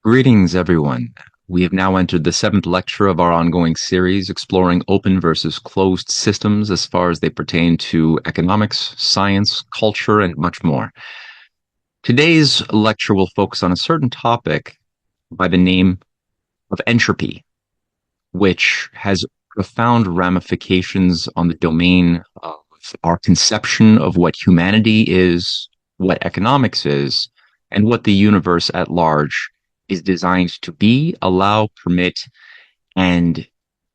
Greetings, everyone. We have now entered the seventh lecture of our ongoing series exploring open versus closed systems as far as they pertain to economics, science, culture, and much more. Today's lecture will focus on a certain topic by the name of entropy, which has profound ramifications on the domain of our conception of what humanity is, what economics is, and what the universe at large is designed to be, allow, permit, and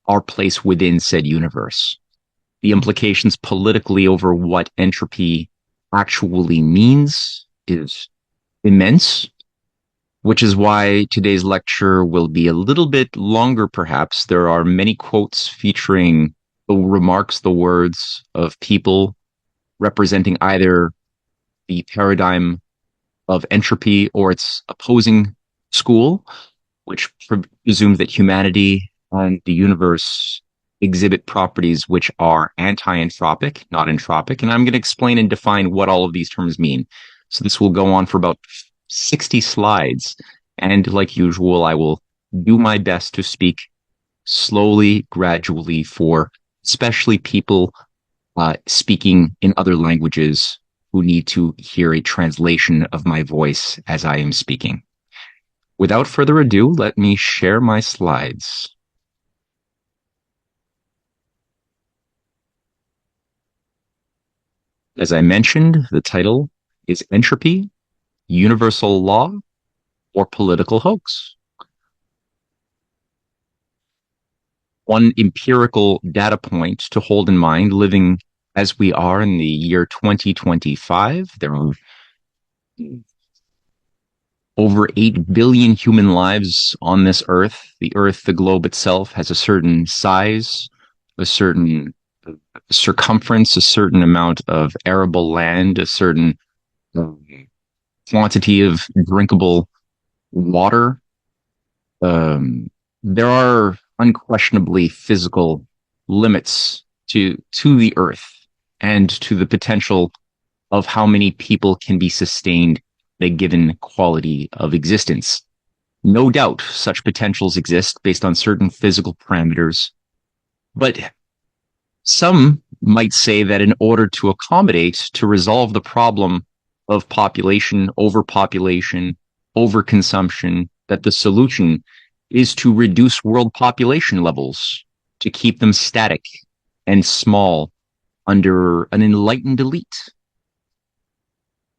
our place within said universe. The implications politically over what entropy actually means is immense, which is why today's lecture will be a little bit longer, perhaps. There are many quotes featuring the remarks, the words of people representing either the paradigm of entropy or its opposing school, which presumes that humanity and the universe exhibit properties which are anti-entropic, not entropic. And I'm going to explain and define what all of these terms mean. So this will go on for about 60 slides. And like usual, I will do my best to speak slowly, gradually for especially people speaking in other languages who need to hear a translation of my voice as I am speaking. Without further ado, let me share my slides. As I mentioned, the title is Entropy, Universal Law, or Political Hoax. One empirical data point to hold in mind, living as we are in the year 2025, there are over 8 billion human lives on this Earth. The Earth, the globe itself, has a certain size, a certain circumference, a certain amount of arable land, a certain quantity of drinkable water. There are unquestionably physical limits to the Earth and to the potential of how many people can be sustained a given quality of existence. No doubt such potentials exist based on certain physical parameters, but some might say that in order to accommodate, to resolve the problem of population, overpopulation, overconsumption, that the solution is to reduce world population levels, to keep them static and small under an enlightened elite.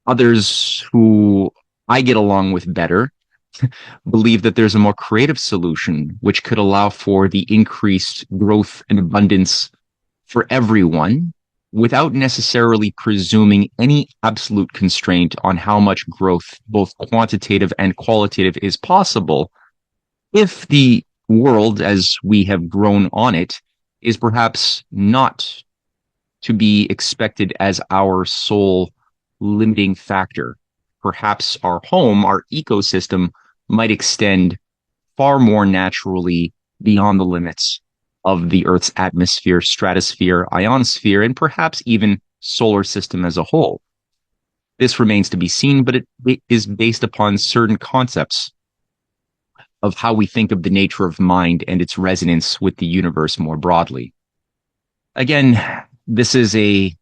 Others who I get along with better believe that there's a more creative solution which could allow for the increased growth and abundance for everyone without necessarily presuming any absolute constraint on how much growth, both quantitative and qualitative, is possible if the world, as we have grown on it, is perhaps not to be expected as our sole limiting factor. Perhaps our home, our ecosystem, might extend far more naturally beyond the limits of the Earth's atmosphere, stratosphere, ionosphere, and perhaps even solar system as a whole. This remains to be seen, but it is based upon certain concepts of how we think of the nature of mind and its resonance with the universe more broadly. Again, this is a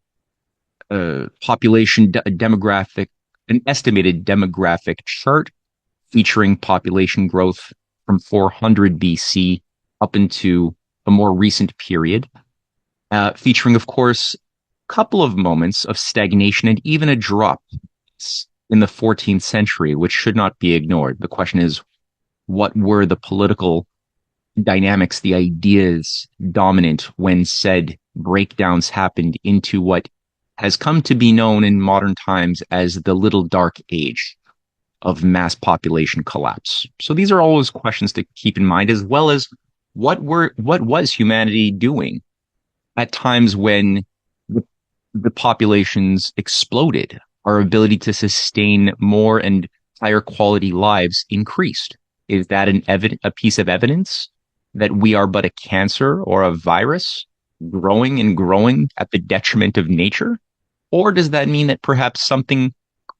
population demographic, an estimated demographic chart featuring population growth from 400 BC up into a more recent period, featuring, of course, a couple of moments of stagnation and even a drop in the 14th century, which should not be ignored. The question is, what were the political dynamics, the ideas dominant when said breakdowns happened into what has come to be known in modern times as the Little Dark Age of mass population collapse? So these are always questions to keep in mind, as well as what was humanity doing at times when the populations exploded, our ability to sustain more and higher quality lives increased. Is that a piece of evidence that we are but a cancer or a virus growing and growing at the detriment of nature? Or does that mean that perhaps something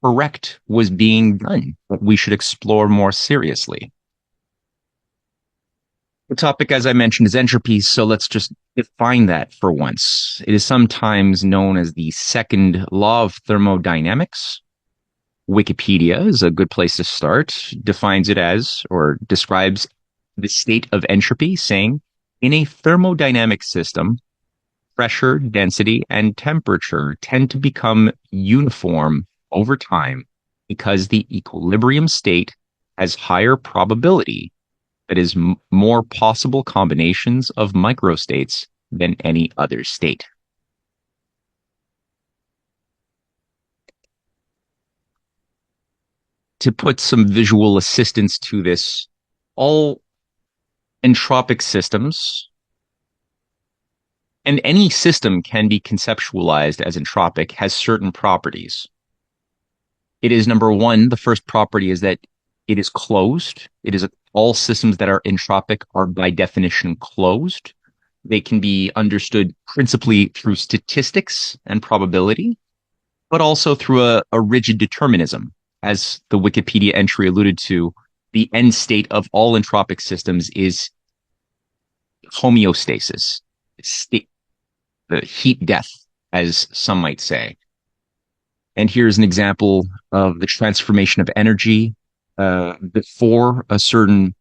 correct was being done that we should explore more seriously? The topic, as I mentioned, is entropy, so let's just define that for once. It is sometimes known as the second law of thermodynamics. Wikipedia is a good place to start, defines it as, or describes the state of entropy, saying, in a thermodynamic system, pressure, density, and temperature tend to become uniform over time because the equilibrium state has higher probability, that is, more possible combinations of microstates than any other state. To put some visual assistance to this, all entropic systems, and any system can be conceptualized as entropic, has certain properties. It is number one, the first property is that it is closed. All systems that are entropic are by definition closed. They can be understood principally through statistics and probability, but also through a rigid determinism. As the Wikipedia entry alluded to, the end state of all entropic systems is homeostasis, the heat death, as some might say. And here's an example of the transformation of energy before a certain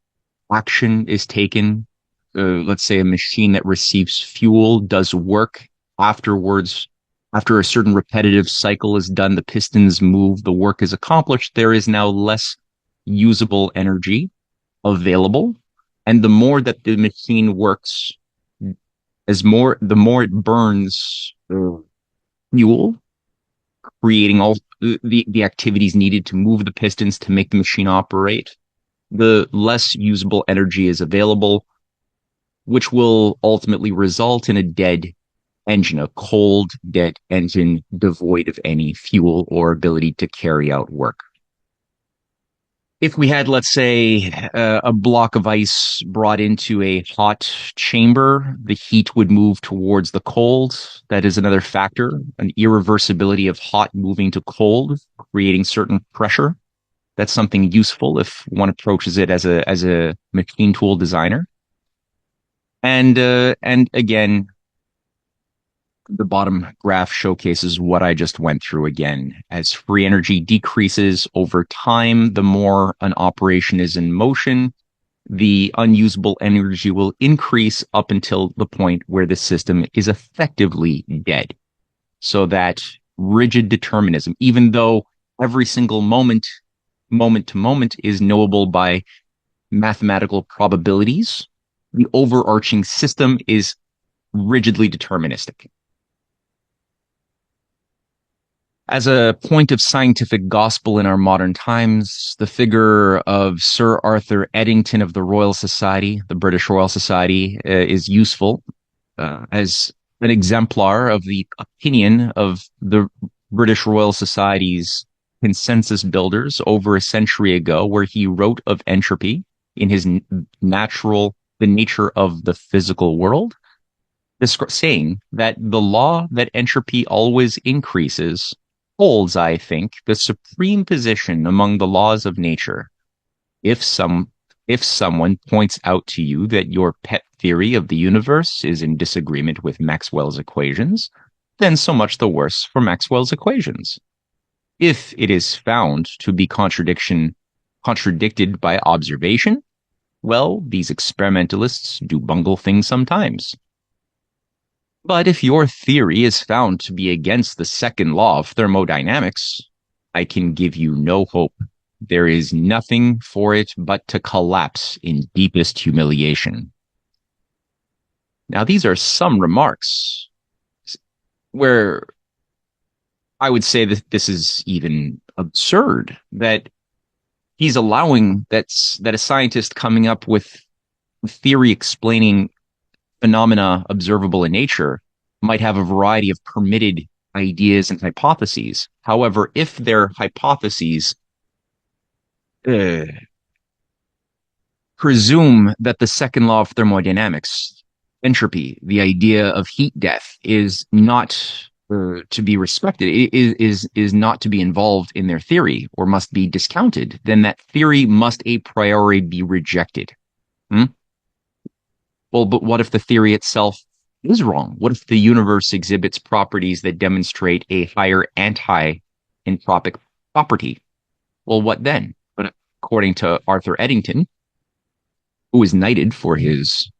action is taken. Let's say a machine that receives fuel does work afterwards. After a certain repetitive cycle is done, the pistons move, the work is accomplished. There is now less usable energy available. And the more that the machine works, the more it burns fuel, creating all the activities needed to move the pistons to make the machine operate, the less usable energy is available, which will ultimately result in a dead engine, a cold, dead engine devoid of any fuel or ability to carry out work. If we had, let's say, a block of ice brought into a hot chamber, the heat would move towards the cold. That is another factor, an irreversibility of hot moving to cold, creating certain pressure. That's something useful if one approaches it as a machine tool designer. And again, the bottom graph showcases what I just went through again. As free energy decreases over time, the more an operation is in motion, the unusable energy will increase up until the point where the system is effectively dead. So that rigid determinism, even though every single moment to moment, is knowable by mathematical probabilities, the overarching system is rigidly deterministic. As a point of scientific gospel in our modern times, the figure of Sir Arthur Eddington of the Royal Society, the British Royal Society, is useful as an exemplar of the opinion of the British Royal Society's consensus builders over a century ago, where he wrote of entropy in his The Nature of the Physical World, saying that the law that entropy always increases holds, I think, the supreme position among the laws of nature. If someone points out to you that your pet theory of the universe is in disagreement with Maxwell's equations, then so much the worse for Maxwell's equations. If it is found to be contradicted by observation, well, these experimentalists do bungle things sometimes. But if your theory is found to be against the second law of thermodynamics, I can give you no hope. There is nothing for it but to collapse in deepest humiliation. Now, these are some remarks where I would say that this is even absurd, that he's allowing that a scientist coming up with a theory explaining phenomena observable in nature might have a variety of permitted ideas and hypotheses. However, if their hypotheses presume that the second law of thermodynamics, entropy, the idea of heat death, is not to be respected, is not to be involved in their theory or must be discounted, then that theory must a priori be rejected. Well, but what if the theory itself is wrong? What if the universe exhibits properties that demonstrate a higher anti-entropic property? Well, what then? But according to Arthur Eddington, who was knighted for his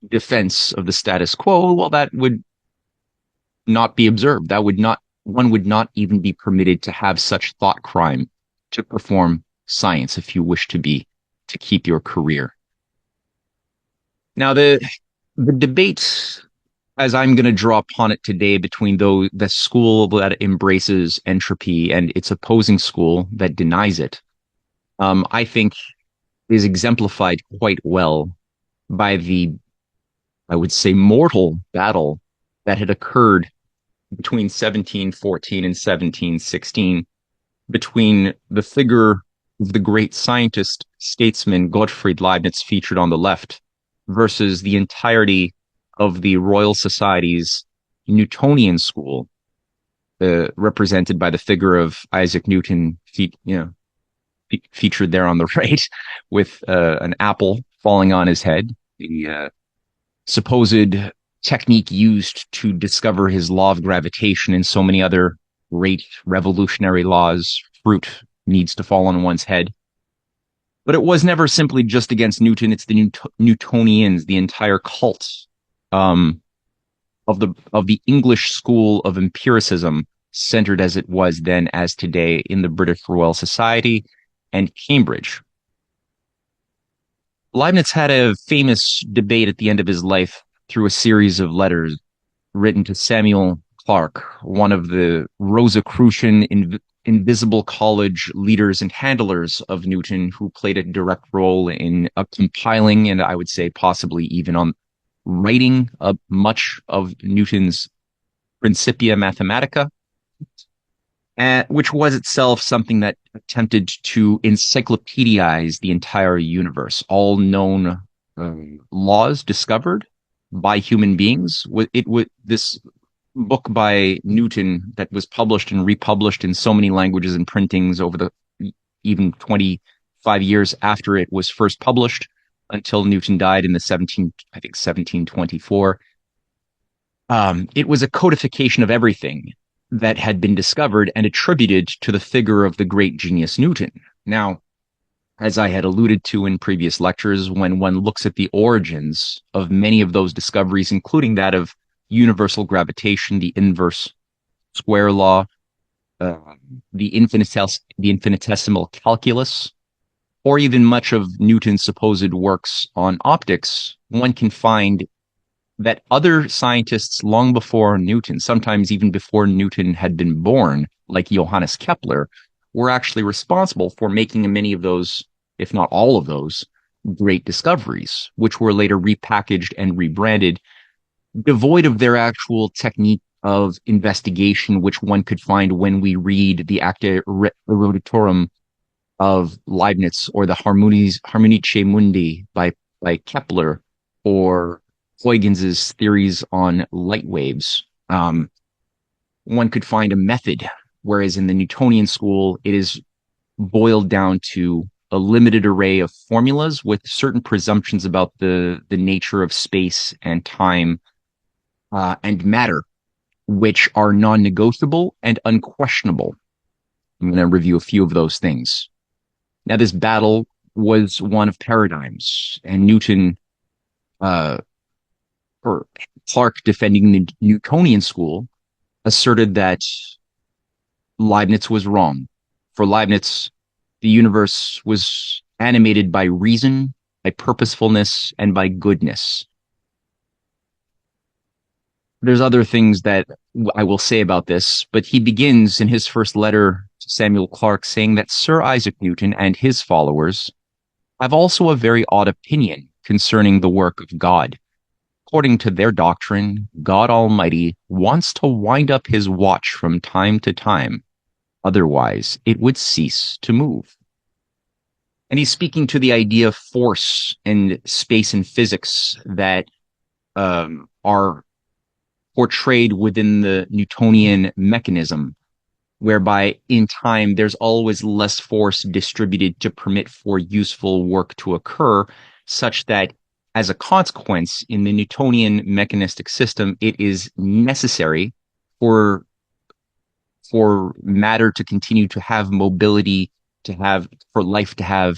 defense of the status quo, well, that would not be observed. That would not, one would not even be permitted to have such thought crime to perform science if you wish to keep your career. Now, the debate, as I'm going to draw upon it today, between the school that embraces entropy and its opposing school that denies it, I think is exemplified quite well by the, I would say, mortal battle that had occurred between 1714 and 1716 between the figure of the great scientist statesman Gottfried Leibniz, featured on the left, versus the entirety of the Royal Society's Newtonian school, represented by the figure of Isaac Newton, featured there on the right, with an apple falling on his head. The supposed technique used to discover his law of gravitation and so many other great revolutionary laws. Fruit needs to fall on one's head. But it was never simply just against Newton. It's the Newtonians, the entire cult of the English school of empiricism, centered as it was then as today in the British Royal Society and Cambridge. Leibniz had a famous debate at the end of his life through a series of letters written to Samuel Clarke, one of the Rosicrucian Invisible College leaders and handlers of Newton, who played a direct role in compiling, and I would say possibly even on writing much of Newton's Principia Mathematica, which was itself something that attempted to encyclopedize the entire universe, all known laws discovered by human beings. This book by Newton that was published and republished in so many languages and printings over the even 25 years after it was first published, until Newton died in the 1724. It was a codification of everything that had been discovered and attributed to the figure of the great genius Newton. Now, as I had alluded to in previous lectures, when one looks at the origins of many of those discoveries, including that of universal gravitation, the inverse square law, the infinitesimal calculus, or even much of Newton's supposed works on optics, one can find that other scientists long before Newton, sometimes even before Newton had been born, like Johannes Kepler, were actually responsible for making many of those, if not all of those, great discoveries, which were later repackaged and rebranded, devoid of their actual technique of investigation, which one could find when we read the Acta Eruditorum of Leibniz, or the Harmonice Mundi by Kepler, or Huygens's theories on light waves. One could find a method, whereas in the Newtonian school, it is boiled down to a limited array of formulas with certain presumptions about the nature of space and time and matter, which are non-negotiable and unquestionable. I'm going to review a few of those things. Now, this battle was one of paradigms, and Newton, or Clarke, defending the Newtonian school, asserted that Leibniz was wrong. For Leibniz, the universe was animated by reason, by purposefulness, and by goodness. There's other things that I will say about this, but he begins in his first letter to Samuel Clarke saying that Sir Isaac Newton and his followers have also a very odd opinion concerning the work of God. According to their doctrine, God Almighty wants to wind up his watch from time to time. Otherwise, it would cease to move. And he's speaking to the idea of force and space and physics that are portrayed within the Newtonian mechanism, whereby in time there's always less force distributed to permit for useful work to occur, such that as a consequence, in the Newtonian mechanistic system, it is necessary for matter to continue to have mobility, for life to have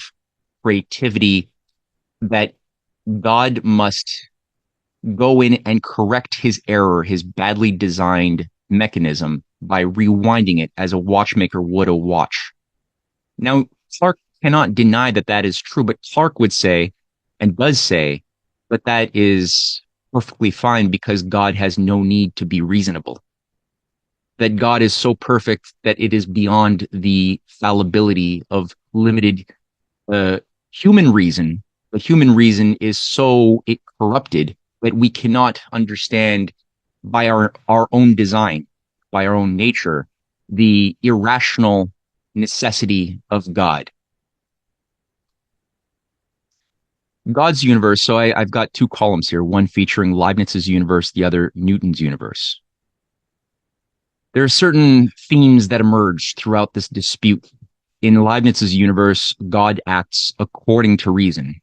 creativity, that God must go in and correct his error, his badly designed mechanism, by rewinding it as a watchmaker would a watch. Now, Clarke cannot deny that that is true, but Clarke would say, and does say, that that is perfectly fine because God has no need to be reasonable. That God is so perfect that it is beyond the fallibility of limited human reason. But human reason is so corrupted that we cannot understand by our own design, by our own nature, the irrational necessity of God. God's universe. So I've got two columns here, one featuring Leibniz's universe, the other Newton's universe. There are certain themes that emerge throughout this dispute. In Leibniz's universe, God acts according to reason.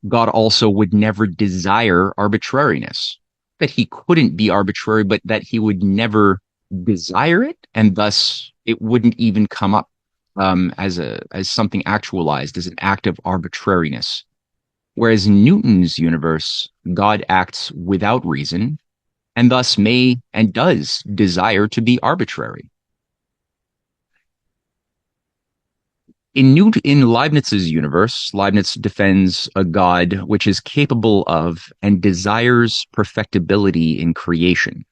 God also would never desire arbitrariness, that he couldn't be arbitrary, but that he would never desire it, and thus it wouldn't even come up as something actualized, as an act of arbitrariness. Whereas in Newton's universe, God acts without reason, and thus may and does desire to be arbitrary. In Leibniz's universe, Leibniz defends a God which is capable of and desires perfectibility in creation.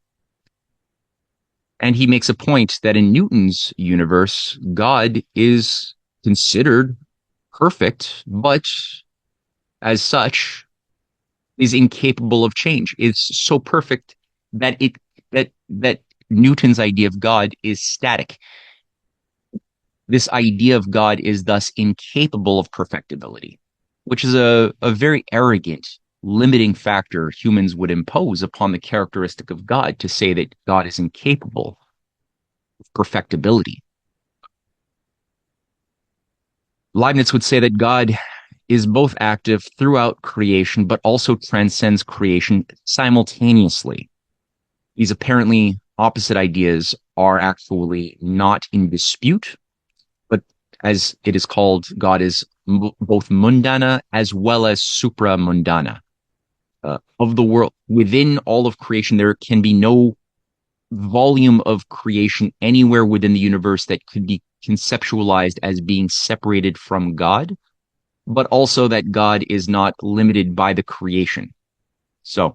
And he makes a point that in Newton's universe, God is considered perfect, but as such is incapable of change. It's so perfect that that Newton's idea of God is static. This idea of God is thus incapable of perfectibility, which is a very arrogant, limiting factor humans would impose upon the characteristic of God, to say that God is incapable of perfectibility. Leibniz would say that God is both active throughout creation, but also transcends creation simultaneously. These apparently opposite ideas are actually not in dispute, but as it is called, God is both mundana as well as supramundana. Of the world, within all of creation, there can be no volume of creation anywhere within the universe that could be conceptualized as being separated from God, but also that God is not limited by the creation. So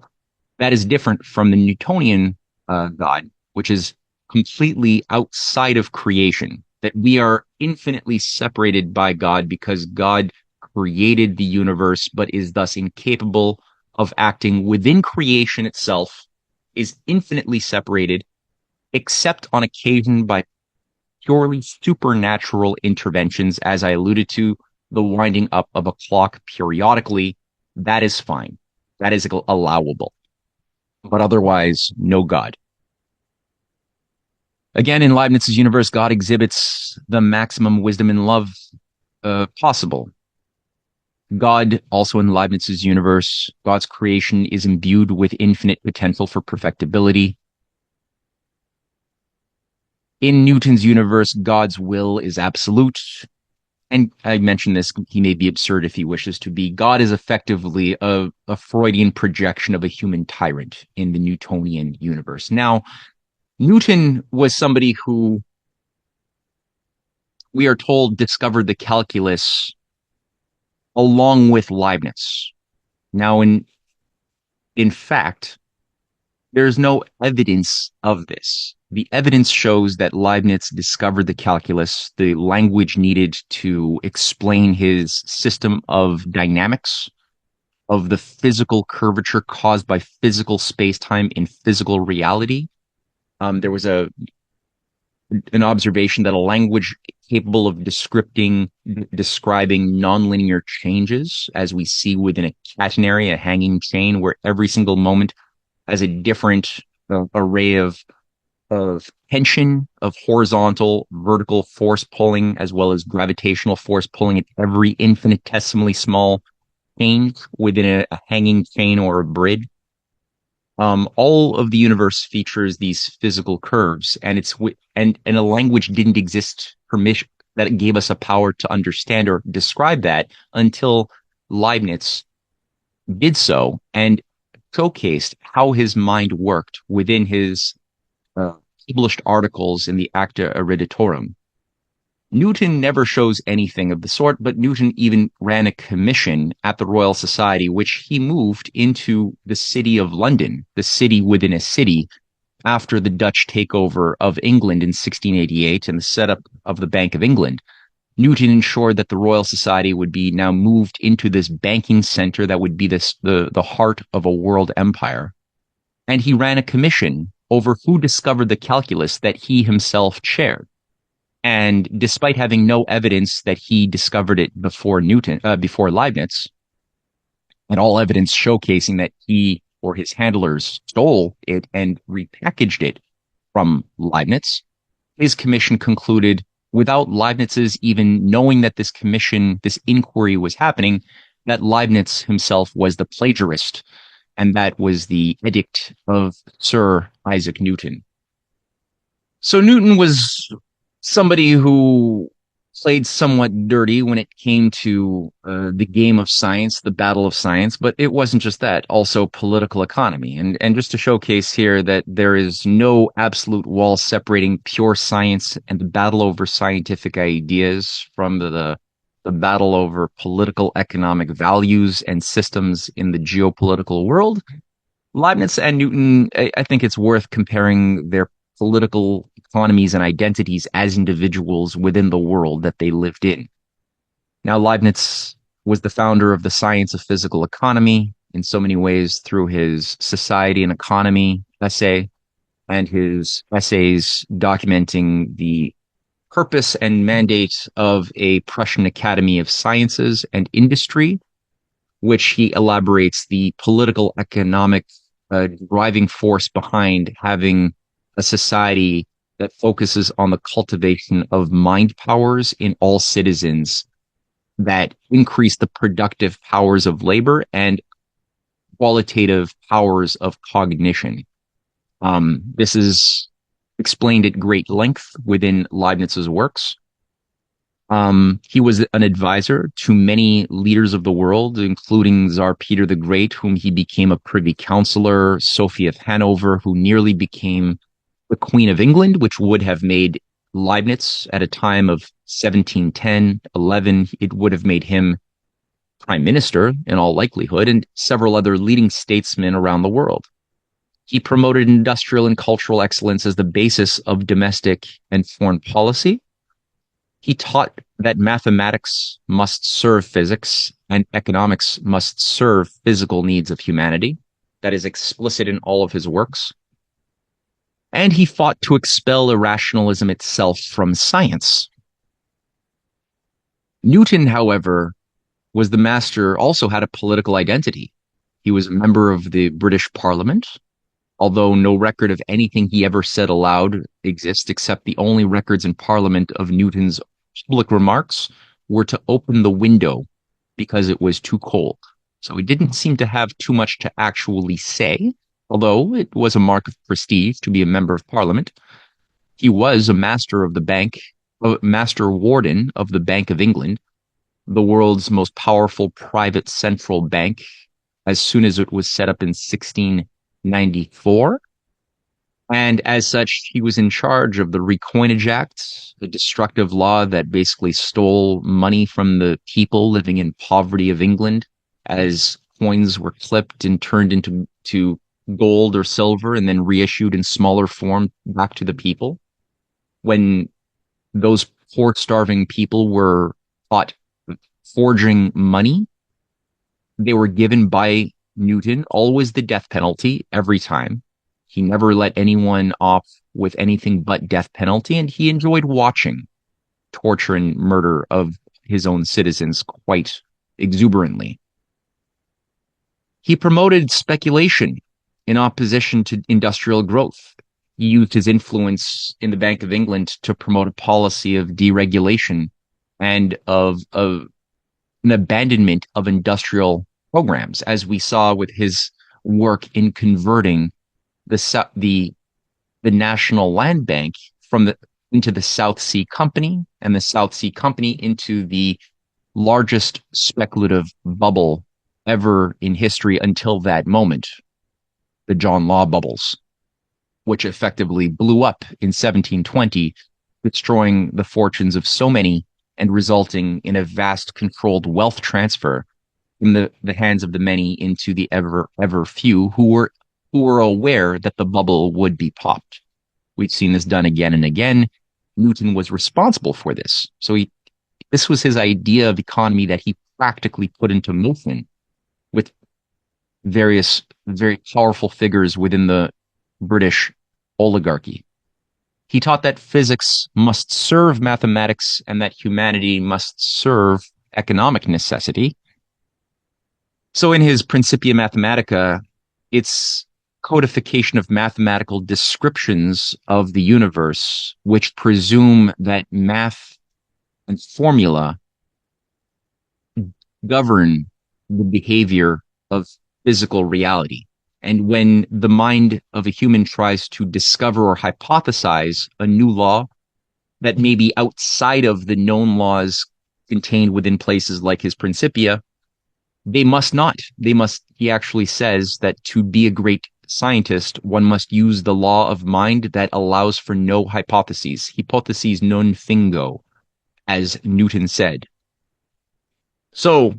that is different from the Newtonian God, which is completely outside of creation, that we are infinitely separated by God because God created the universe, but is thus incapable of acting within creation itself, is infinitely separated, except on occasion by purely supernatural interventions, as I alluded to, the winding up of a clock periodically. That is fine. That is allowable. But otherwise, no God. Again, in Leibniz's universe, God exhibits the maximum wisdom and love possible. God, also in Leibniz's universe, God's creation is imbued with infinite potential for perfectibility. In Newton's universe, God's will is absolute. And I mentioned this, he may be absurd if he wishes to be. God is effectively a Freudian projection of a human tyrant in the Newtonian universe. Now, Newton was somebody who, we are told, discovered the calculus along with Leibniz. Now, in fact, there's no evidence of this. The evidence shows that Leibniz discovered the calculus, the language needed to explain his system of dynamics, of the physical curvature caused by physical space-time in physical reality. There was an observation that a language capable of describing nonlinear changes, as we see within a catenary, a hanging chain, where every single moment has a different array of tension, of horizontal, vertical force pulling, as well as gravitational force pulling at every infinitesimally small chain within a hanging chain or a bridge. All of the universe features these physical curves, and and a language didn't exist permission that gave us a power to understand or describe that until Leibniz did so and showcased how his mind worked within his uh, published articles in the Acta Eruditorium. Newton never shows anything of the sort, but Newton even ran a commission at the Royal Society, which he moved into the city of London, the city within a city, after the Dutch takeover of England in 1688 and the setup of the Bank of England. Newton ensured that the Royal Society would be now moved into this banking center that would be the heart of a world empire. And he ran a commission over who discovered the calculus that he himself chaired. And despite having no evidence that he discovered it before Leibniz, and all evidence showcasing that he or his handlers stole it and repackaged it from Leibniz, his commission concluded, without Leibniz's even knowing that this inquiry was happening, that Leibniz himself was the plagiarist, and that was the edict of Sir Isaac Newton. So Newton was somebody who played somewhat dirty when it came to the game of science, the battle of science, but it wasn't just that, also political economy. And just to showcase here that there is no absolute wall separating pure science and the battle over scientific ideas from the battle over political economic values and systems in the geopolitical world. Leibniz and Newton, I think it's worth comparing their political economies and identities as individuals within the world that they lived in. Now, Leibniz was the founder of the science of physical economy in so many ways through his Society and Economy essay and his essays documenting the purpose and mandate of a Prussian Academy of Sciences and Industry, which he elaborates the political economic driving force behind having a society that focuses on the cultivation of mind powers in all citizens that increase the productive powers of labor and qualitative powers of cognition. This is explained at great length within Leibniz's works. He was an advisor to many leaders of the world, including Tsar Peter the Great, whom he became a privy councillor, Sophie of Hanover, who nearly became the Queen of England, which would have made Leibniz at a time of 1710, 11, it would have made him prime minister in all likelihood, and several other leading statesmen around the world. He promoted industrial and cultural excellence as the basis of domestic and foreign policy. He taught that mathematics must serve physics and economics must serve physical needs of humanity. That is explicit in all of his works. And he fought to expel irrationalism itself from science. Newton, however, was the master, also had a political identity. He was a member of the British Parliament, although no record of anything he ever said aloud exists, except the only records in Parliament of Newton's public remarks were to open the window because it was too cold. So he didn't seem to have too much to actually say, although it was a mark of prestige to be a member of Parliament. He was a master warden of the Bank of England, the world's most powerful private central bank, as soon as it was set up in 1694. And as such, he was in charge of the Recoinage Act, the destructive law that basically stole money from the people living in poverty of England, as coins were clipped and turned into gold or silver and then reissued in smaller form back to the people. When those poor, starving people were caught forging money, they were given by Newton always the death penalty every time. He never let anyone off with anything but death penalty, and he enjoyed watching torture and murder of his own citizens quite exuberantly. He promoted speculation in opposition to industrial growth. He used his influence in the Bank of England to promote a policy of deregulation and of an abandonment of industrial programs, as we saw with his work in converting the National Land Bank from the into the South Sea Company, and the South Sea Company into the largest speculative bubble ever in history until that moment, the John Law bubbles, which effectively blew up in 1720, destroying the fortunes of so many and resulting in a vast controlled wealth transfer from the hands of the many into the ever few who were aware that the bubble would be popped. We've seen this done again and again. Newton was responsible for this. This was his idea of economy that he practically put into motion with various very powerful figures within the British oligarchy. He taught that physics must serve mathematics and that humanity must serve economic necessity. So in his Principia Mathematica, it's codification of mathematical descriptions of the universe, which presume that math and formula govern the behavior of physical reality. And when the mind of a human tries to discover or hypothesize a new law that may be outside of the known laws contained within places like his Principia, they must not. He actually says that to be a great scientist, one must use the law of mind that allows for no hypotheses. Hypotheses non fingo, as Newton said. So,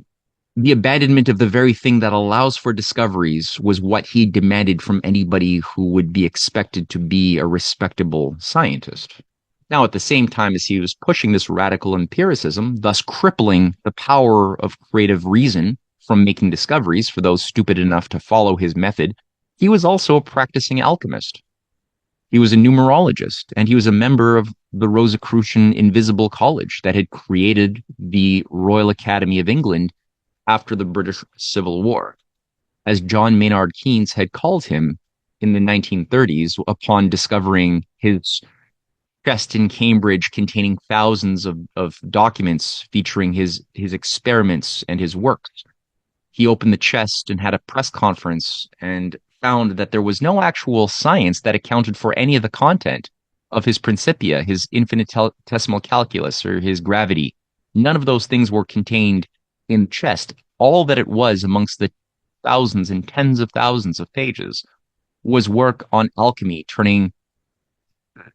the abandonment of the very thing that allows for discoveries was what he demanded from anybody who would be expected to be a respectable scientist. Now, at the same time as he was pushing this radical empiricism, thus crippling the power of creative reason from making discoveries for those stupid enough to follow his method, he was also a practicing alchemist. He was a numerologist, and he was a member of the Rosicrucian Invisible College that had created the Royal Academy of England after the British Civil War, as John Maynard Keynes had called him in the 1930s upon discovering his chest in Cambridge containing thousands of documents featuring his experiments and his works. He opened the chest and had a press conference and found that there was no actual science that accounted for any of the content of his Principia, his infinitesimal calculus, or his gravity. None of those things were contained in the chest. All that it was amongst the thousands and tens of thousands of pages was work on alchemy, turning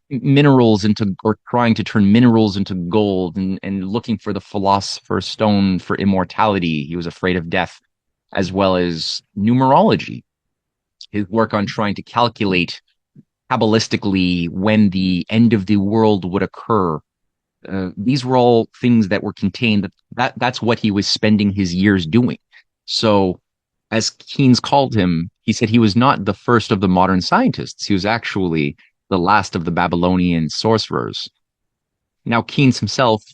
minerals into, or trying to turn minerals into gold, and looking for the philosopher's stone for immortality. He was afraid of death, as well as numerology. His work on trying to calculate Kabbalistically when the end of the world would occur. These were all things that were contained. That's what he was spending his years doing. So, as Keynes called him, he said he was not the first of the modern scientists. He was actually the last of the Babylonian sorcerers. Now, Keynes himself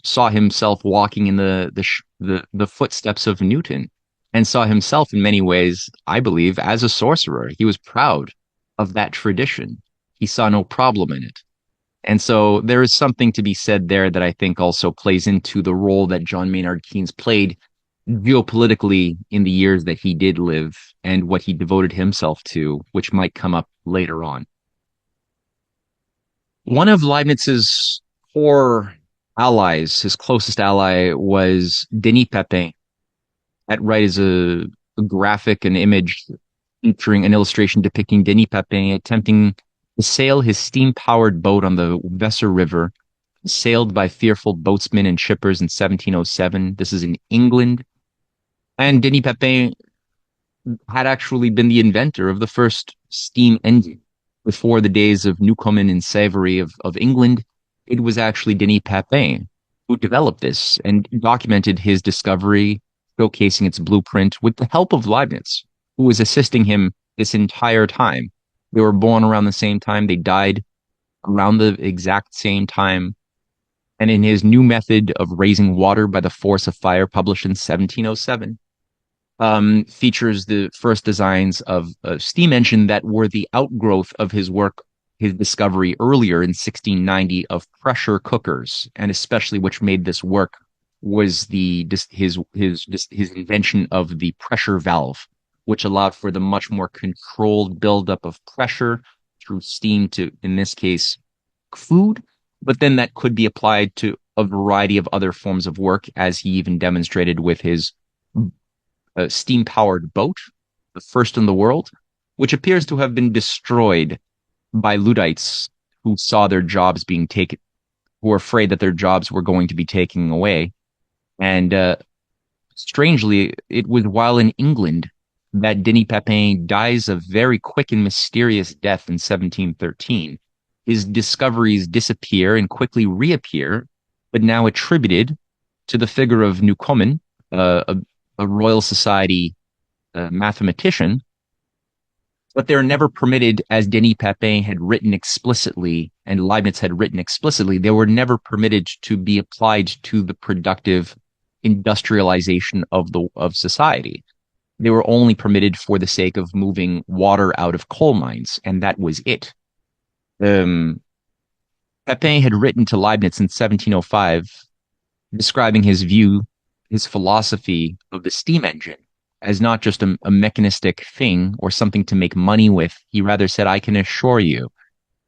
saw himself walking in the footsteps of Newton, and saw himself in many ways, I believe, as a sorcerer. He was proud of that tradition. He saw no problem in it. And so there is something to be said there that I think also plays into the role that John Maynard Keynes played geopolitically in the years that he did live, and what he devoted himself to, which might come up later on. One of Leibniz's core allies, his closest ally, was Denis Papin. That right is a graphic, an image featuring an illustration depicting Denis Papin attempting to sail his steam-powered boat on the Weser River, sailed by fearful boatsmen and shippers in 1707. This is in England. And Denis Papin had actually been the inventor of the first steam engine. Before the days of Newcomen and Savary of England, it was actually Denis Papin who developed this and documented his discovery, showcasing its blueprint with the help of Leibniz, who was assisting him this entire time. They were born around the same time. They died around the exact same time. And in his new method of raising water by the force of fire, published in 1707, features the first designs of a steam engine that were the outgrowth of his work, his discovery earlier in 1690 of pressure cookers, and especially which made this work was his invention of the pressure valve, which allowed for the much more controlled buildup of pressure through steam to, in this case, food, but then that could be applied to a variety of other forms of work, as he even demonstrated with his steam-powered boat, the first in the world, which appears to have been destroyed by Luddites who saw their jobs being taken, who were afraid that their jobs were going to be taken away. And strangely, it was while in England that Denis Papin dies a very quick and mysterious death in 1713. His discoveries disappear and quickly reappear, but now attributed to the figure of Newcomen, a Royal Society mathematician, but they're never permitted, as Denis Papin had written explicitly and Leibniz had written explicitly, they were never permitted to be applied to the productive industrialization of society. They were only permitted for the sake of moving water out of coal mines, and that was it. Papin had written to Leibniz in 1705, describing his view, his philosophy of the steam engine as not just a mechanistic thing or something to make money with. He rather said, I can assure you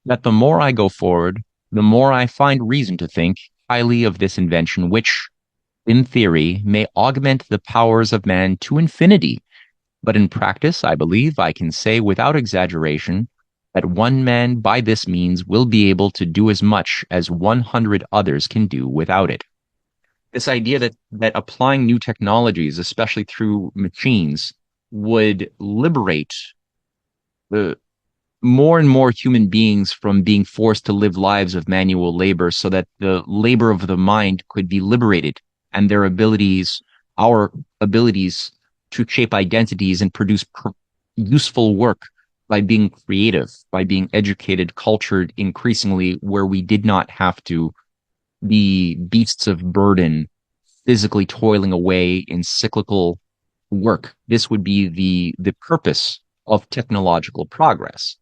that the more I go forward, the more I find reason to think highly of this invention, which, in theory, may augment the powers of man to infinity. But in practice, I believe I can say without exaggeration that one man by this means will be able to do as much as 100 others can do without it. This idea that applying new technologies, especially through machines, would liberate the more and more human beings from being forced to live lives of manual labor, so that the labor of the mind could be liberated and their abilities, our abilities to shape identities and produce useful work by being creative, by being educated, cultured increasingly, where we did not have to be beasts of burden, physically toiling away in cyclical work. This would be the purpose of technological progress.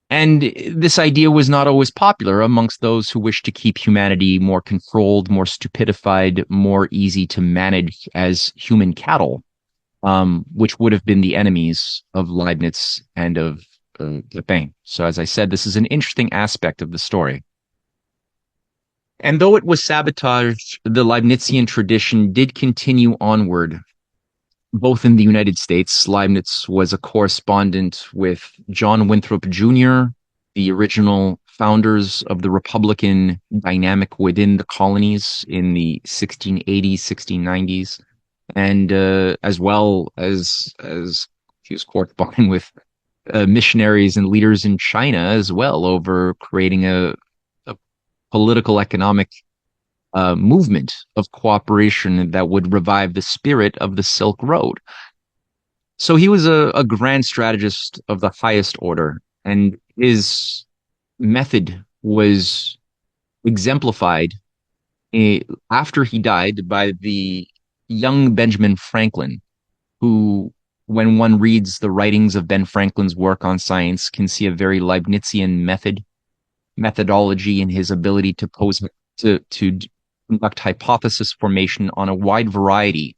And this idea was not always popular amongst those who wished to keep humanity more controlled, more stupidified, more easy to manage as human cattle, which would have been the enemies of Leibniz and of Papin. So as I said, this is an interesting aspect of the story. And though it was sabotaged, the Leibnizian tradition did continue onward. Both in the United States, Leibniz was a correspondent with John Winthrop Jr., the original founders of the Republican dynamic within the colonies in the 1680s, 1690s, and as well as he was corresponding with missionaries and leaders in China as well, over creating a political economic movement of cooperation that would revive the spirit of the Silk Road. So he was a grand strategist of the highest order, and his method was exemplified after he died by the young Benjamin Franklin, who, when one reads the writings of Ben Franklin's work on science, can see a very Leibnizian methodology in his ability to conduct hypothesis formation on a wide variety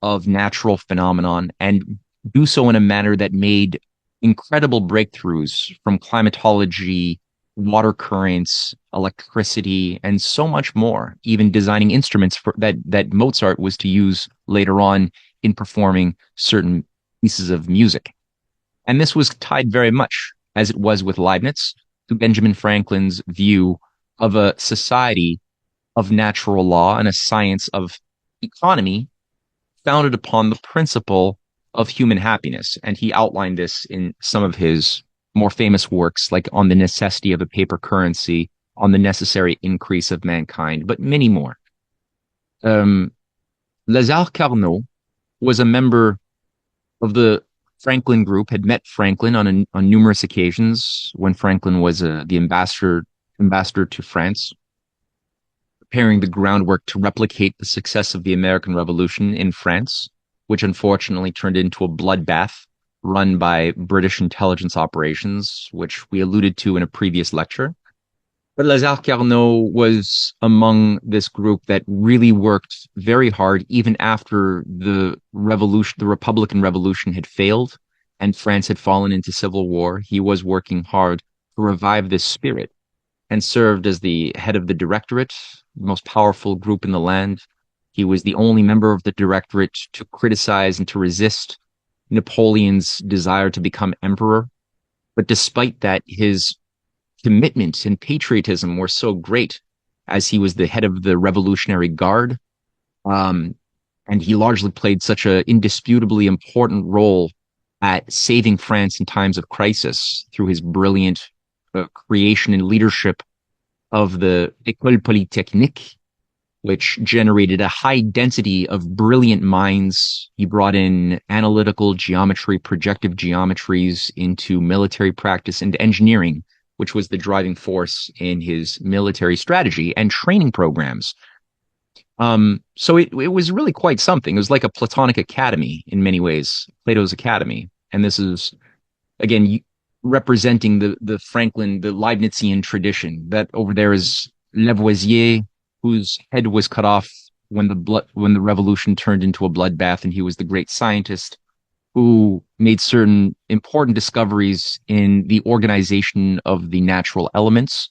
of natural phenomenon, and do so in a manner that made incredible breakthroughs from climatology, water currents, electricity, and so much more, even designing instruments that Mozart was to use later on in performing certain pieces of music. And this was tied very much, as it was with Leibniz, to Benjamin Franklin's view of a society of natural law and a science of economy founded upon the principle of human happiness. And he outlined this in some of his more famous works, like On the Necessity of a Paper Currency, On the Necessary Increase of Mankind, but many more. Lazare Carnot was a member of the Franklin group, had met Franklin on numerous occasions when Franklin was the ambassador to France, preparing the groundwork to replicate the success of the American Revolution in France, which unfortunately turned into a bloodbath run by British intelligence operations, which we alluded to in a previous lecture. But Lazare Carnot was among this group that really worked very hard, even after the Republican Revolution had failed and France had fallen into civil war. He was working hard to revive this spirit and served as the head of the Directorate, the most powerful group in the land. He was the only member of the Directorate to criticize and to resist Napoleon's desire to become emperor. But despite that, his commitment and patriotism were so great, as he was the head of the Revolutionary Guard. Um, and he largely played such an indisputably important role at saving France in times of crisis through his brilliant creation and leadership of the École Polytechnique, which generated a high density of brilliant minds. He brought in analytical geometry, projective geometries into military practice and engineering, which was the driving force in his military strategy and training programs. So it was really quite something. It was like a Platonic academy in many ways, Plato's academy. And this is, again, representing the Leibnizian tradition. That over there is Lavoisier, whose head was cut off when the revolution turned into a bloodbath, and he was the great scientist who made certain important discoveries in the organization of the natural elements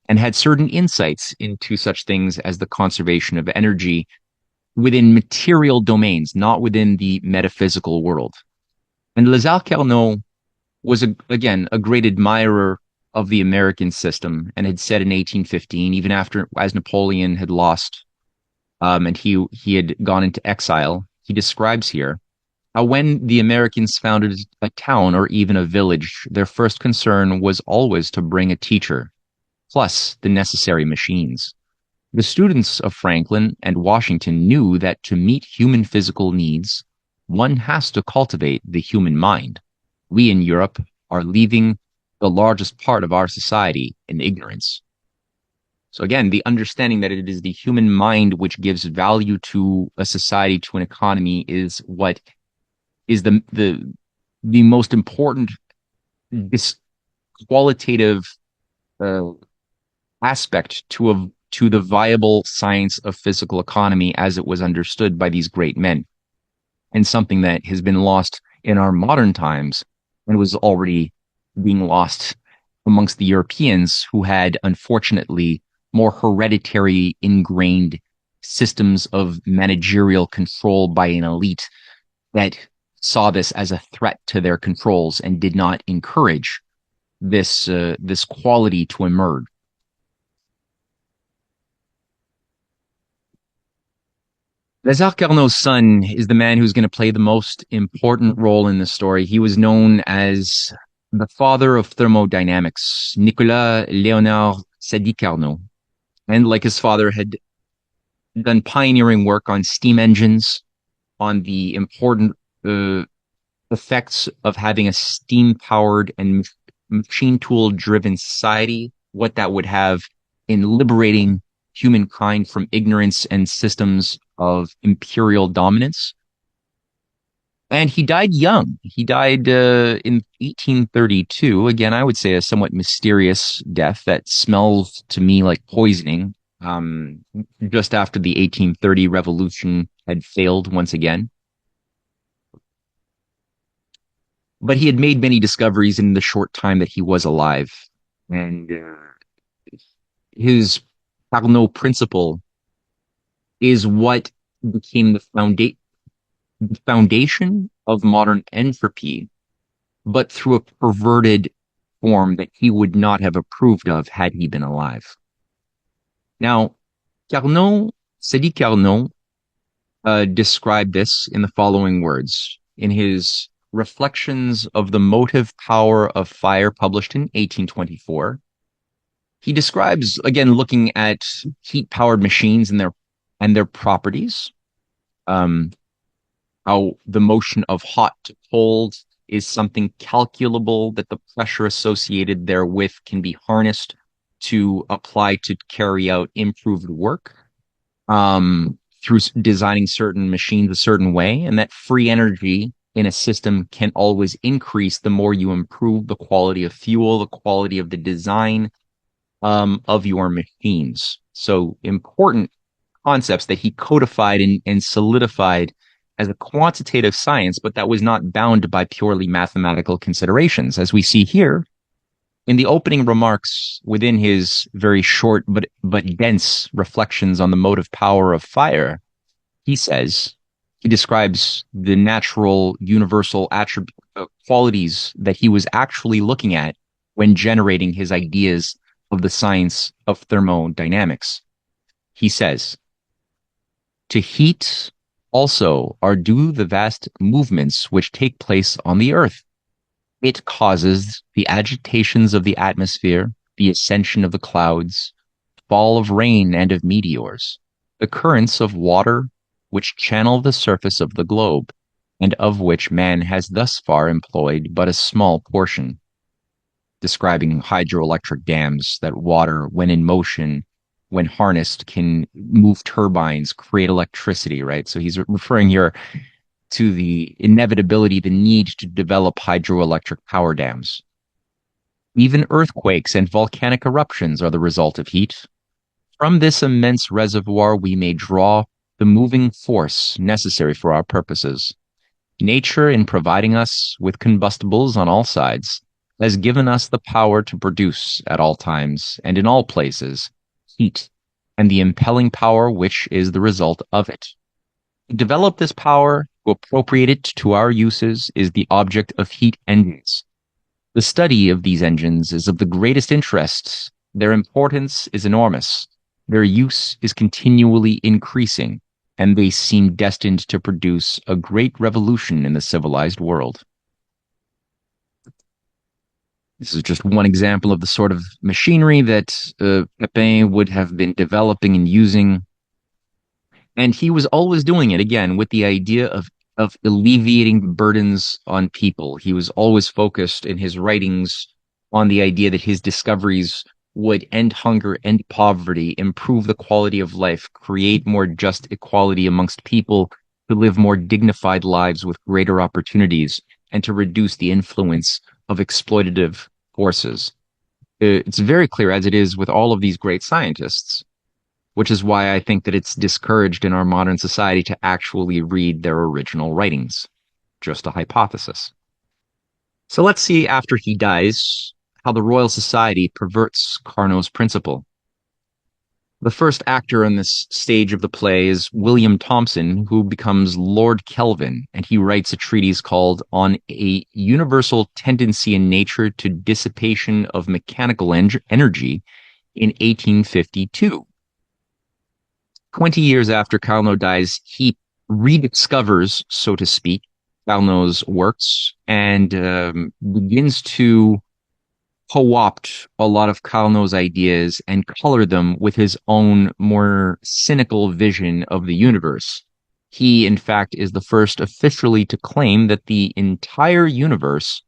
and had certain insights into such things as the conservation of energy within material domains, not within the metaphysical world. And Lazare Carnot was, again, a great admirer of the American system and had said in 1815, even after, as Napoleon had lost and he had gone into exile, he describes here how when the Americans founded a town or even a village, their first concern was always to bring a teacher, plus the necessary machines. The students of Franklin and Washington knew that to meet human physical needs, one has to cultivate the human mind. We in Europe are leaving the largest part of our society in ignorance. So again, the understanding that it is the human mind which gives value to a society, to an economy, is what is the most important this qualitative uh, aspect to the viable science of physical economy as it was understood by these great men, and something that has been lost in our modern times and was already being lost amongst the Europeans, who had unfortunately more hereditary ingrained systems of managerial control by an elite that saw this as a threat to their controls and did not encourage this quality to emerge. Lazare Carnot's son is the man who's going to play the most important role in this story. He was known as the father of thermodynamics, Nicolas Léonard Sadi Carnot, and like his father, had done pioneering work on steam engines, on the important effects of having a steam powered and machine tool driven society, what that would have in liberating humankind from ignorance and systems of imperial dominance. And he died young. He died in 1832. Again, I would say a somewhat mysterious death that smells to me like poisoning, just after the 1830 revolution had failed once again. But he had made many discoveries in the short time that he was alive. And his Carnot principle is what became the foundation of modern entropy, but through a perverted form that he would not have approved of had he been alive. Now, Carnot, Sadi Carnot, described this in the following words in his Reflections of the Motive Power of Fire, published in 1824. He describes, again, looking at heat-powered machines and their properties, how the motion of hot to cold is something calculable, that the pressure associated therewith can be harnessed to apply to carry out improved work, through designing certain machines a certain way, and that free energy in a system can always increase the more you improve the quality of fuel, the quality of the design, of your machines. So important concepts that he codified and solidified as a quantitative science, but that was not bound by purely mathematical considerations. As we see here in the opening remarks within his very short but dense reflections on the motive power of fire, he says, he describes the natural universal attribute qualities that he was actually looking at when generating his ideas of the science of thermodynamics. He says, to heat also are due the vast movements which take place on the earth. It causes the agitations of the atmosphere, the ascension of the clouds, fall of rain and of meteors, the currents of water which channel the surface of the globe, and of which man has thus far employed but a small portion. Describing hydroelectric dams, that water, when in motion, when harnessed, can move turbines, create electricity, right? So he's referring here to the inevitability, the need to develop hydroelectric power dams. Even earthquakes and volcanic eruptions are the result of heat. From this immense reservoir, we may draw the moving force necessary for our purposes. Nature, in providing us with combustibles on all sides, has given us the power to produce at all times and in all places heat and the impelling power which is the result of it. To develop this power, to appropriate it to our uses, is the object of heat engines. The study of these engines is of the greatest interest. Their importance is enormous. Their use is continually increasing, and they seem destined to produce a great revolution in the civilized world. This is just one example of the sort of machinery that Papin would have been developing and using. And he was always doing it, again, with the idea of alleviating burdens on people. He was always focused in his writings on the idea that his discoveries would end hunger, end poverty, improve the quality of life, create more just equality amongst people, to live more dignified lives with greater opportunities, and to reduce the influence of exploitative forces. It's very clear, as it is with all of these great scientists, which is why I think that it's discouraged in our modern society to actually read their original writings. Just a hypothesis. So let's see, after he dies, how the Royal Society perverts Carnot's principle. The first actor on this stage of the play is William Thomson, who becomes Lord Kelvin, and he writes a treatise called On a Universal Tendency in Nature to Dissipation of Mechanical Energy in 1852. 20 years after Carnot dies, he rediscovers, so to speak, Carnot's works and begins to co-opt a lot of Carnot's ideas and color them with his own more cynical vision of the universe. He, in fact, is the first officially to claim that the entire universe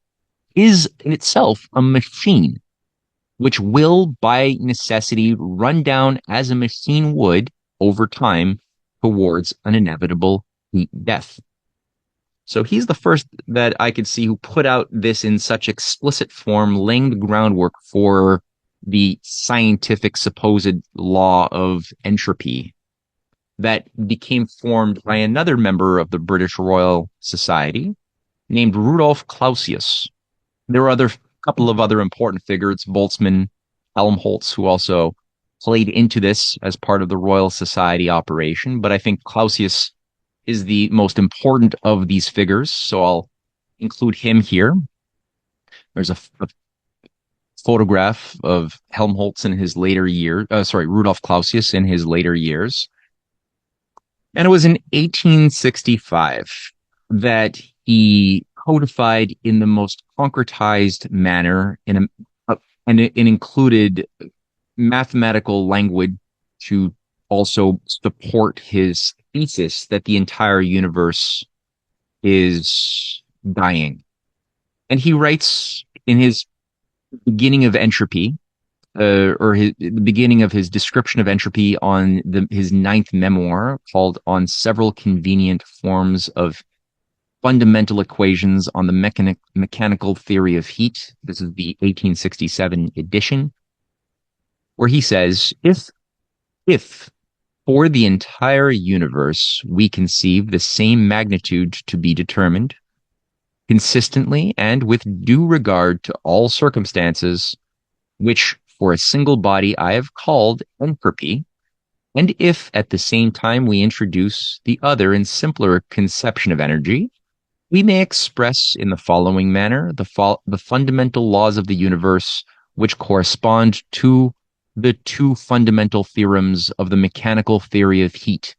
is in itself a machine, which will, by necessity, run down as a machine would over time towards an inevitable heat death. So he's the first that I could see who put out this in such explicit form, laying the groundwork for the scientific supposed law of entropy that became formed by another member of the British Royal Society named Rudolf Clausius. There were a couple of other important figures, Boltzmann, Helmholtz, who also played into this as part of the Royal Society operation, but I think Clausius is the most important of these figures, so I'll include him here. There's a photograph of Helmholtz in his later years, Rudolf Clausius in his later years. And it was in 1865 that he codified in the most concretized manner and it included mathematical language to also support his thesis that the entire universe is dying. And he writes in his beginning of entropy, the beginning of his description of entropy on his ninth memoir called On Several Convenient Forms of Fundamental Equations on the Mechanical Theory of Heat. This is the 1867 edition. where he says, if for the entire universe we conceive the same magnitude to be determined, consistently and with due regard to all circumstances, which for a single body I have called entropy, and if at the same time we introduce the other and simpler conception of energy, we may express in the following manner the fundamental laws of the universe, which correspond to the two fundamental theorems of the mechanical theory of heat,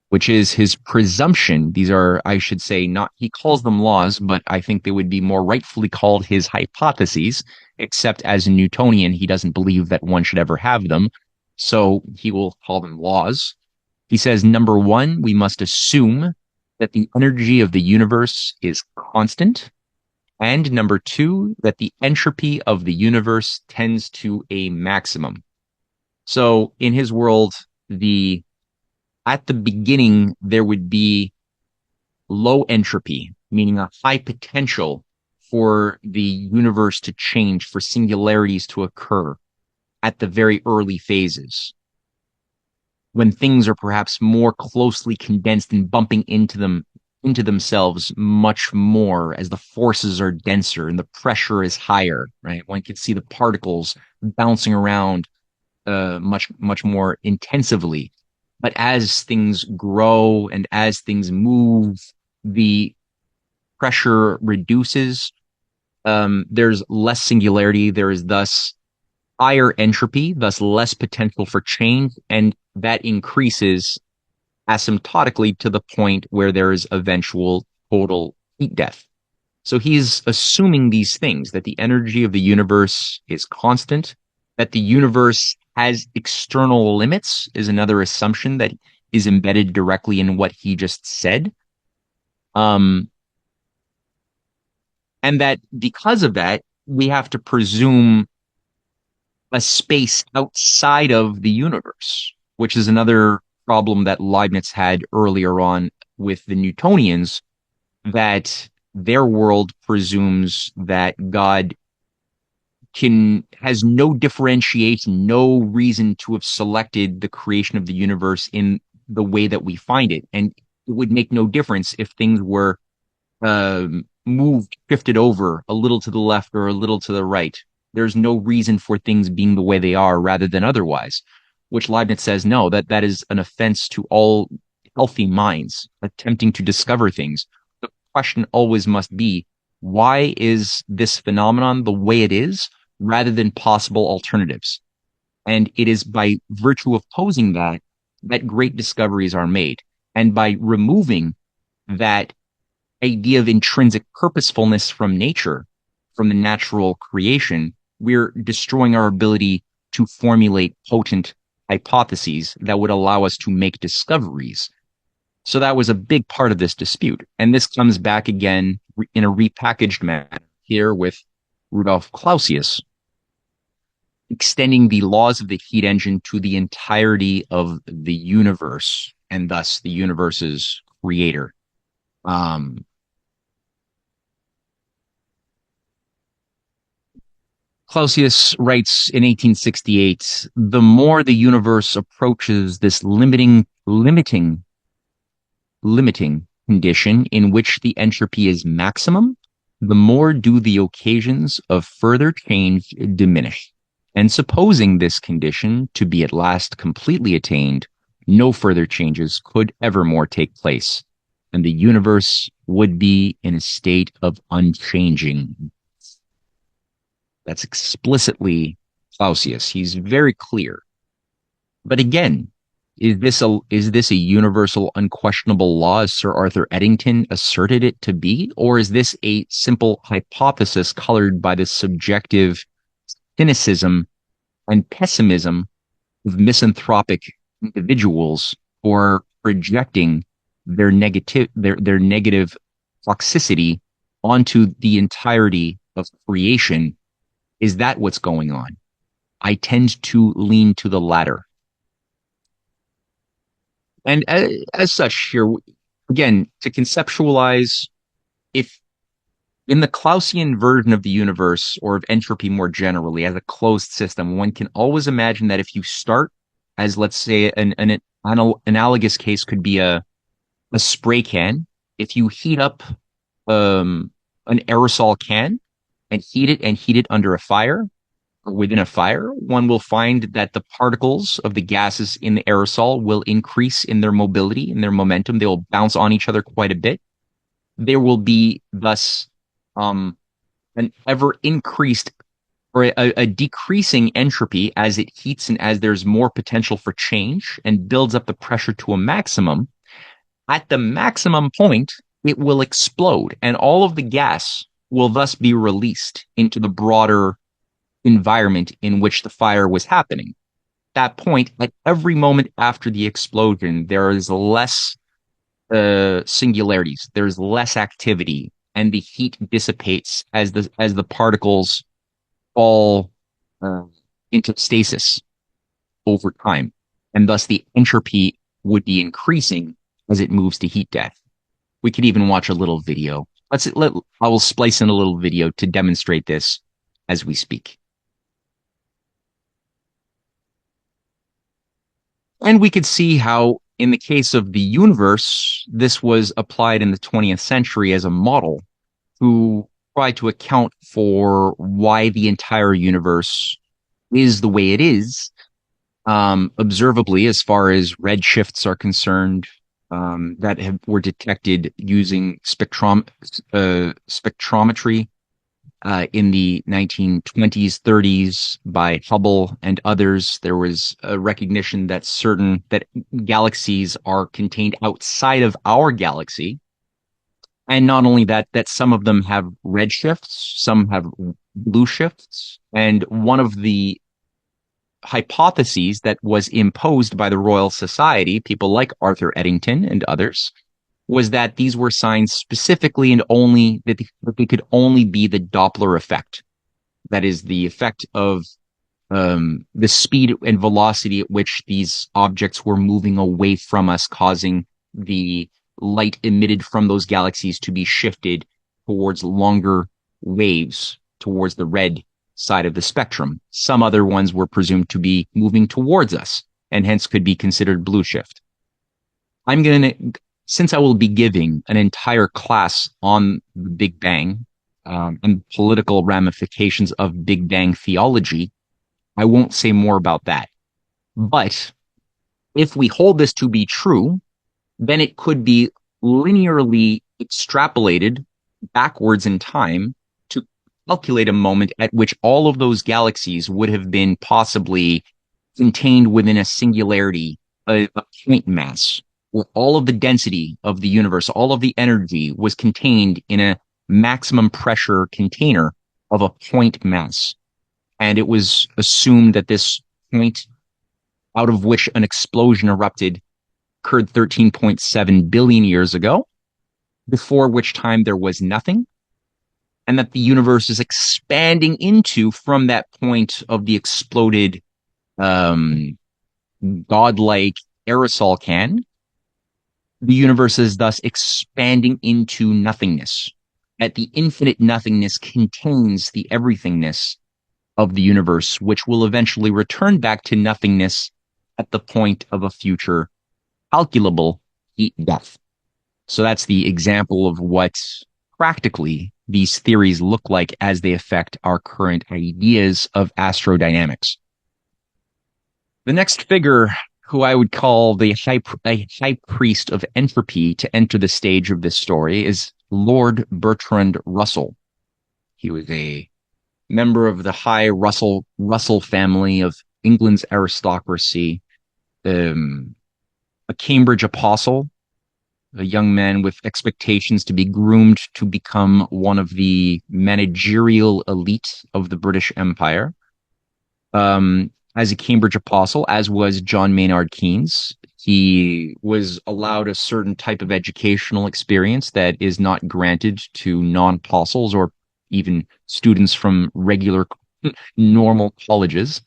which is his presumption. These are, I should say, not, he calls them laws, but I think they would be more rightfully called his hypotheses, except as a Newtonian, he doesn't believe that one should ever have them. So he will call them laws. He says, number one, we must assume that the energy of the universe is constant. And number two, that the entropy of the universe tends to a maximum. So in his world, at the beginning, there would be low entropy, meaning a high potential for the universe to change, for singularities to occur at the very early phases, when things are perhaps more closely condensed and bumping into themselves much more as the forces are denser and the pressure is higher, right? One can see the particles bouncing around much more intensively. But as things grow and as things move, the pressure reduces. There's less singularity. There is thus higher entropy, thus less potential for change, and that increases asymptotically to the point where there is eventual total heat death. So he's assuming these things, that the energy of the universe is constant, that the universe has external limits is another assumption that is embedded directly in what he just said. And that because of that, we have to presume a space outside of the universe, which is another problem that Leibniz had earlier on with the Newtonians, that their world presumes that God has no differentiation, no reason to have selected the creation of the universe in the way that we find it. And it would make no difference if things were moved, shifted over a little to the left or a little to the right. There's no reason for things being the way they are rather than otherwise, which Leibniz says, no, that is an offense to all healthy minds attempting to discover things. The question always must be, why is this phenomenon the way it is rather than possible alternatives? And it is by virtue of posing that great discoveries are made. And by removing that idea of intrinsic purposefulness from nature, from the natural creation, we're destroying our ability to formulate potent hypotheses that would allow us to make discoveries. So that was a big part of this dispute. And this comes back again in a repackaged manner here with Rudolf Clausius, extending the laws of the heat engine to the entirety of the universe, and thus the universe's creator. Clausius writes in 1868, the more the universe approaches this limiting condition in which the entropy is maximum, the more do the occasions of further change diminish. And supposing this condition to be at last completely attained, no further changes could evermore take place, and the universe would be in a state of unchanging. That's explicitly Clausius. He's very clear. But again, is this a universal, unquestionable law, as Sir Arthur Eddington asserted it to be, or is this a simple hypothesis colored by the subjective cynicism and pessimism of misanthropic individuals for projecting their negative toxicity onto the entirety of creation? Is that what's going on? I tend to lean to the latter. And as such, here, again, to conceptualize, if In the Clausian version of the universe, or of entropy more generally, as a closed system, one can always imagine that if you start as, let's say, an analogous case could be a spray can. If you heat up um, an aerosol can and heat it under a fire, or within a fire, one will find that the particles of the gases in the aerosol will increase in their mobility, in their momentum. They will bounce on each other quite a bit. There will be thus um, an ever increased or a decreasing entropy as it heats and as there's more potential for change and builds up the pressure to a maximum. At the maximum point, it will explode, and all of the gas will thus be released into the broader environment in which the fire was happening. At that point, at every moment after the explosion, there is less singularities, there's less activity, and the heat dissipates as the particles fall uh, into stasis over time, and thus the entropy would be increasing as it moves to heat death. We could even watch a little video. I will splice in a little video to demonstrate this as we speak. And we could see how, in the case of the universe, this was applied in the 20th century as a model to try to account for why the entire universe is the way it is, observably, as far as redshifts are concerned, were detected using spectrometry in the 1920s, 30s by Hubble and others. There was a recognition that that galaxies are contained outside of our galaxy. And not only that, that some of them have red shifts, some have blue shifts. And one of the hypotheses that was imposed by the Royal Society, people like Arthur Eddington and others, was that these were signs specifically and only that they could only be the Doppler effect. That is the effect of the speed and velocity at which these objects were moving away from us, causing the light emitted from those galaxies to be shifted towards longer waves, towards the red side of the spectrum. Some other ones were presumed to be moving towards us, and hence could be considered blue shift. Since I will be giving an entire class on the Big Bang and political ramifications of Big Bang theology, I won't say more about that. But if we hold this to be true, then it could be linearly extrapolated backwards in time to calculate a moment at which all of those galaxies would have been possibly contained within a singularity, a point mass, where all of the density of the universe, all of the energy was contained in a maximum pressure container of a point mass. And it was assumed that this point out of which an explosion erupted occurred 13.7 billion years ago, before which time there was nothing, and that the universe is expanding into, from that point of the exploded godlike aerosol can, the universe is thus expanding into nothingness. That the infinite nothingness contains the everythingness of the universe, which will eventually return back to nothingness at the point of a future calculable heat death. So that's the example of what practically these theories look like as they affect our current ideas of astrodynamics. The next figure, who I would call the high priest of entropy to enter the stage of this story, is Lord Bertrand Russell. He was a member of the high Russell family of England's aristocracy, a Cambridge apostle, a young man with expectations to be groomed to become one of the managerial elite of the British Empire. As a Cambridge apostle, as was John Maynard Keynes, he was allowed a certain type of educational experience that is not granted to non-apostles or even students from regular, normal colleges.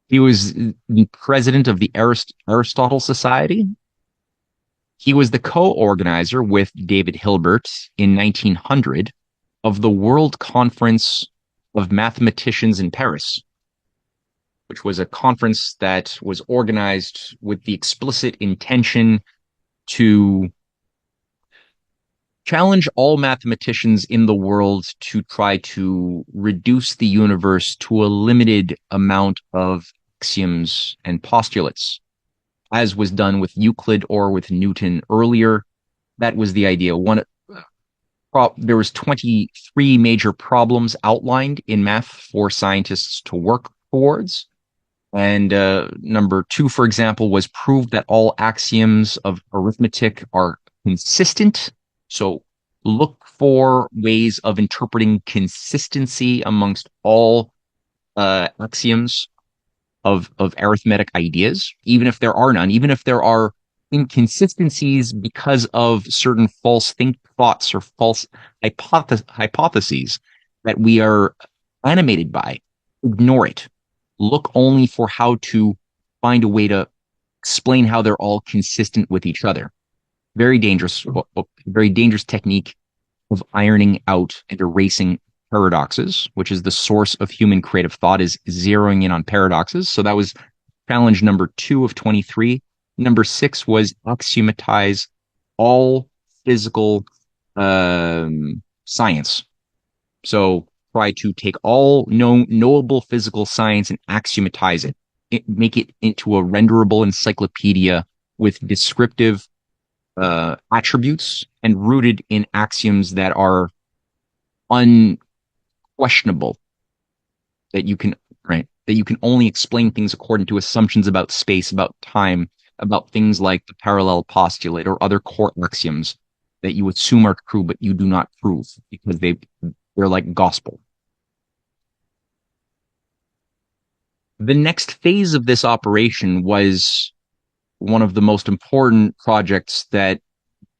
He was the president of the Aristotle Society. He was the co-organizer with David Hilbert in 1900 of the World Conference of Mathematicians in Paris, which was a conference that was organized with the explicit intention to challenge all mathematicians in the world to try to reduce the universe to a limited amount of axioms and postulates, as was done with Euclid or with Newton earlier. That was the idea. There was 23 major problems outlined in math for scientists to work towards. And number 2, for example, was prove that all axioms of arithmetic are consistent. So look for ways of interpreting consistency amongst all axioms of arithmetic ideas, even if there are none, even if there are inconsistencies because of certain false thoughts or false hypotheses that we are animated by. Ignore it. Look only for how to find a way to explain how they're all consistent with each other. Very dangerous technique of ironing out and erasing paradoxes, which is the source of human creative thought, is zeroing in on paradoxes. So that was challenge number 2 of 23. Number 6 was axiomatize all physical science. So try to take all knowable physical science and axiomatize it, make it into a renderable encyclopedia with descriptive attributes and rooted in axioms that are unquestionable, that you can only explain things according to assumptions about space, about time, about things like the parallel postulate or other core axioms that you assume are true but you do not prove because they're like gospel. The next phase of this operation was one of the most important projects that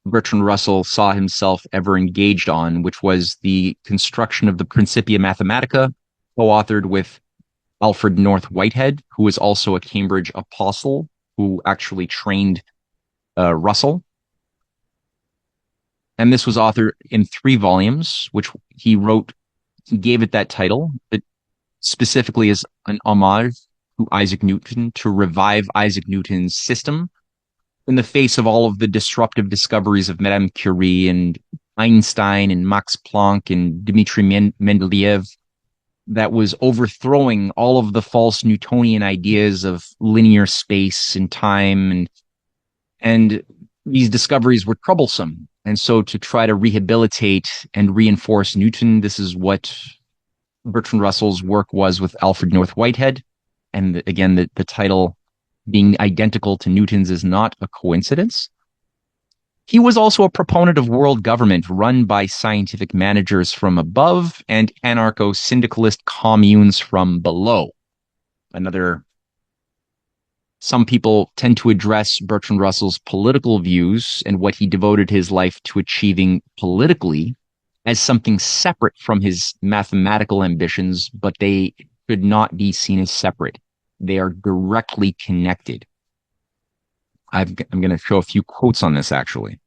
Bertrand Russell saw himself ever engaged on, which was the construction of the Principia Mathematica, co-authored with Alfred North Whitehead, who was also a Cambridge apostle who actually trained Russell. And this was authored in 3 volumes, which he gave it that title. It specifically is an homage to Isaac Newton, to revive Isaac Newton's system in the face of all of the disruptive discoveries of Madame Curie and Einstein and Max Planck and Dmitri Mendeleev that was overthrowing all of the false Newtonian ideas of linear space and time. And these discoveries were troublesome. And so to try to rehabilitate and reinforce Newton, this is what Bertrand Russell's work was with Alfred North Whitehead. And again, the title being identical to Newton's is not a coincidence. He was also a proponent of world government run by scientific managers from above and anarcho-syndicalist communes from below. Some people tend to address Bertrand Russell's political views and what he devoted his life to achieving politically as something separate from his mathematical ambitions, but they should not be seen as separate. They are directly connected. I'm going to show a few quotes on this, actually.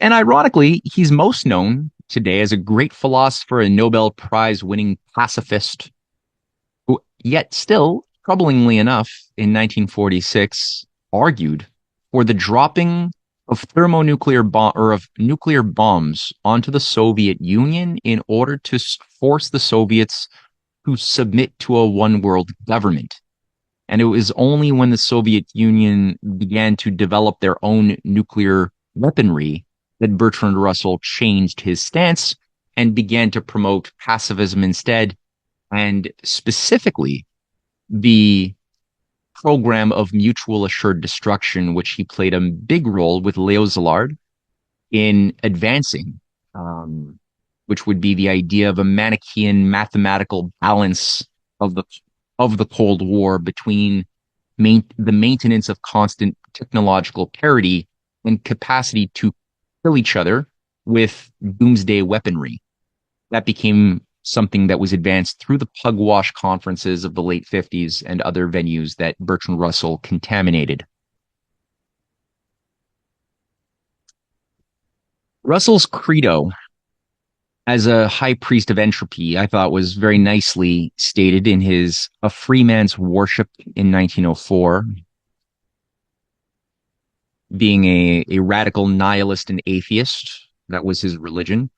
And ironically, he's most known today as a great philosopher and Nobel Prize-winning pacifist, who yet still, troublingly enough, in 1946, argued for the dropping of nuclear bombs onto the Soviet Union in order to force the Soviets to submit to a one-world government. And it was only when the Soviet Union began to develop their own nuclear weaponry that Bertrand Russell changed his stance and began to promote pacifism instead, and specifically the program of mutual assured destruction, which he played a big role with Leo Szilard in advancing, which would be the idea of a Manichaean mathematical balance of the Cold War between the maintenance of constant technological parity and capacity to kill each other with doomsday weaponry. That became something that was advanced through the pugwash conferences of the late 50s and other venues that Bertrand Russell contaminated. Russell's credo, as a high priest of entropy, I thought was very nicely stated in his A Free Man's Worship in 1904, being a radical nihilist and atheist. That was his religion.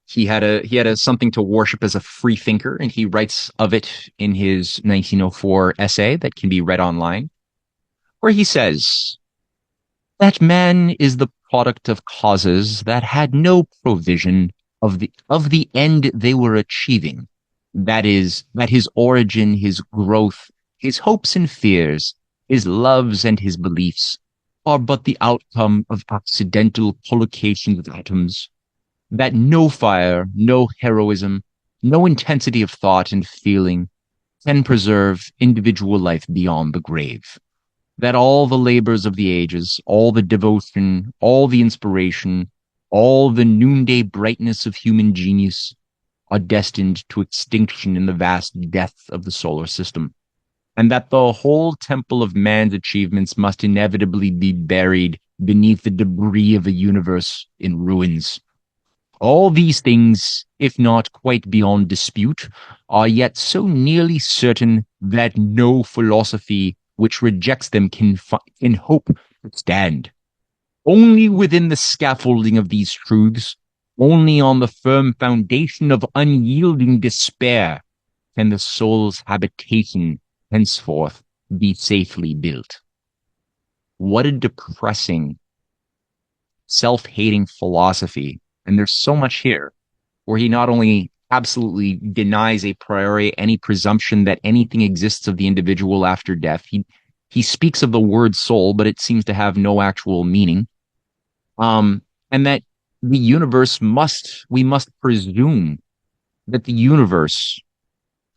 He had a something to worship as a free thinker, and he writes of it in his 1904 essay that can be read online, where he says that man is the product of causes that had no provision of the end they were achieving. That is, that his origin, his growth, his hopes and fears, his loves and his beliefs are but the outcome of accidental collocations of atoms, that no fire, no heroism, no intensity of thought and feeling can preserve individual life beyond the grave. That all the labors of the ages, all the devotion, all the inspiration, all the noonday brightness of human genius are destined to extinction in the vast depth of the solar system, and that the whole temple of man's achievements must inevitably be buried beneath the debris of a universe in ruins. All these things, if not quite beyond dispute, are yet so nearly certain that no philosophy which rejects them can hope to stand. Only within the scaffolding of these truths, only on the firm foundation of unyielding despair, can the soul's habitation henceforth be safely built. What a depressing, self-hating philosophy. And there's so much here where he not only absolutely denies a priori any presumption that anything exists of the individual after death. He speaks of the word soul, but it seems to have no actual meaning. And that we must presume that the universe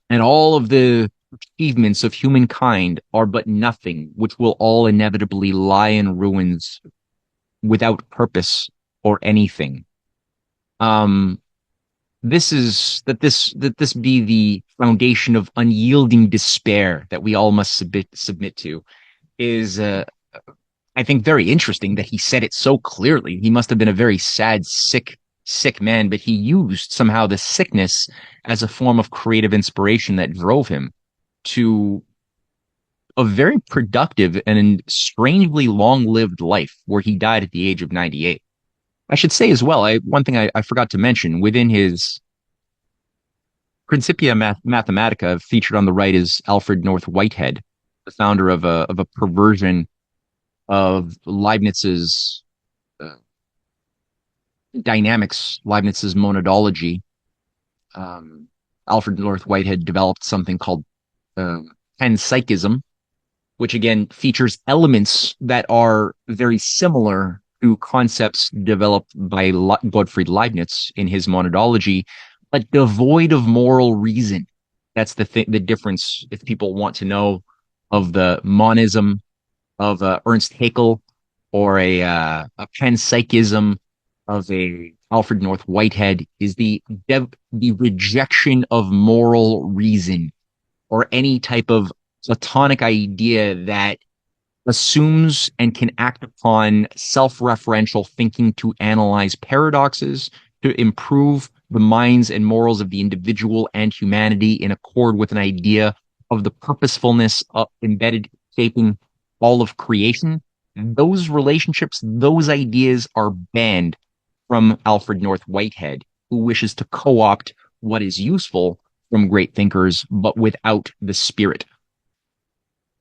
and all of the achievements of humankind are but nothing, which will all inevitably lie in ruins without purpose or anything. This be the foundation of unyielding despair that we all must submit to is, I think, very interesting that he said it so clearly. He must have been a very sad, sick man, but he used somehow the sickness as a form of creative inspiration that drove him to a very productive and strangely long-lived life where he died at the age of 98. I should say as well, one thing I forgot to mention, within his Principia Mathematica, featured on the right is Alfred North Whitehead, the founder of a perversion of Leibniz's dynamics, Leibniz's monadology. Alfred North Whitehead developed something called panpsychism, which again features elements that are very similar to concepts developed by Gottfried Leibniz in his monadology, but devoid of moral reason. That's the difference, if people want to know, of the monism of Ernst Haeckel or a panpsychism of a Alfred North Whitehead, is the rejection of moral reason or any type of Platonic idea that assumes and can act upon self-referential thinking to analyze paradoxes, to improve the minds and morals of the individual and humanity in accord with an idea of the purposefulness embedded shaping all of creation. Those relationships, those ideas are banned from Alfred North Whitehead, who wishes to co-opt what is useful from great thinkers, but without the spirit.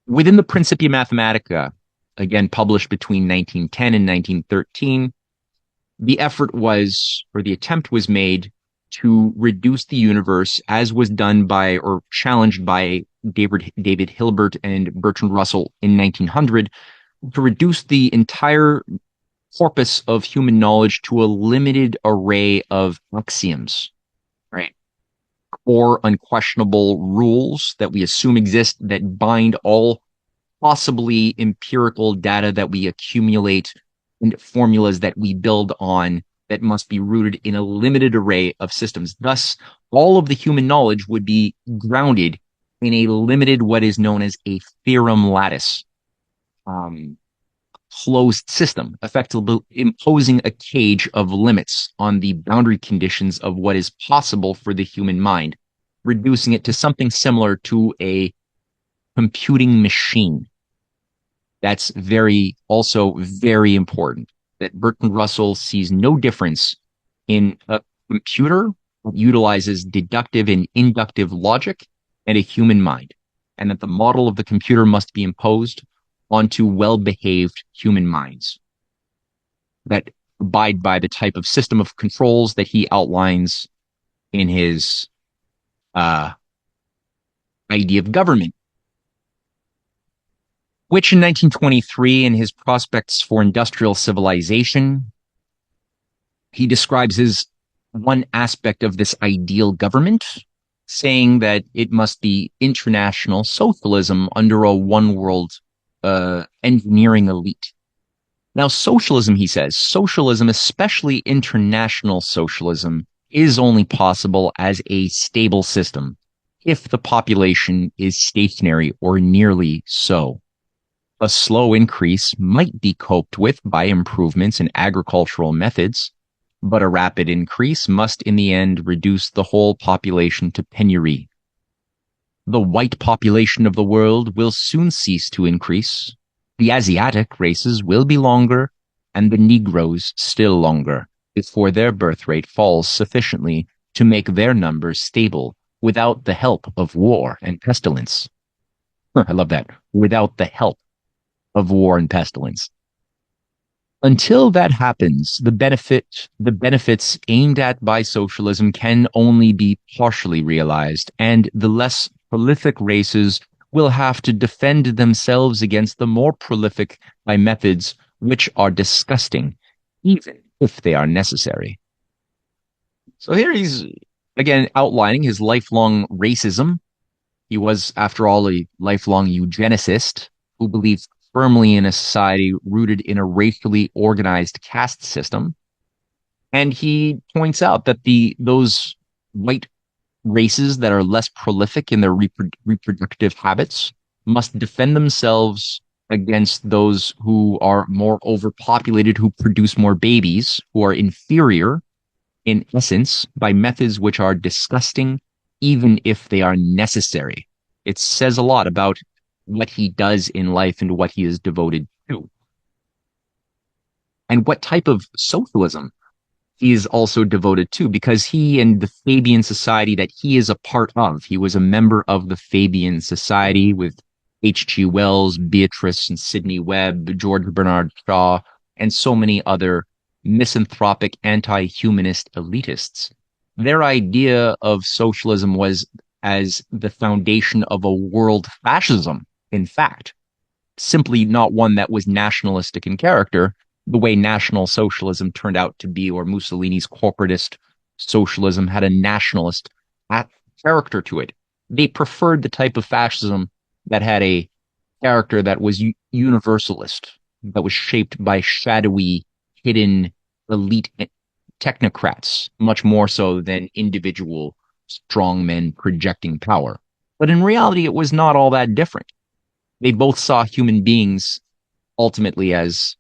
Within the Principia Mathematica, again published between 1910 and 1913, the attempt was made to reduce the universe, as was done by or challenged by David Hilbert and Bertrand Russell in 1900, to reduce the entire corpus of human knowledge to a limited array of axioms, right? Or unquestionable rules that we assume exist that bind all possibly empirical data that we accumulate and formulas that we build on that must be rooted in a limited array of systems. Thus, all of the human knowledge would be grounded in a limited, what is known as a theorem lattice. closed system, effectively imposing a cage of limits on the boundary conditions of what is possible for the human mind, reducing it to something similar to a computing machine. That's also very important, that Bertrand Russell sees no difference in a computer that utilizes deductive and inductive logic and a human mind, and that the model of the computer must be imposed onto well-behaved human minds that abide by the type of system of controls that he outlines in his idea of government, which in 1923, in his Prospects for Industrial Civilization, he describes as one aspect of this ideal government, saying that it must be international socialism under a one-world engineering elite. Now, socialism, he says, socialism, especially international socialism, is only possible as a stable system if the population is stationary or nearly so. A slow increase might be coped with by improvements in agricultural methods, but a rapid increase must in the end reduce the whole population to penury. The white population of the world will soon cease to increase, the Asiatic races will be longer, and the Negroes still longer, before their birth rate falls sufficiently to make their numbers stable without the help of war and pestilence. I love that. Without the help of war and pestilence. Until that happens, the benefits aimed at by socialism can only be partially realized, and the less prolific races will have to defend themselves against the more prolific by methods which are disgusting, even if they are necessary. So here he's, again, outlining his lifelong racism. He was, after all, a lifelong eugenicist who believed firmly in a society rooted in a racially organized caste system. And he points out that those white races that are less prolific in their reproductive habits must defend themselves against those who are more overpopulated, who produce more babies, who are inferior in essence, by methods which are disgusting, even if they are necessary. It says a lot about what he does in life and what he is devoted to. And what type of socialism he is also devoted to, because he and the Fabian Society that he is a part of, he was a member of the Fabian Society with H.G. Wells, Beatrice and Sidney Webb, George Bernard Shaw, and so many other misanthropic anti-humanist elitists. Their idea of socialism was as the foundation of a world fascism, in fact, simply not one that was nationalistic in character, the way National Socialism turned out to be, or Mussolini's corporatist socialism had a nationalist character to it. They preferred the type of fascism that had a character that was universalist, that was shaped by shadowy, hidden, elite technocrats, much more so than individual strongmen projecting power. But in reality, it was not all that different. They both saw human beings ultimately as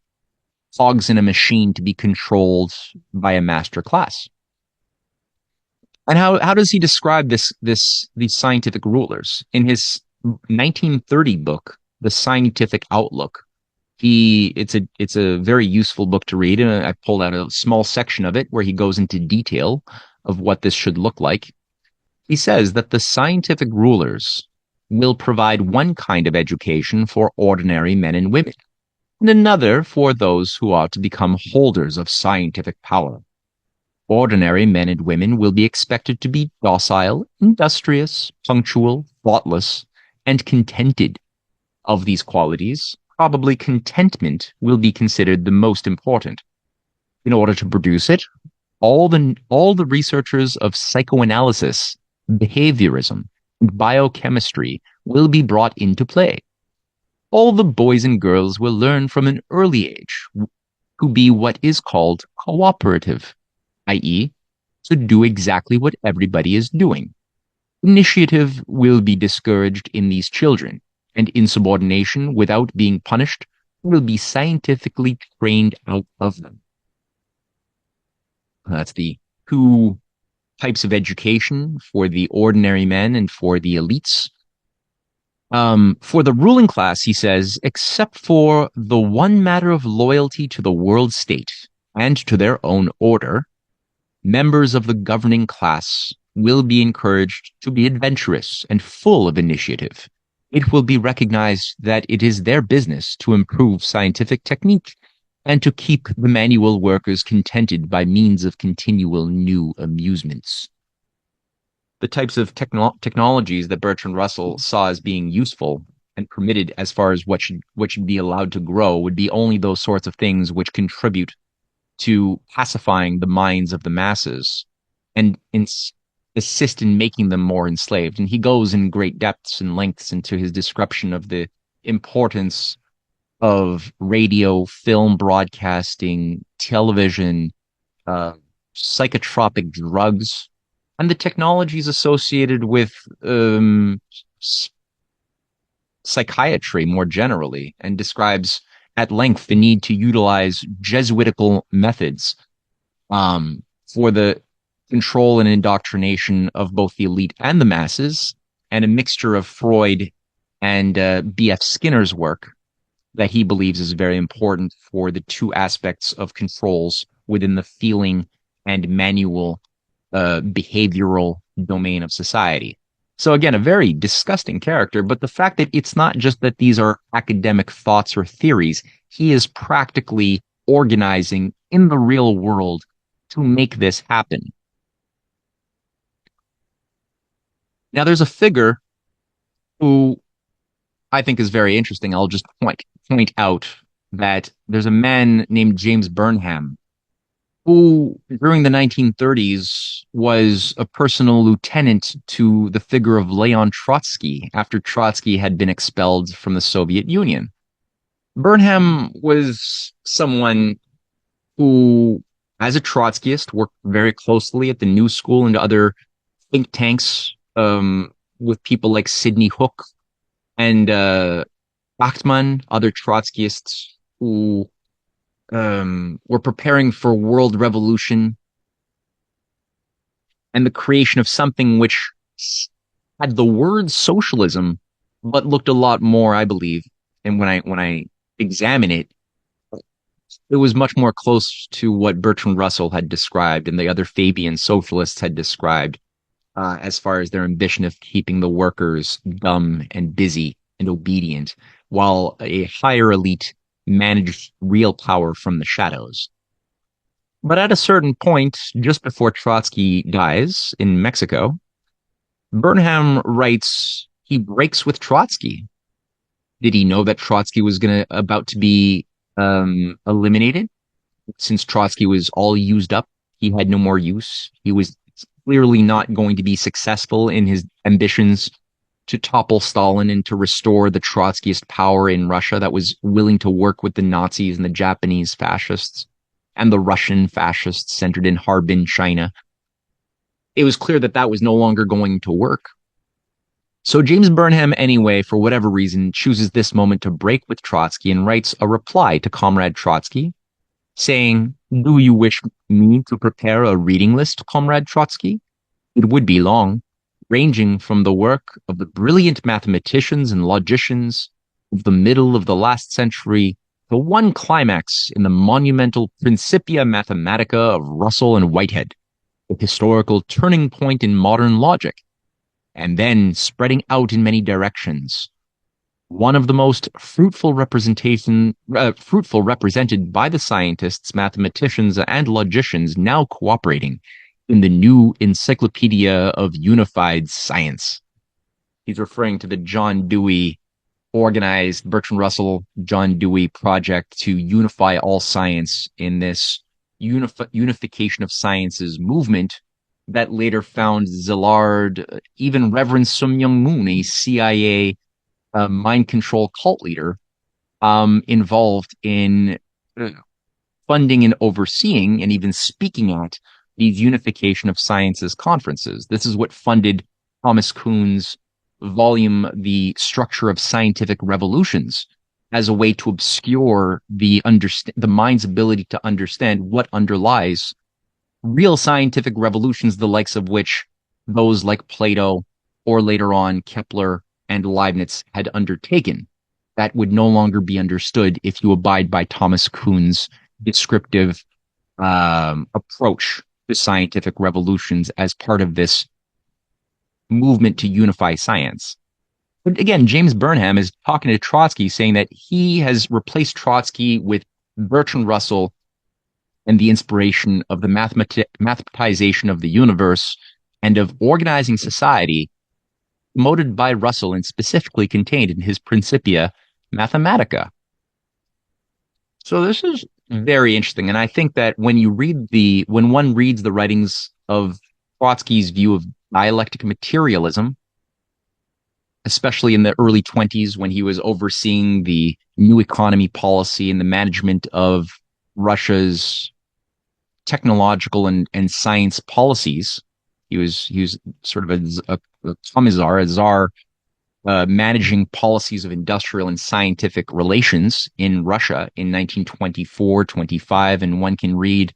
cogs in a machine to be controlled by a master class. And how does he describe these scientific rulers? In his 1930 book, The Scientific Outlook, it's a very useful book to read, and I pulled out a small section of it where he goes into detail of what this should look like. He says that the scientific rulers will provide one kind of education for ordinary men and women, and another for those who are to become holders of scientific power. Ordinary men and women will be expected to be docile, industrious, punctual, thoughtless, and contented. Of these qualities, probably contentment will be considered the most important. In order to produce it, all the researchers of psychoanalysis, behaviorism, and biochemistry will be brought into play. All the boys and girls will learn from an early age to be what is called cooperative, i.e., to do exactly what everybody is doing. Initiative will be discouraged in these children, and insubordination without being punished will be scientifically trained out of them. That's the two types of education for the ordinary men and for the elites. For the ruling class, he says, except for the one matter of loyalty to the world state and to their own order, members of the governing class will be encouraged to be adventurous and full of initiative. It will be recognized that it is their business to improve scientific technique and to keep the manual workers contented by means of continual new amusements. The types of technologies that Bertrand Russell saw as being useful and permitted as far as what should be allowed to grow would be only those sorts of things which contribute to pacifying the minds of the masses and assist in making them more enslaved. And he goes in great depths and lengths into his description of the importance of radio, film broadcasting, television, psychotropic drugs, and the technologies associated with psychiatry more generally, and describes at length the need to utilize Jesuitical methods for the control and indoctrination of both the elite and the masses, and a mixture of Freud and B.F. Skinner's work that he believes is very important for the two aspects of controls within the feeling and manual behavioral domain of society. So again, a very disgusting character, but the fact that it's not just that these are academic thoughts or theories, he is practically organizing in the real world to make this happen. Now, there's a figure who I think is very interesting. I'll just point out that there's a man named James Burnham who, during the 1930s, was a personal lieutenant to the figure of Leon Trotsky after Trotsky had been expelled from the Soviet Union. Burnham was someone who, as a Trotskyist, worked very closely at the New School and other think tanks with people like Sidney Hook and Bachmann, other Trotskyists who were preparing for world revolution and the creation of something which had the word socialism, but looked a lot more, I believe, and when I examine it, it was much more close to what Bertrand Russell had described and the other Fabian socialists had described, as far as their ambition of keeping the workers dumb and busy and obedient, while a higher elite managed real power from the shadows. But at a certain point, just before Trotsky dies in Mexico, Burnham writes he breaks with Trotsky. Did he know that Trotsky was about to be eliminated? Since Trotsky was all used up, he had no more use. He was clearly not going to be successful in his ambitions to topple Stalin and to restore the Trotskyist power in Russia that was willing to work with the Nazis and the Japanese fascists and the Russian fascists centered in Harbin, China. It was clear that that was no longer going to work. So James Burnham, anyway, for whatever reason, chooses this moment to break with Trotsky and writes a reply to Comrade Trotsky saying, "Do you wish me to prepare a reading list, Comrade Trotsky? It would be long, ranging from the work of the brilliant mathematicians and logicians of the middle of the last century to one climax in the monumental Principia Mathematica of Russell and Whitehead, the historical turning point in modern logic, and then spreading out in many directions. One of the most fruitful represented by the scientists, mathematicians, and logicians now cooperating in the new Encyclopedia of Unified Science." He's referring to the John Dewey organized Bertrand Russell, John Dewey project to unify all science in this unification of sciences movement that later found Szilard, even Reverend Sun Myung Moon, a CIA mind control cult leader, involved in funding and overseeing and even speaking at these unification of sciences conferences. This is what funded Thomas Kuhn's volume, The Structure of Scientific Revolutions, as a way to obscure the mind's ability to understand what underlies real scientific revolutions, the likes of which those like Plato or later on Kepler and Leibniz had undertaken. That would no longer be understood if you abide by Thomas Kuhn's descriptive approach to scientific revolutions as part of this movement to unify science. But again, James Burnham is talking to Trotsky, saying that he has replaced Trotsky with Bertrand Russell and the inspiration of the mathematization of the universe and of organizing society, promoted by Russell and specifically contained in his Principia Mathematica. So this is very interesting, and I think that when one reads the writings of Trotsky's view of dialectic materialism, especially in the early 20s when he was overseeing the new economy policy and the management of Russia's technological and science policies. He was sort of a commissar, a czar, managing policies of industrial and scientific relations in Russia in 1924, 25, and one can read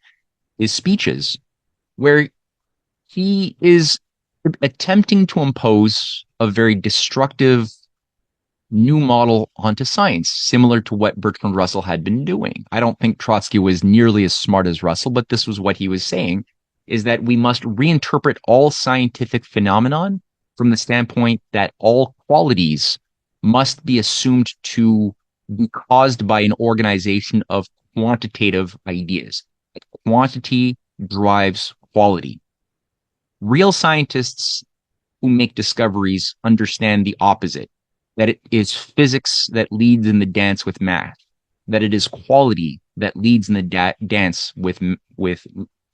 his speeches where he is attempting to impose a very destructive new model onto science, similar to what Bertrand Russell had been doing. I don't think Trotsky was nearly as smart as Russell, but this was what he was saying, is that we must reinterpret all scientific phenomenon from the standpoint that all qualities must be assumed to be caused by an organization of quantitative ideas. Quantity drives quality. Real scientists who make discoveries understand the opposite, that it is physics that leads in the dance with math, that it is quality that leads in the dance with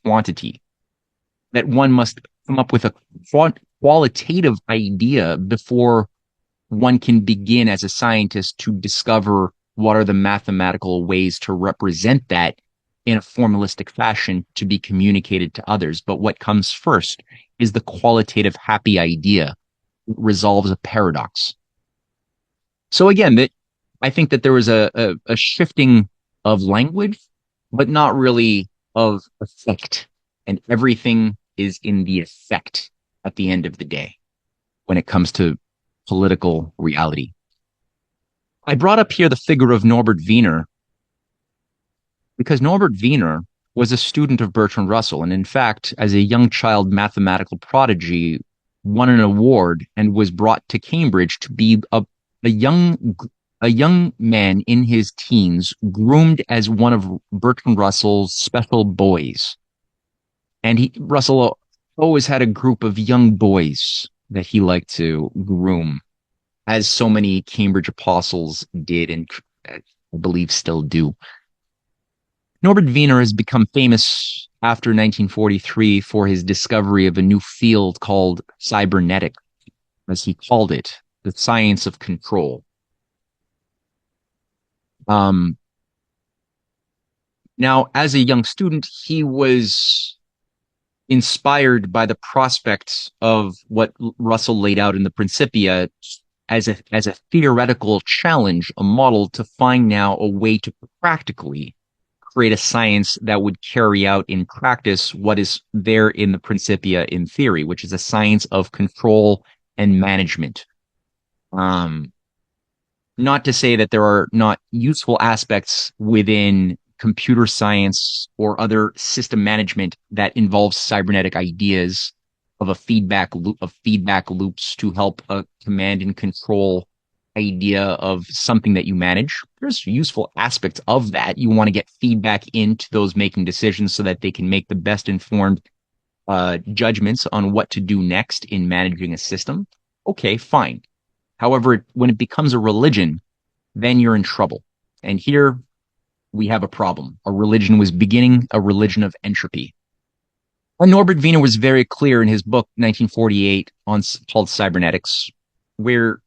quantity, that one must come up with a qualitative idea before one can begin as a scientist to discover what are the mathematical ways to represent that in a formalistic fashion to be communicated to others. But what comes first is the qualitative happy idea. It resolves a paradox. So again, I think that there was a shifting of language, but not really of effect. And everything is in the effect at the end of the day when it comes to political reality. I brought up here the figure of Norbert Wiener because Norbert Wiener was a student of Bertrand Russell, and in fact, as a young child mathematical prodigy, won an award and was brought to Cambridge to be a young man in his teens, groomed as one of Bertrand Russell's special boys. And Russell always had a group of young boys that he liked to groom, as so many Cambridge apostles did and I believe still do. Norbert Wiener has become famous after 1943 for his discovery of a new field called cybernetic, as he called it, the science of control. Now, as a young student, he was inspired by the prospects of what Russell laid out in the Principia as a theoretical challenge, a model to find now a way to practically create a science that would carry out in practice what is there in the Principia in theory, which is a science of control and management. Not to say that there are not useful aspects within computer science or other system management that involves cybernetic ideas of a feedback loops to help a command and control idea of something that you manage. There's useful aspects of that. You want to get feedback into those making decisions so that they can make the best informed judgments on what to do next in managing a system. Okay, fine. However, when it becomes a religion, then you're in trouble. And here we have a problem. A religion was beginning a religion of entropy. And Norbert Wiener was very clear in his book, 1948, called Cybernetics, where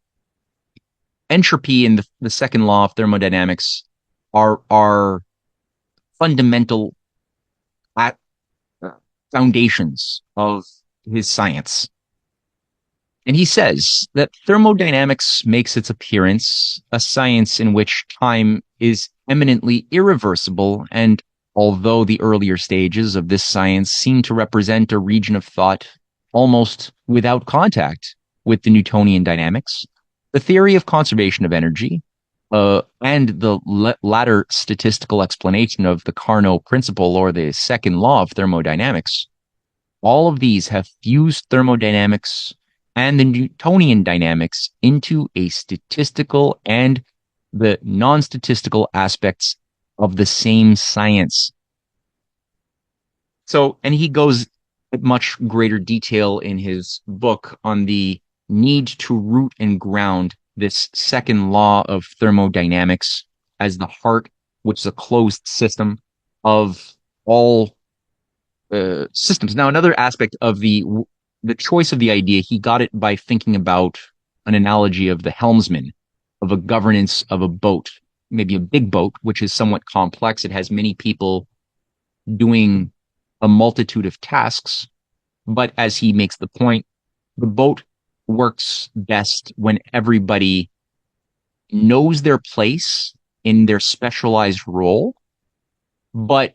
entropy and the second law of thermodynamics are fundamental foundations of his science. And he says that thermodynamics makes its appearance, a science in which time is eminently irreversible, and although the earlier stages of this science seem to represent a region of thought almost without contact with the Newtonian dynamics, the theory of conservation of energy, and the latter statistical explanation of the Carnot principle or the second law of thermodynamics, all of these have fused thermodynamics and the Newtonian dynamics into a statistical and the non-statistical aspects of the same science. So, and he goes at much greater detail in his book on the need to root and ground this second law of thermodynamics as the heart, which is a closed system of all systems. Now, another aspect of the choice of the idea, he got it by thinking about an analogy of the helmsman, of a governance of a boat, maybe a big boat, which is somewhat complex. It has many people doing a multitude of tasks. But as he makes the point, the boat works best when everybody knows their place in their specialized role, but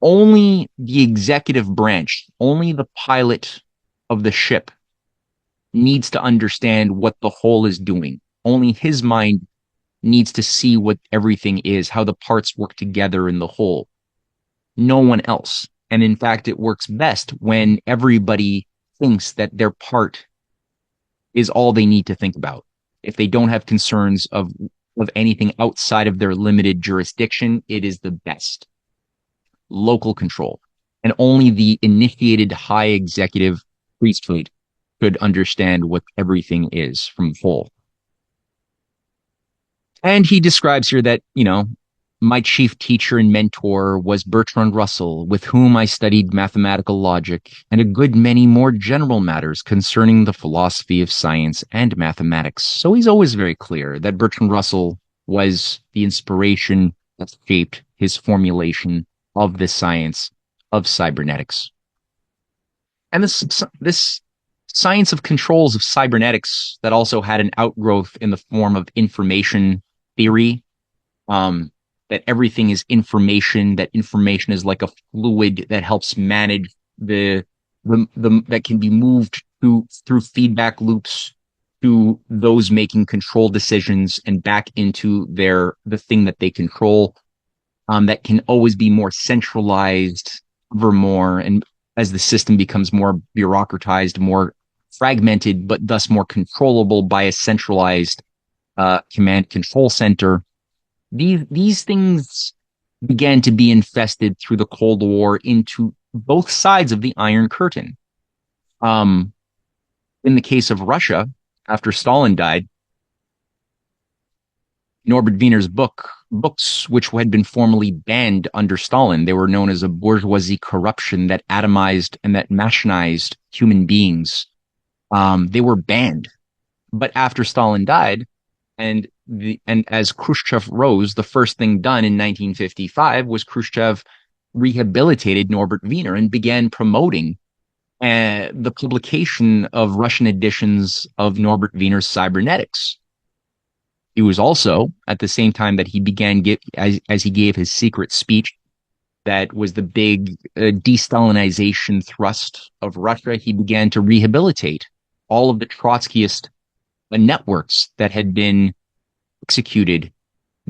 only the executive branch, only the pilot of the ship needs to understand what the whole is doing. Only his mind needs to see what everything is, how the parts work together in the whole. No one else. And in fact, it works best when everybody thinks that their part is all they need to think about. If they don't have concerns of anything outside of their limited jurisdiction, it is the best. Local control. And only the initiated high executive priesthood could understand what everything is from whole. And he describes here that, my chief teacher and mentor was Bertrand Russell, with whom I studied mathematical logic and a good many more general matters concerning the philosophy of science and mathematics. So he's always very clear that Bertrand Russell was the inspiration that shaped his formulation of the science of cybernetics. And this science of controls of cybernetics that also had an outgrowth in the form of information theory, that everything is information, that information is like a fluid that helps manage the that can be moved through feedback loops to those making control decisions and back into the thing that they control, that can always be more centralized ever more, and as the system becomes more bureaucratized, more fragmented, but thus more controllable by a centralized command control center. These things began to be infested through the Cold War into both sides of the Iron Curtain. In the case of Russia, after Stalin died, Norbert Wiener's books, which had been formally banned under Stalin, they were known as a bourgeoisie corruption that atomized and that machinized human beings. They were banned. But after Stalin died, and as Khrushchev rose, the first thing done in 1955 was Khrushchev rehabilitated Norbert Wiener and began promoting the publication of Russian editions of Norbert Wiener's Cybernetics. He was also, at the same time that he began, as he gave his secret speech, that was the big de-Stalinization thrust of Russia, he began to rehabilitate all of the Trotskyist networks that had been executed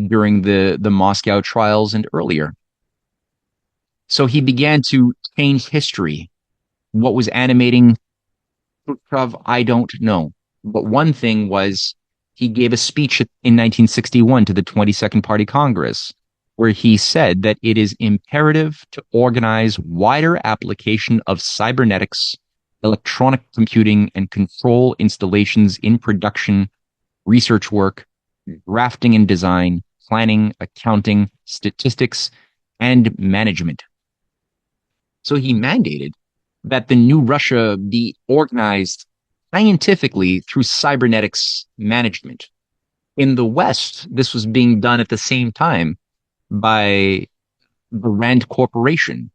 during the Moscow trials and earlier. So he began to change history. What was animating Khrushchev, I don't know. But one thing was he gave a speech in 1961 to the 22nd Party Congress where he said that it is imperative to organize wider application of cybernetics, electronic computing, and control installations in production, research work, drafting and design, planning, accounting, statistics, and management. So he mandated that the new Russia be organized scientifically through cybernetics management. In the West, this was being done at the same time by the Rand Corporation,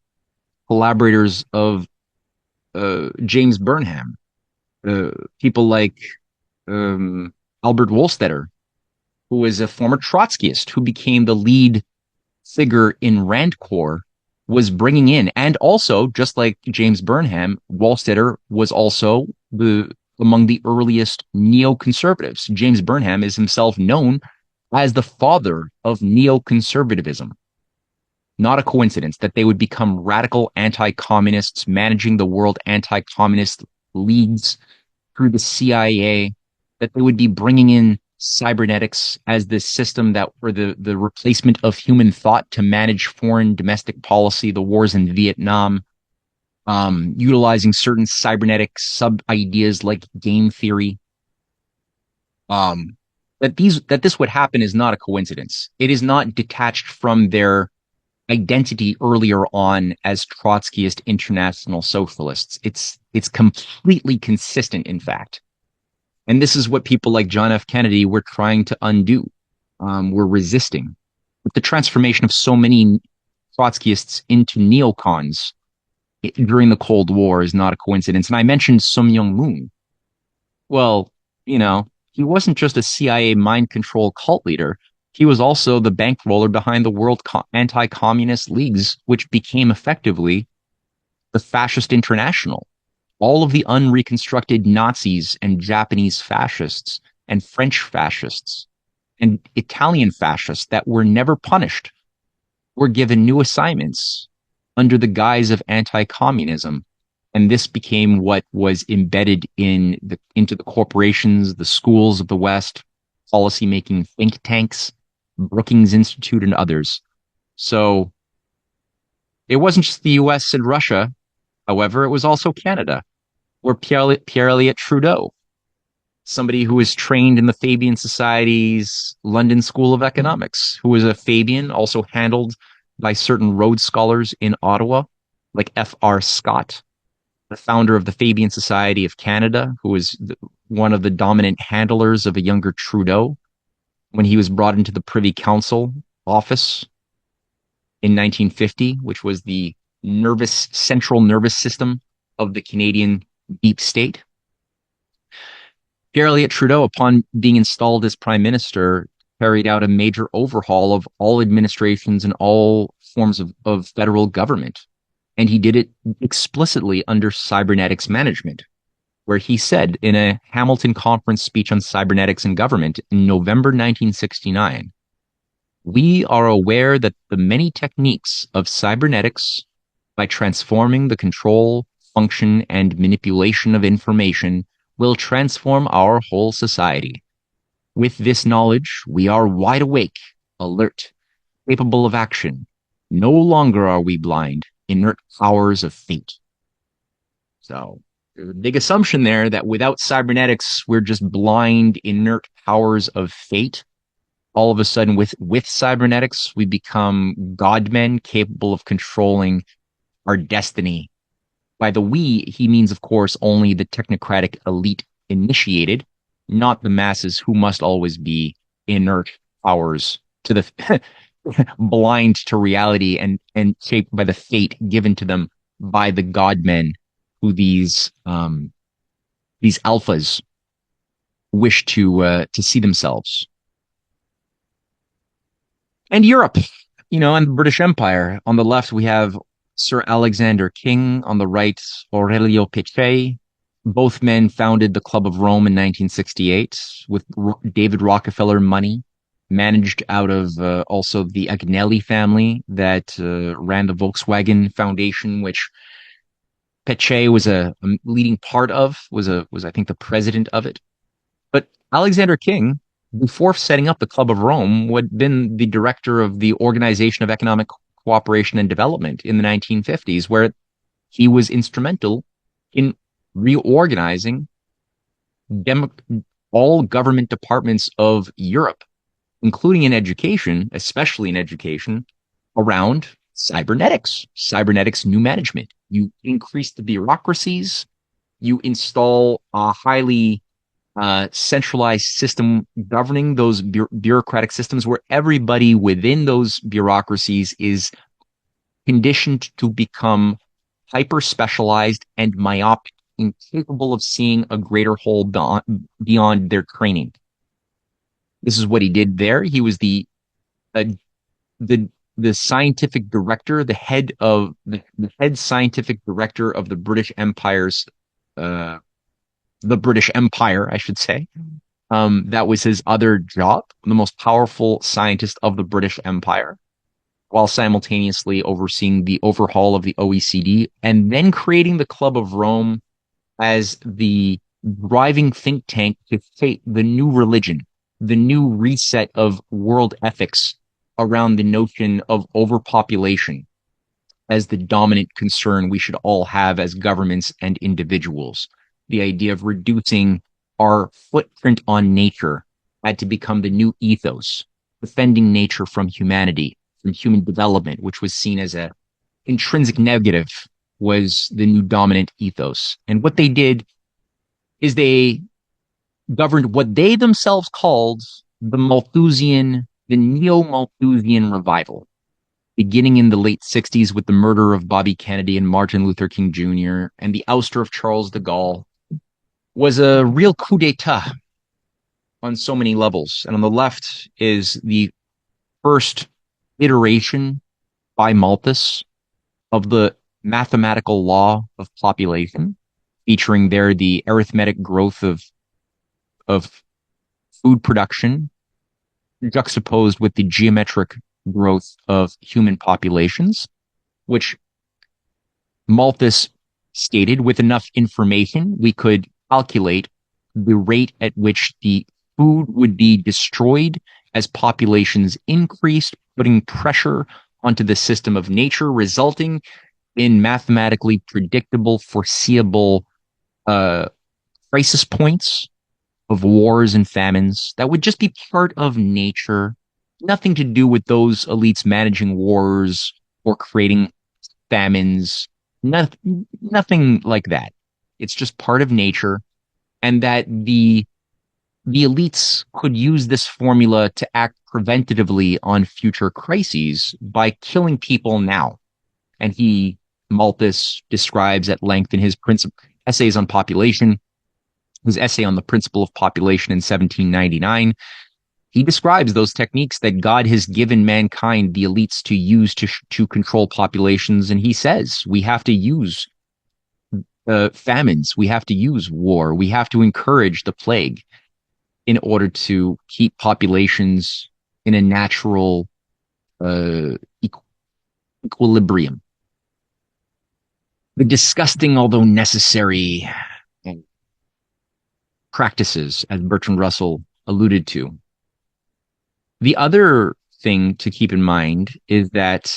collaborators of James Burnham, uh, people like um, Albert Wohlstetter, who was a former Trotskyist who became the lead figure in Rand Corps, was bringing in, and also just like James Burnham, Wohlstetter was also among the earliest neoconservatives. James Burnham is himself known as the father of neoconservatism. Not a coincidence that they would become radical anti-communists, managing the world anti-communist leagues through the CIA, that they would be bringing in cybernetics as the system that for the replacement of human thought to manage foreign domestic policy, the wars in Vietnam, utilizing certain cybernetic sub ideas like game theory. That this would happen is not a coincidence. It is not detached from their identity earlier on as Trotskyist international socialists. It's completely consistent, in fact. And this is what people like John F. Kennedy were trying to undo. Were resisting. But the transformation of so many Trotskyists into neocons during the Cold War is not a coincidence. And I mentioned Sung Myung Moon. Well, he wasn't just a CIA mind control cult leader. He was also the bankroller behind the World Anti-Communist Leagues, which became effectively the Fascist International. All of the unreconstructed Nazis and Japanese fascists and French fascists and Italian fascists that were never punished were given new assignments under the guise of anti-communism. And this became what was embedded into the corporations, the schools of the West, policymaking think tanks, Brookings Institute, and others. So it wasn't just the US and Russia. However, it was also Canada, where Pierre Elliott Trudeau, somebody who was trained in the Fabian Society's London School of Economics, who was a Fabian, also handled by certain Rhodes Scholars in Ottawa, like F.R. Scott, the founder of the Fabian Society of Canada, who was one of the dominant handlers of a younger Trudeau when he was brought into the Privy Council office in 1950, which was the central nervous system of the Canadian deep state. Pierre Elliott Trudeau, upon being installed as prime minister, carried out a major overhaul of all administrations and all forms of federal government. And he did it explicitly under cybernetics management, where he said in a Hamilton Conference speech on cybernetics and government in November 1969, "We are aware that the many techniques of cybernetics, by transforming the control, function, and manipulation of information, will transform our whole society. With this knowledge, we are wide awake, alert, capable of action. No longer are we blind, inert powers of fate." So there's a big assumption there that without cybernetics, we're just blind, inert powers of fate. All of a sudden, with cybernetics, we become godmen capable of controlling our destiny. By the we, he means, of course, only the technocratic elite initiated, not the masses who must always be inert powers to the blind to reality and shaped by the fate given to them by the godmen who these alphas wish to see themselves. And Europe, and the British Empire. On the left, we have Sir Alexander King. On the right, Aurelio Peccei. Both men founded the Club of Rome in 1968 with David Rockefeller money, managed out of also the Agnelli family that ran the Volkswagen Foundation, which Peccei was a leading part of, was I think the president of it. But Alexander King, before setting up the Club of Rome, had been the director of the Organization of Economic Cooperation and Development in the 1950s, where he was instrumental in reorganizing all government departments of Europe, including in education, especially in education, around cybernetics new management. You increase the bureaucracies, you install a highly centralized system governing those bureaucratic systems where everybody within those bureaucracies is conditioned to become hyper specialized and myopic incapable of seeing a greater whole beyond their training. This is what he did there. He was uh, the the scientific director, the head scientific director of uh, the British Empire, I should say. That was his other job, the most powerful scientist of the British Empire, while simultaneously overseeing the overhaul of the OECD and then creating the Club of Rome as the driving think tank to shape the new religion, the new reset of world ethics around the notion of overpopulation as the dominant concern we should all have as governments and individuals. The idea of reducing our footprint on nature had to become the new ethos, defending nature from humanity, from human development, which was seen as a intrinsic negative, was the new dominant ethos. And what they did is they governed what they themselves called the Neo-Malthusian revival, beginning in the late 60s with the murder of Bobby Kennedy and Martin Luther King Jr. and the ouster of Charles de Gaulle, was a real coup d'etat on so many levels. And on the left is the first iteration by Malthus of the mathematical law of population, featuring there the arithmetic growth of food production juxtaposed with the geometric growth of human populations, which Malthus stated with enough information, we could calculate the rate at which the food would be destroyed as populations increased, putting pressure onto the system of nature, resulting in mathematically predictable, foreseeable crisis points of wars and famines that would just be part of nature, nothing to do with those elites managing wars or creating famines, nothing like that. It's just part of nature, and that the elites could use this formula to act preventatively on future crises by killing people now. And Malthus describes at length in his essays on population, his essay on the principle of population in 1799, he describes those techniques that God has given mankind, the elites, to use to control populations. And he says we have to use famines, we have to use war, we have to encourage the plague in order to keep populations in a natural equilibrium. The disgusting, although necessary, practices, as Bertrand Russell alluded to. The other thing to keep in mind is that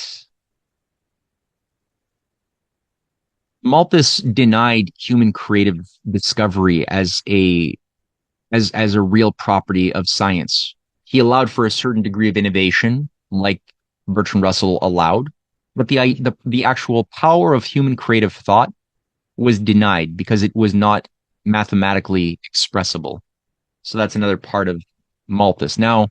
Malthus denied human creative discovery as a real property of science. He allowed for a certain degree of innovation, like Bertrand Russell allowed, but the actual power of human creative thought was denied because it was not mathematically expressible. So that's another part of Malthus. Now,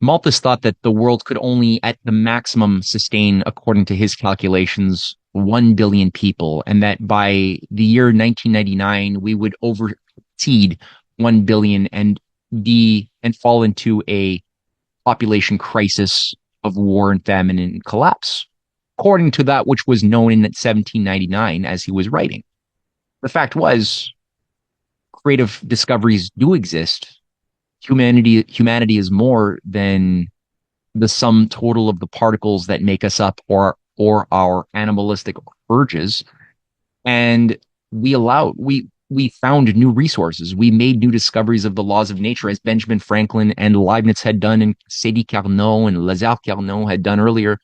Malthus thought that the world could only at the maximum sustain, according to his calculations, 1 billion people, and that by the year 1999 we would exceed 1 billion and fall into a population crisis of war and famine and collapse, according to that which was known in 1799 as he was writing. The fact was, creative discoveries do exist. Humanity is more than the sum total of the particles that make us up or our animalistic urges. And we found new resources. We made new discoveries of the laws of nature, as Benjamin Franklin and Leibniz had done, and Sadi Carnot and Lazare Carnot had done earlier.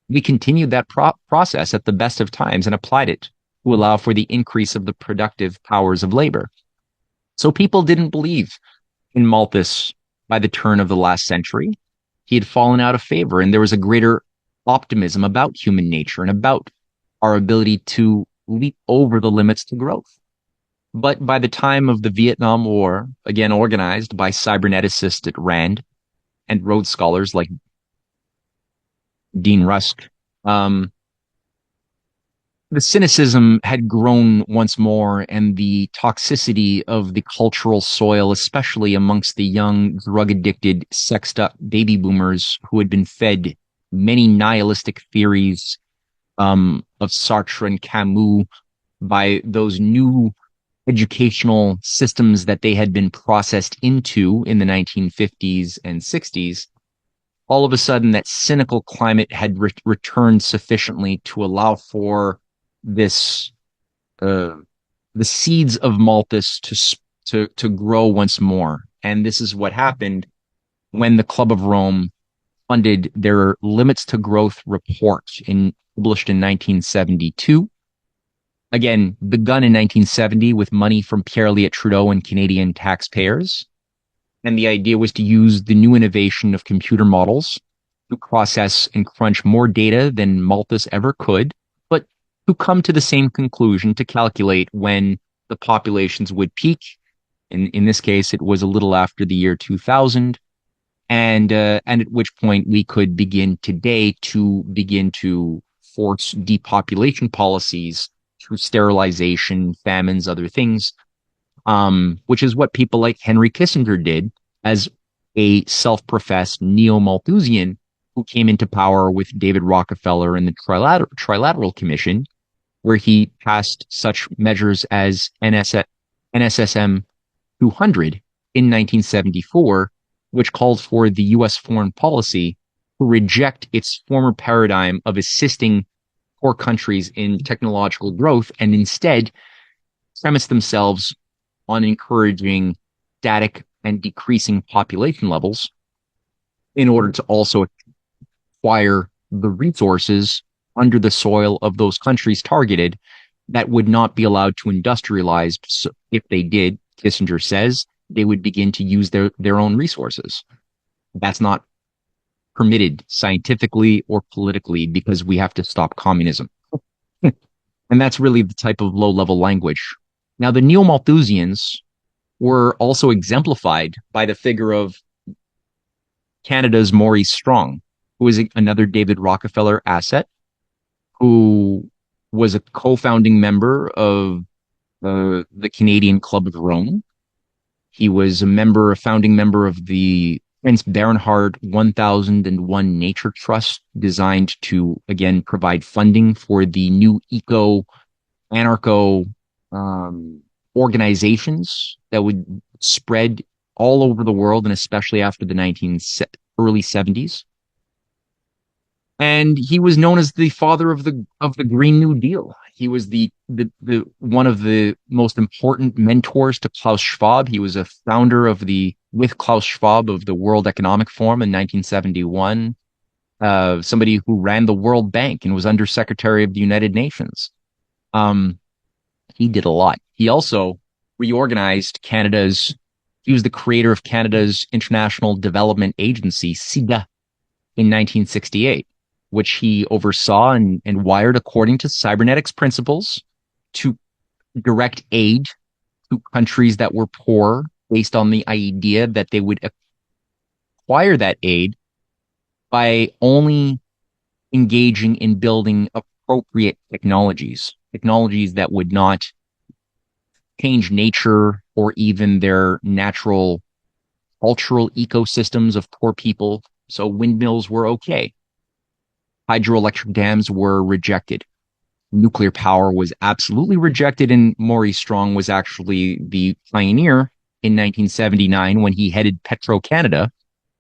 We continued that process at the best of times and applied it to allow for the increase of the productive powers of labor. So people didn't believe in Malthus by the turn of the last century. He had fallen out of favor, and there was a greater optimism about human nature and about our ability to leap over the limits to growth. But by the time of the Vietnam War, again organized by cyberneticists at Rand and Rhodes scholars like Dean Rusk, the cynicism had grown once more, and the toxicity of the cultural soil, especially amongst the young, drug addicted, sexed up baby boomers who had been fed many nihilistic theories of Sartre and Camus by those new educational systems that they had been processed into in the 1950s and 60s. All of a sudden, that cynical climate had returned sufficiently to allow for this uh, the seeds of Malthus to grow once more. And this is what happened when the Club of Rome funded their Limits to Growth report published in 1972. Again, begun in 1970 with money from Pierre Elliott Trudeau and Canadian taxpayers. And the idea was to use the new innovation of computer models to process and crunch more data than Malthus ever could, but to come to the same conclusion to calculate when the populations would peak. In this case, it was a little after the year 2000, and at which point we could begin to force depopulation policies through sterilization, famines, other things, which is what people like Henry Kissinger did as a self-professed Neo-Malthusian who came into power with David Rockefeller and the Trilateral Commission, where he passed such measures as NSSM 200 in 1974, which called for the U.S. foreign policy to reject its former paradigm of assisting poor countries in technological growth and instead premise themselves on encouraging static and decreasing population levels in order to also acquire the resources under the soil of those countries targeted that would not be allowed to industrialize. So if they did, Kissinger says, they would begin to use their own resources. That's not permitted scientifically or politically because we have to stop communism. And that's really the type of low-level language. Now, the Neo-Malthusians were also exemplified by the figure of Canada's Maurice Strong, who is another David Rockefeller asset, who was a co-founding member of the Canadian Club of Rome. He was a founding member of the Prince Bernhard 1001 Nature Trust, designed to, again, provide funding for the new anarcho organizations that would spread all over the world, and especially after the early 70s. And he was known as the father of the Green New Deal. He was the one of the most important mentors to Klaus Schwab. He was a founder with Klaus Schwab of the World Economic Forum in 1971. Somebody who ran the World Bank and was Undersecretary of the United Nations. He did a lot. He also reorganized he was the creator of Canada's International Development Agency, SIDA, in 1968, which he oversaw and wired according to cybernetics principles to direct aid to countries that were poor based on the idea that they would acquire that aid by only engaging in building appropriate technologies that would not change nature or even their natural cultural ecosystems of poor people. So windmills were okay. Hydroelectric dams were rejected. Nuclear power was absolutely rejected, and Maurice Strong was actually the pioneer in 1979 when he headed Petro-Canada,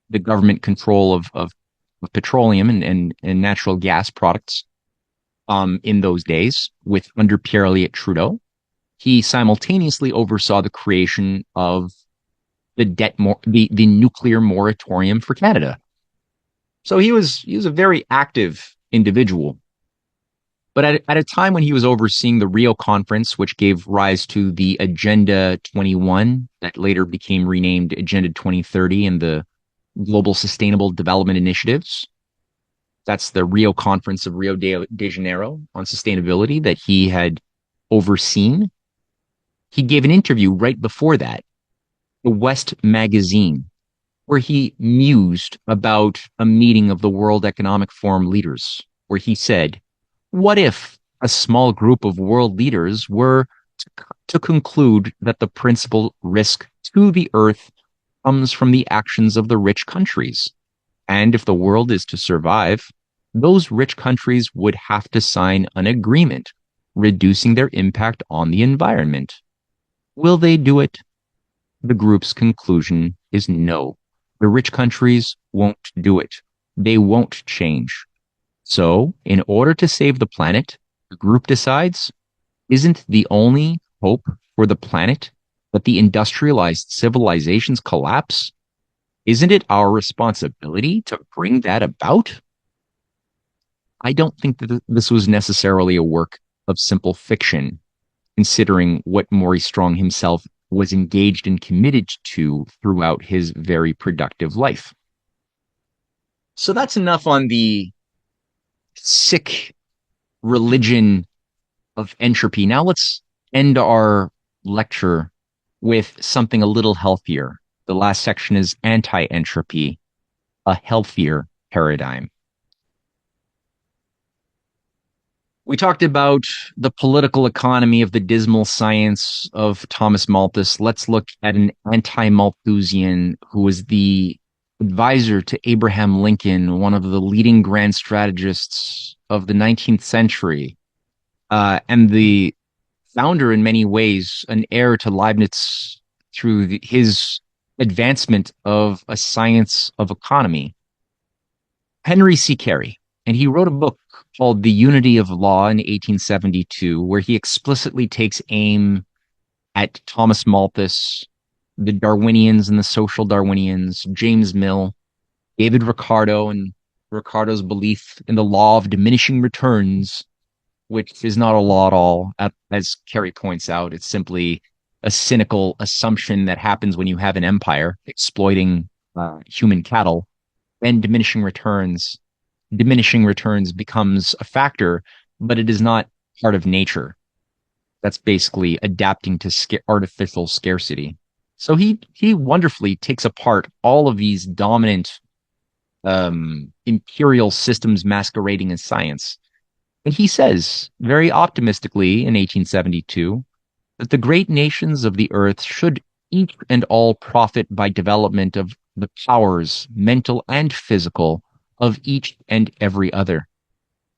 the government control of petroleum and natural gas products in those days under Pierre Elliott Trudeau. He simultaneously oversaw the creation of the nuclear moratorium for Canada. So he was a very active individual. But at a time when he was overseeing the Rio Conference, which gave rise to the Agenda 21, that later became renamed Agenda 2030, and the Global Sustainable Development Initiatives, that's the Rio Conference of Rio de Janeiro on sustainability that he had overseen. He gave an interview right before that, the West magazine, where he mused about a meeting of the World Economic Forum leaders, where he said, what if a small group of world leaders were to conclude that the principal risk to the earth comes from the actions of the rich countries. And if the world is to survive, those rich countries would have to sign an agreement reducing their impact on the environment. Will they do it? The group's conclusion is no. The rich countries won't do it. They won't change. So, in order to save the planet, the group decides, isn't the only hope for the planet that the industrialized civilizations collapse? Isn't it our responsibility to bring that about? I don't think that this was necessarily a work of simple fiction, considering what Maurice Strong himself was engaged and committed to throughout his very productive life. So that's enough on the sick religion of entropy. Now let's end our lecture with something a little healthier. The last section is anti-entropy, a healthier paradigm. We talked about the political economy of the dismal science of Thomas Malthus. Let's look at an anti-Malthusian who was the advisor to Abraham Lincoln, one of the leading grand strategists of the 19th century, and the founder in many ways, an heir to Leibniz through his advancement of a science of economy, Henry C. Carey. And he wrote a book called The Unity of Law in 1872, where he explicitly takes aim at Thomas Malthus, the Darwinians and the social Darwinians, James Mill, David Ricardo, and Ricardo's belief in the law of diminishing returns, which is not a law at all. As Carey points out, it's simply a cynical assumption that happens when you have an empire exploiting human cattle. And diminishing returns becomes a factor, but it is not part of nature. That's basically adapting to artificial scarcity. So he wonderfully takes apart all of these dominant imperial systems masquerading as science. And he says, very optimistically in 1872, that the great nations of the earth should each and all profit by development of the powers, mental and physical, of each and every other,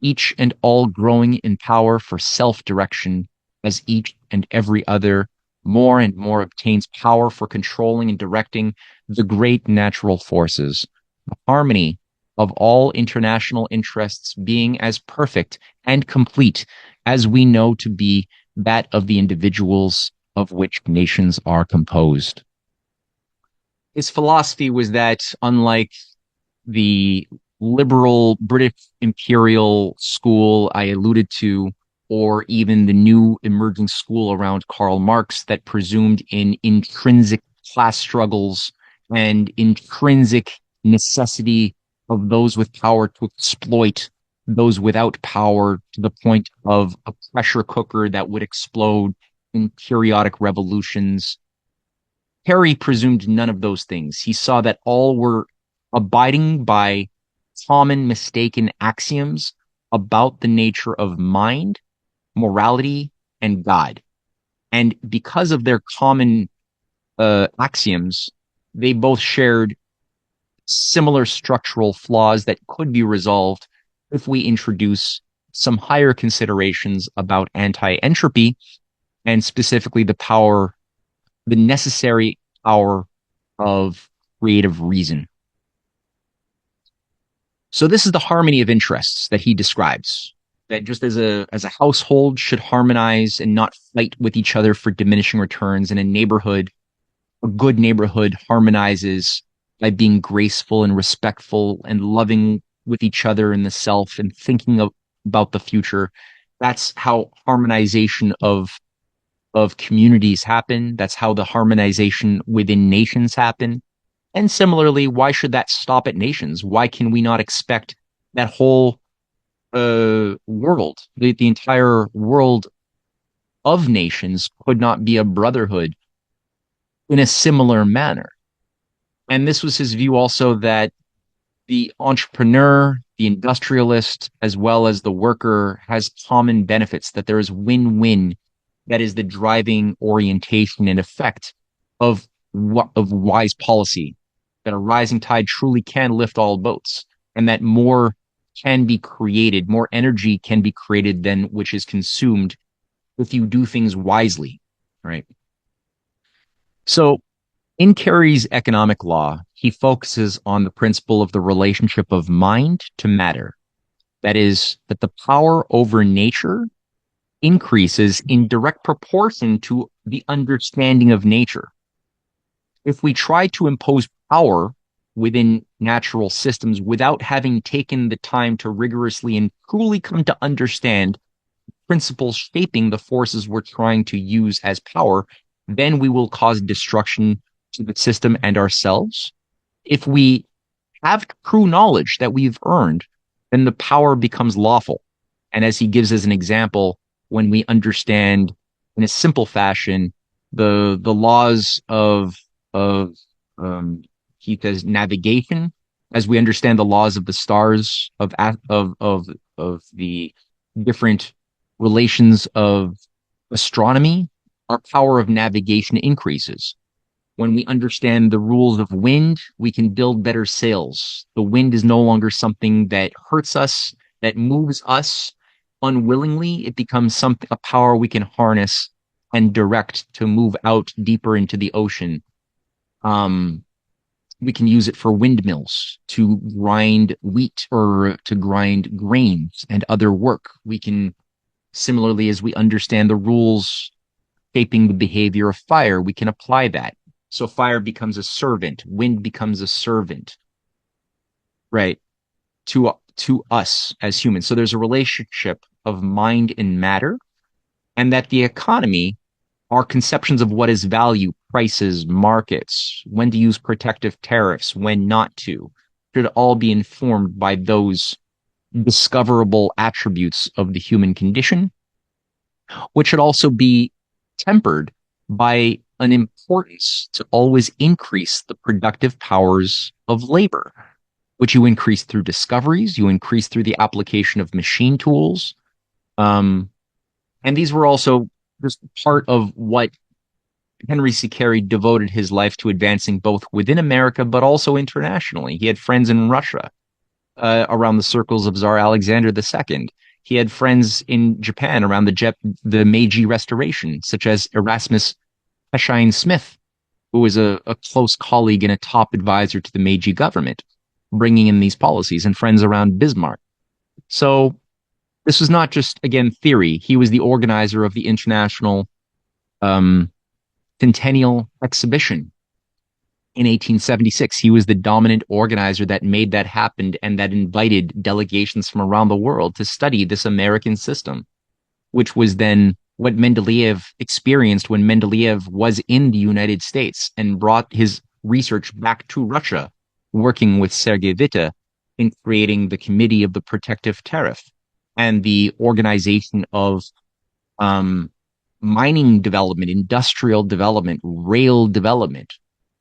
each and all growing in power for self-direction, as each and every other more and more obtains power for controlling and directing the great natural forces, the harmony of all international interests being as perfect and complete as we know to be that of the individuals of which nations are composed. His philosophy was that, unlike the liberal British imperial school I alluded to, or even the new emerging school around Karl Marx that presumed in intrinsic class struggles and intrinsic necessity of those with power to exploit those without power to the point of a pressure cooker that would explode in periodic revolutions. Carey presumed none of those things. He saw that all were abiding by common mistaken axioms about the nature of mind, morality, and God. And because of their common axioms, they both shared similar structural flaws that could be resolved if we introduce some higher considerations about anti-entropy and specifically the necessary power of creative reason. So this is the harmony of interests that he describes, that just as a household should harmonize and not fight with each other for diminishing returns, and a good neighborhood harmonizes by being graceful and respectful and loving with each other in the self and thinking about the future. That's how harmonization of communities happen. That's how the harmonization within nations happen. And similarly, why should that stop at nations? Why can we not expect that whole world, the entire world of nations could not be a brotherhood in a similar manner? And this was his view also, that the entrepreneur, the industrialist as well as the worker has common benefits, that there is win-win. That is the driving orientation and effect of wise policy, that a rising tide truly can lift all boats, and that more can be created, more energy can be created than which is consumed if you do things wisely, right? So in Carey's economic law, he focuses on the principle of the relationship of mind to matter. That is, that the power over nature increases in direct proportion to the understanding of nature. If we try to impose power within natural systems without having taken the time to rigorously and truly come to understand principles shaping the forces we're trying to use as power, then we will cause destruction to the system and ourselves. If we have true knowledge that we've earned, then the power becomes lawful. And as he gives as an example, when we understand in a simple fashion the laws of he says navigation, as we understand the laws of the stars, of the different relations of astronomy, our power of navigation increases. When we understand the rules of wind, we can build better sails. The wind is no longer something that hurts us, that moves us unwillingly. It becomes something, a power we can harness and direct to move out deeper into the ocean. We can use it for windmills to grind wheat or to grind grains and other work. We can, similarly, as we understand the rules shaping the behavior of fire, we can apply that. So fire becomes a servant, wind becomes a servant, right? To us as humans. So there's a relationship of mind and matter, and that the economy, our conceptions of what is value, prices, markets, when to use protective tariffs, when not to, should all be informed by those discoverable attributes of the human condition, which should also be tempered by an importance to always increase the productive powers of labor, which you increase through discoveries, you increase through the application of machine tools. And these were also just part of what Henry C. Carey devoted his life to advancing both within America, but also internationally. He had friends in Russia, around the circles of Tsar Alexander II. He had friends in Japan around the Meiji Restoration, such as Erasmus Heshine Smith, who was a close colleague and a top advisor to the Meiji government, bringing in these policies, and friends around Bismarck. So this was not just, again, theory. He was the organizer of the International Centennial Exhibition in 1876. He was the dominant organizer that made that happen and that invited delegations from around the world to study this American system, which was then what Mendeleev experienced when Mendeleev was in the United States and brought his research back to Russia, working with Sergei Witte in creating the Committee of the Protective Tariff and the organization of mining development, industrial development, rail development,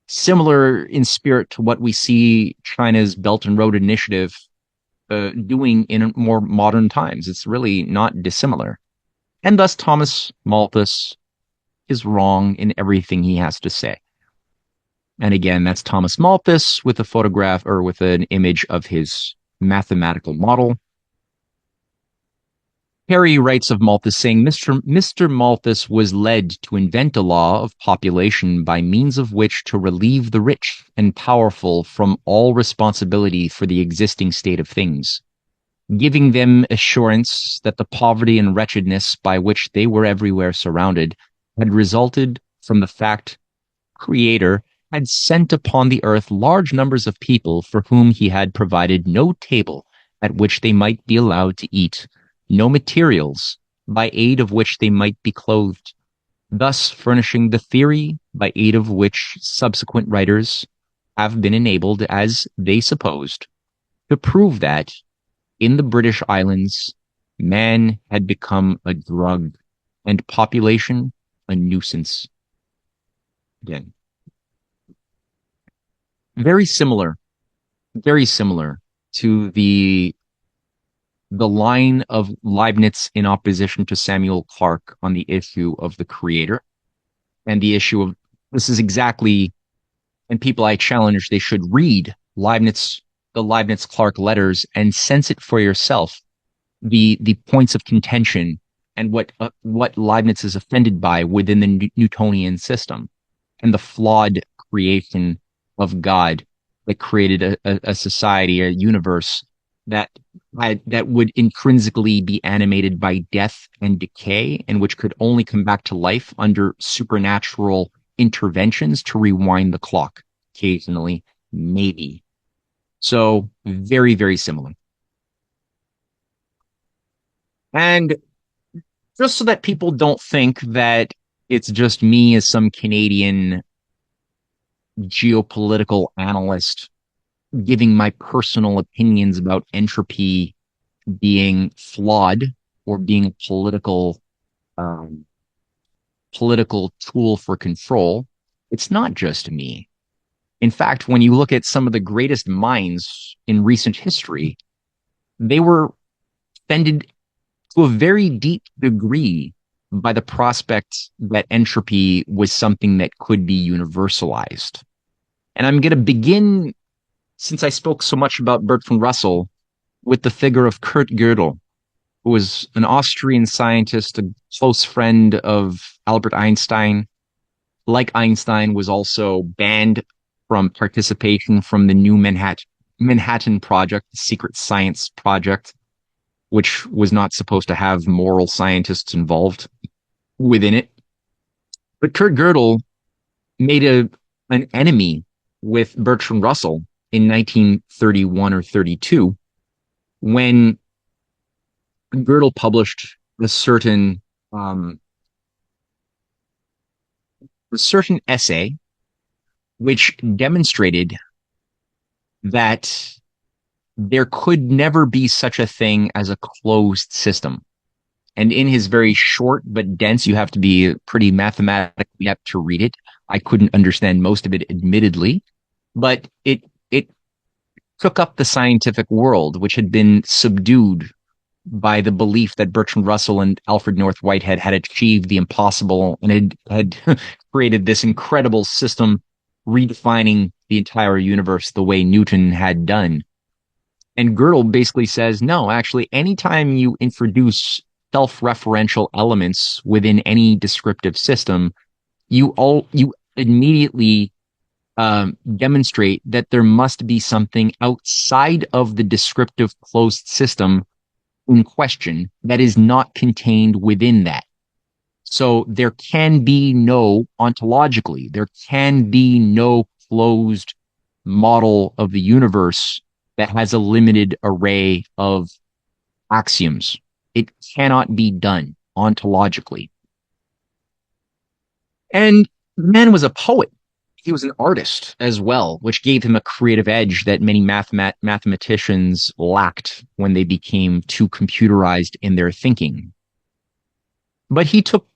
similar in spirit to what we see China's Belt and Road Initiative doing in more modern times. It's really not dissimilar. And thus Thomas Malthus is wrong in everything he has to say. And again, that's Thomas Malthus with a photograph or with an image of his mathematical model. Carey writes of Malthus saying, Mr. Malthus was led to invent a law of population by means of which to relieve the rich and powerful from all responsibility for the existing state of things, giving them assurance that the poverty and wretchedness by which they were everywhere surrounded had resulted from the fact Creator had sent upon the earth large numbers of people for whom he had provided no table at which they might be allowed to eat, no materials by aid of which they might be clothed, thus furnishing the theory by aid of which subsequent writers have been enabled, as they supposed, to prove that in the British Islands, man had become a drug and population a nuisance. Again, very similar to the the line of Leibniz in opposition to Samuel Clarke on the issue of the creator and the issue of this is exactly, and people I challenge, they should read the Leibniz Clarke letters and sense it for yourself, the points of contention and what Leibniz is offended by within the Newtonian system and the flawed creation of God that created a society, a universe that that would intrinsically be animated by death and decay, and which could only come back to life under supernatural interventions to rewind the clock occasionally, maybe. So very, very similar. And just so that people don't think that it's just me as some Canadian geopolitical analyst giving my personal opinions about entropy being flawed or being a um, political tool for control. It's not just me. In fact, when you look at some of the greatest minds in recent history, they were offended to a very deep degree by the prospect that entropy was something that could be universalized. And I'm going to begin, since I spoke so much about Bertrand Russell, with the figure of Kurt Gödel, who was an Austrian scientist, a close friend of Albert Einstein. Like Einstein, was also banned from participation from the new Manhattan Project, the secret science project, which was not supposed to have moral scientists involved within it. But Kurt Gödel made an enemy with Bertrand Russell in 1931 or 32 when Gödel published a certain essay which demonstrated that there could never be such a thing as a closed system. And in his very short but dense, you have to be pretty mathematically apt to read it. I couldn't understand most of it, admittedly, but it took up the scientific world, which had been subdued by the belief that Bertrand Russell and Alfred North Whitehead had achieved the impossible and had created this incredible system, redefining the entire universe the way Newton had done. And Gödel basically says, no, actually, anytime you introduce self-referential elements within any descriptive system, you immediately demonstrate that there must be something outside of the descriptive closed system in question that is not contained within that. So there can be no, ontologically, there can be no closed model of the universe that has a limited array of axioms. It cannot be done ontologically. And the man was a poet. He was an artist as well, which gave him a creative edge that many mathematicians lacked when they became too computerized in their thinking. But he took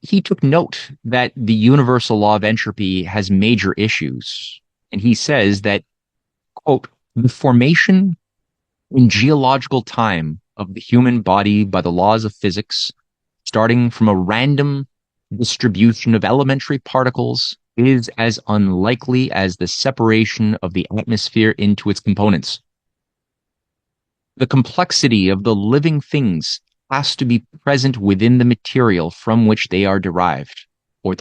note that the universal law of entropy has major issues. And he says that, quote, the formation in geological time of the human body by the laws of physics, starting from a random distribution of elementary particles, is as unlikely as the separation of the atmosphere into its components. The complexity of the living things has to be present within the material from which they are derived, or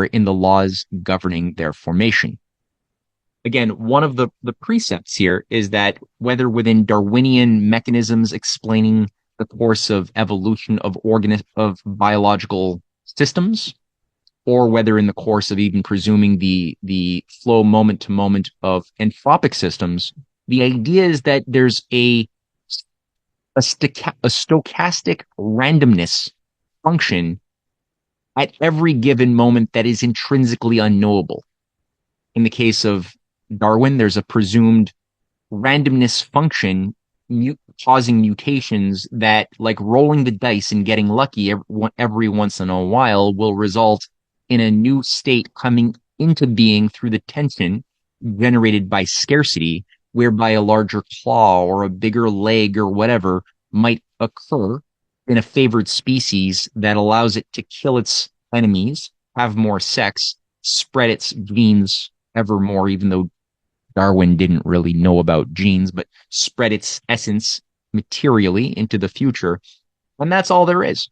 in the laws governing their formation. Again, one of the precepts here is that whether within Darwinian mechanisms explaining the course of evolution of biological systems, or whether in the course of even presuming the flow moment to moment of entropic systems, the idea is that there's a stochastic randomness function at every given moment that is intrinsically unknowable. In the case of Darwin, there's a presumed randomness function causing mutations that, like rolling the dice and getting lucky every once in a while, will result in a new state coming into being through the tension generated by scarcity whereby a larger claw or a bigger leg or whatever might occur in a favored species that allows it to kill its enemies, have more sex, spread its genes ever more, even though Darwin didn't really know about genes, but spread its essence materially into the future. And that's all there is.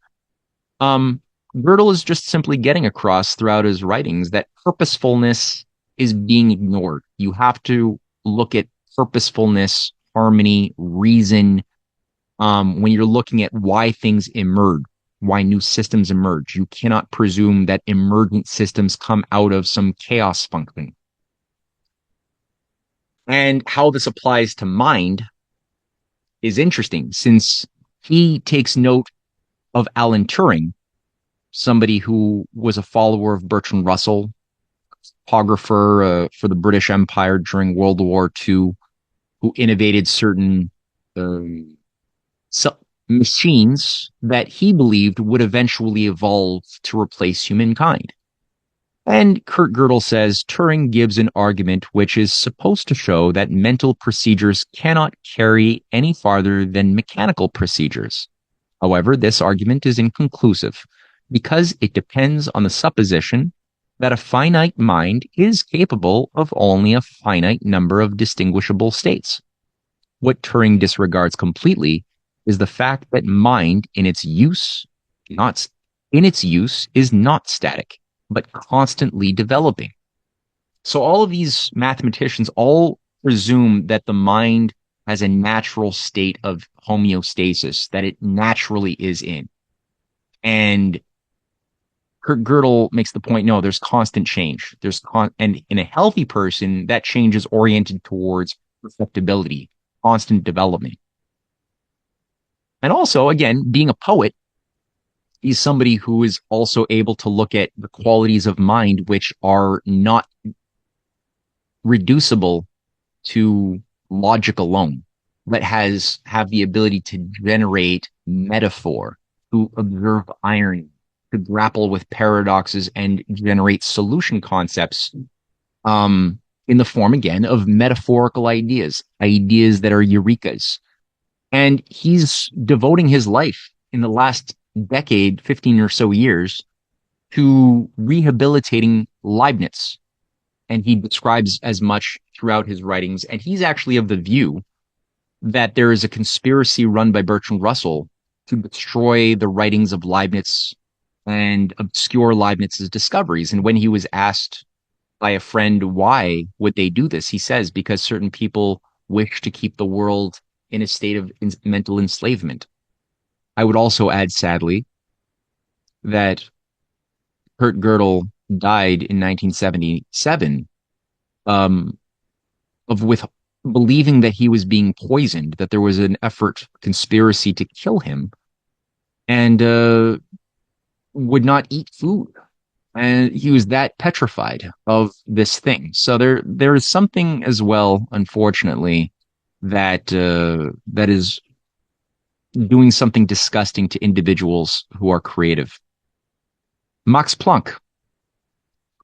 Um, Gödel is just simply getting across throughout his writings that purposefulness is being ignored. You have to look at purposefulness, harmony, reason, when you're looking at why things emerge, why new systems emerge. You cannot presume that emergent systems come out of some chaos function. And how this applies to mind is interesting since he takes note of Alan Turing, somebody who was a follower of Bertrand Russell, topographer for the British Empire during World War II, who innovated certain um, machines that he believed would eventually evolve to replace humankind. And Kurt Gödel says Turing gives an argument which is supposed to show that mental procedures cannot carry any farther than mechanical procedures. However, this argument is inconclusive because it depends on the supposition that a finite mind is capable of only a finite number of distinguishable states. What Turing disregards completely is the fact that mind in its use is not static, but constantly developing. So all of these mathematicians all presume that the mind has a natural state of homeostasis, that it naturally is in. And Kurt Gödel makes the point, no, there's constant change. And in a healthy person, that change is oriented towards perfectibility, constant development. And also, again, being a poet, he's somebody who is also able to look at the qualities of mind which are not reducible to logic alone, but have the ability to generate metaphor, to observe irony, to grapple with paradoxes and generate solution concepts in the form, again, of metaphorical ideas that are eurekas. And he's devoting his life in the last decade, 15 or so years, to rehabilitating Leibniz. And he describes as much throughout his writings. And he's actually of the view that there is a conspiracy run by Bertrand Russell to destroy the writings of Leibniz and obscure Leibniz's discoveries. And when he was asked by a friend why would they do this, he says, because certain people wish to keep the world in a state of mental enslavement. I would also add, sadly, that Kurt Gödel died in 1977 with believing that he was being poisoned, that there was an conspiracy to kill him, and would not eat food. And he was that petrified of this thing. So there is something as well, unfortunately, that is doing something disgusting to individuals who are creative. Max Planck.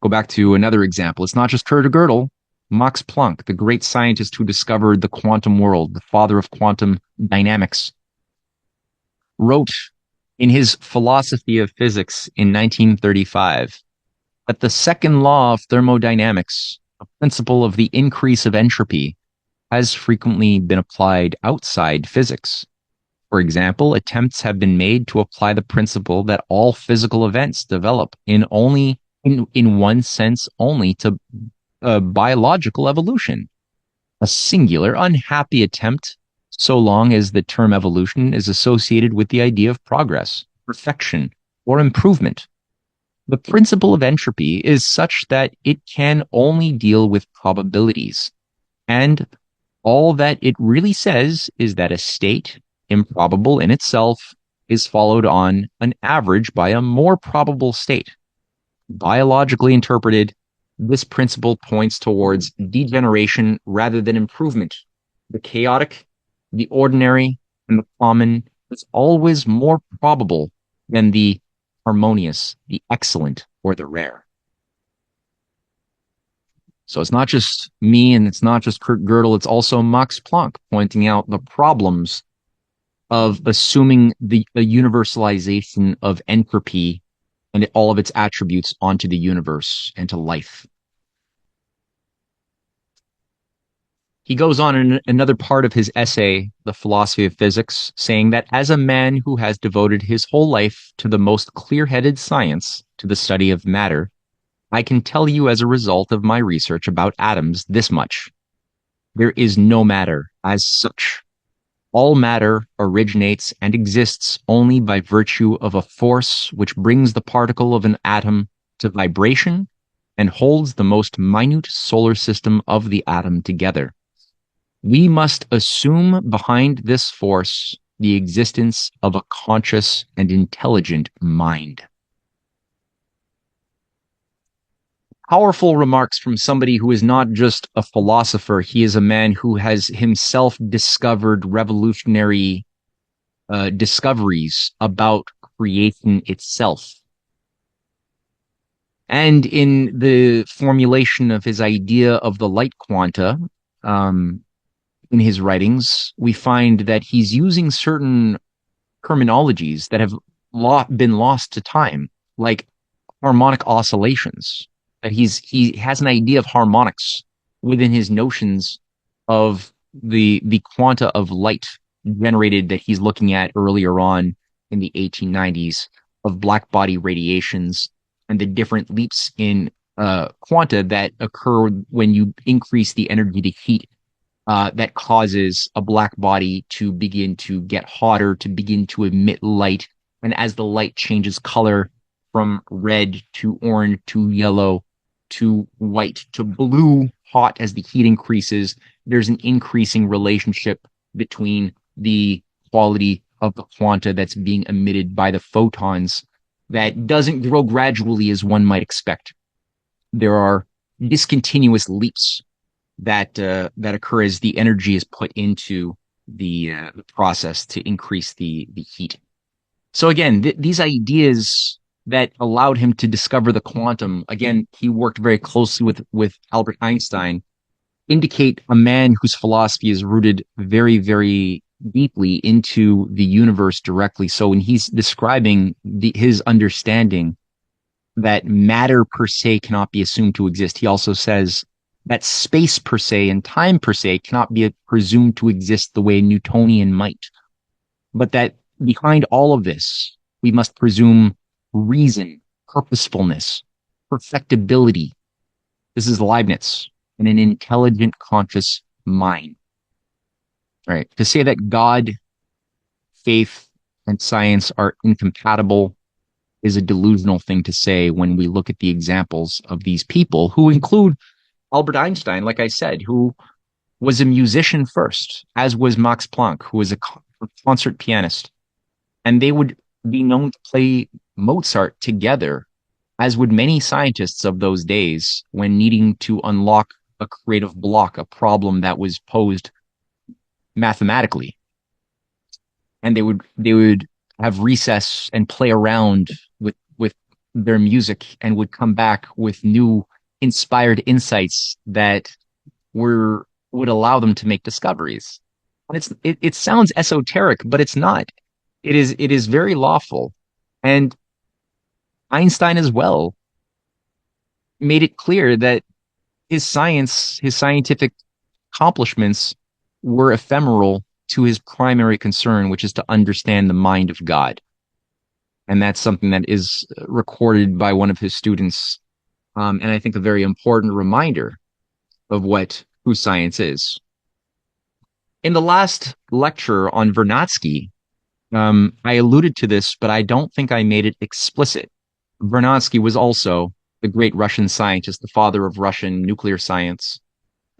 Go back to another example. It's not just Kurt Gödel. Max Planck, the great scientist who discovered the quantum world, the father of quantum dynamics, wrote in his Philosophy of Physics in 1935 that the second law of thermodynamics, a principle of the increase of entropy, has frequently been applied outside physics. For example, attempts have been made to apply the principle that all physical events develop in one sense only to biological evolution. A singular, unhappy attempt, so long as the term evolution is associated with the idea of progress, perfection, or improvement. The principle of entropy is such that it can only deal with probabilities, and all that it really says is that a state, improbable in itself, is followed on an average by a more probable state. Biologically interpreted, this principle points towards degeneration rather than improvement. The chaotic, the ordinary, and the common is always more probable than the harmonious, the excellent, or the rare. So it's not just me and it's not just Kurt Gödel, it's also Max Planck pointing out the problems of assuming a universalization of entropy and all of its attributes onto the universe and to life. He goes on in another part of his essay, The Philosophy of Physics, saying that as a man who has devoted his whole life to the most clear-headed science, to the study of matter, I can tell you as a result of my research about atoms this much. There is no matter as such. All matter originates and exists only by virtue of a force which brings the particle of an atom to vibration and holds the most minute solar system of the atom together. We must assume behind this force the existence of a conscious and intelligent mind. Powerful remarks from somebody who is not just a philosopher. He is a man who has himself discovered revolutionary discoveries about creation itself. And in the formulation of his idea of the light quanta, in his writings, we find that he's using certain terminologies that have been lost to time, like harmonic oscillations. That he has an idea of harmonics within his notions of the quanta of light generated that he's looking at earlier on in the 1890s of black body radiations and the different leaps in quanta that occur when you increase the energy to heat that causes a black body to begin to get hotter, to begin to emit light. And as the light changes color from red to orange to yellow to white to blue, hot as the heat increases, there's an increasing relationship between the quality of the quanta that's being emitted by the photons that doesn't grow gradually as one might expect. There are discontinuous leaps that occur as the energy is put into the process to increase the heat. So again, these ideas that allowed him to discover the quantum, again, he worked very closely with Albert Einstein, indicate a man whose philosophy is rooted very, very deeply into the universe directly. So when he's describing his understanding that matter per se cannot be assumed to exist, he also says that space per se and time per se cannot be presumed to exist the way Newtonian might, but that behind all of this, we must presume reason, purposefulness, perfectibility. This is Leibniz, and an intelligent, conscious mind. Right? To say that God, faith, and science are incompatible is a delusional thing to say when we look at the examples of these people, who include Albert Einstein, like I said, who was a musician first, as was Max Planck, who was a concert pianist. And they would be known to play Mozart together, as would many scientists of those days when needing to unlock a creative block, a problem that was posed mathematically. And they would have recess and play around with their music and would come back with new inspired insights that would allow them to make discoveries. And it sounds esoteric, but it's not. It is very lawful. And Einstein as well made it clear that his scientific accomplishments were ephemeral to his primary concern, which is to understand the mind of God. And that's something that is recorded by one of his students. And I think a very important reminder of who science is. In the last lecture on Vernadsky, I alluded to this, but I don't think I made it explicit. Vernadsky was also the great Russian scientist, the father of Russian nuclear science,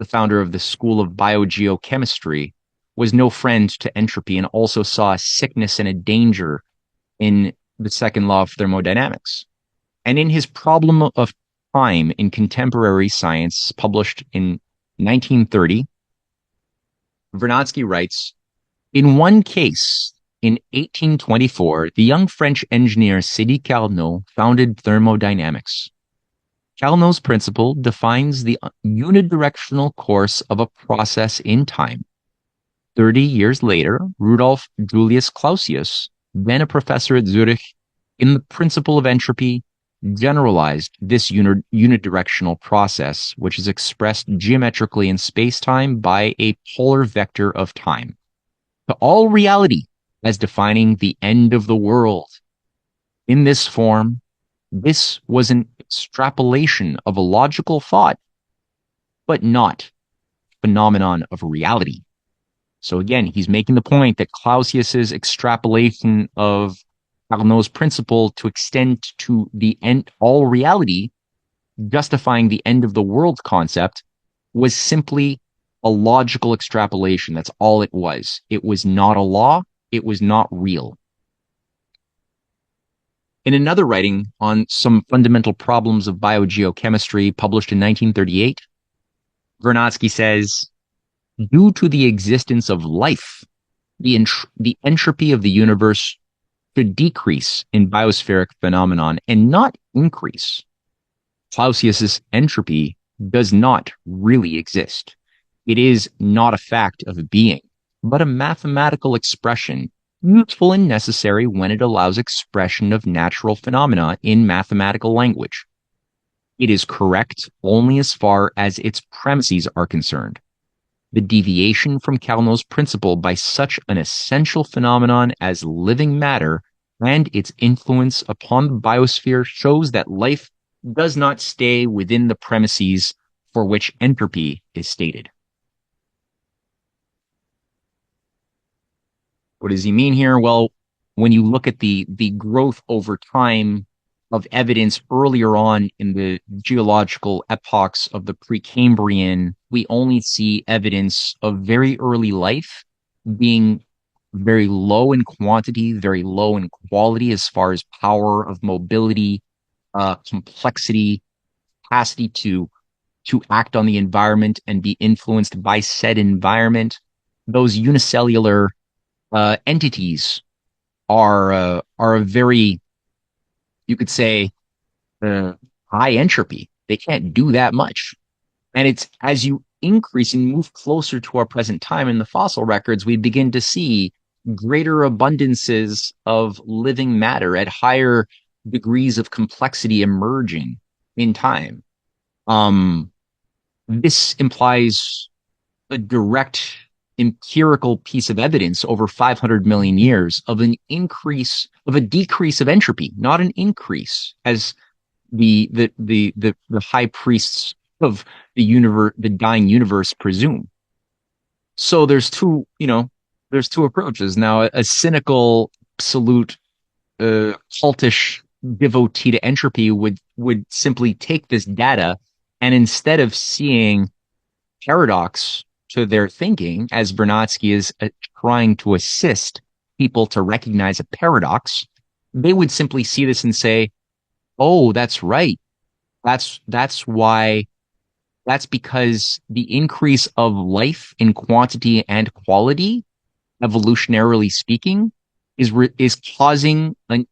the founder of the School of Biogeochemistry, was no friend to entropy and also saw a sickness and a danger in the second law of thermodynamics. And in his Problem of Time in Contemporary Science, published in 1930, Vernadsky writes, "In one case, in 1824, the young French engineer Sadi Carnot founded thermodynamics. Carnot's principle defines the unidirectional course of a process in time. 30 years later, Rudolf Julius Clausius, then a professor at Zurich, in the principle of entropy, generalized this unidirectional process, which is expressed geometrically in spacetime by a polar vector of time, to all reality as defining the end of the world. In this form, this was an extrapolation of a logical thought, but not phenomenon of reality. So again, he's making the point that Clausius's extrapolation of Carnot's principle to extend to the end, all reality, justifying the end of the world concept, was simply a logical extrapolation. That's all it was. It was not a law. It was not real. In another writing on some fundamental problems of biogeochemistry published in 1938, Vernadsky says, due to the existence of life, the entropy of the universe should decrease in biospheric phenomenon and not increase. Clausius's entropy does not really exist. It is not a fact of being, but a mathematical expression, useful and necessary when it allows expression of natural phenomena in mathematical language. It is correct only as far as its premises are concerned. The deviation from Carnot's principle by such an essential phenomenon as living matter and its influence upon the biosphere shows that life does not stay within the premises for which entropy is stated. What does he mean here? Well, when you look at the growth over time of evidence earlier on in the geological epochs of the Precambrian, we only see evidence of very early life being very low in quantity, very low in quality as far as power of mobility, complexity, capacity to act on the environment and be influenced by said environment. Those unicellular entities are a very, you could say, high entropy. They can't do that much. And it's as you increase and move closer to our present time in the fossil records, we begin to see greater abundances of living matter at higher degrees of complexity emerging in time. This implies a direct empirical piece of evidence over 500 million years of a decrease of entropy, not an increase, as the high priests of the universe, the dying universe, presume. So there's two approaches. Now, a cynical, absolute, cultish devotee to entropy would simply take this data and instead of seeing paradox to their thinking, as Vernadsky is trying to assist people to recognize a paradox, they would simply see this and say, oh, that's right. That's because the increase of life in quantity and quality, evolutionarily speaking, is causing a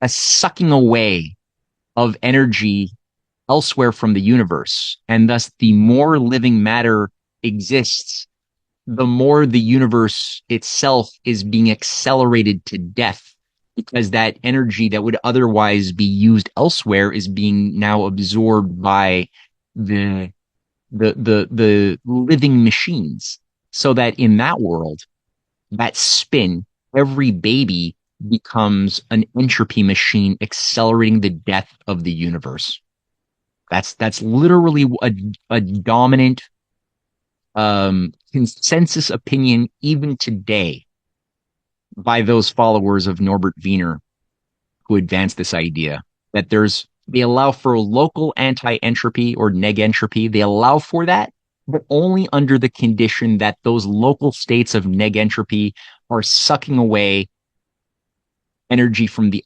sucking away of energy elsewhere from the universe. And thus, the more living matter exists, the more the universe itself is being accelerated to death, because that energy that would otherwise be used elsewhere is being now absorbed by the living machines. So that in that world, that spin, every baby becomes an entropy machine accelerating the death of the universe. That's literally a dominant consensus opinion even today by those followers of Norbert Wiener who advance this idea that they allow for local anti-entropy or neg-entropy. They allow for that, but only under the condition that those local states of neg-entropy are sucking away energy from the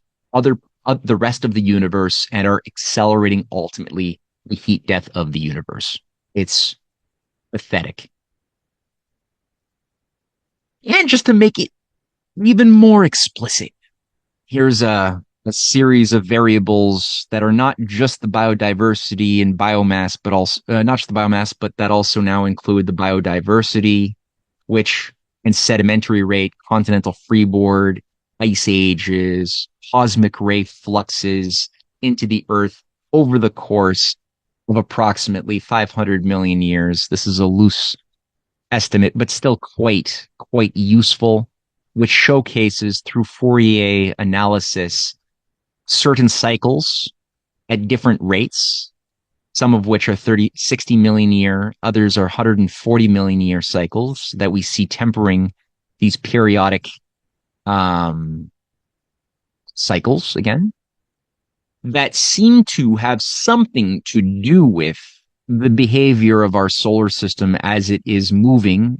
rest of the universe and are accelerating ultimately the heat death of the universe. It's pathetic. And just to make it even more explicit, here's a series of variables that are not just the biodiversity and biomass, but also not just the biomass, but that also now include the biodiversity, which and sedimentary rate, continental freeboard, ice ages, cosmic ray fluxes into the Earth over the course of approximately 500 million years. This is a loose estimate, but still quite useful, which showcases through Fourier analysis certain cycles at different rates, some of which are 60 million year, others are 140 million year cycles that we see tempering these periodic cycles again, that seem to have something to do with the behavior of our solar system as it is moving.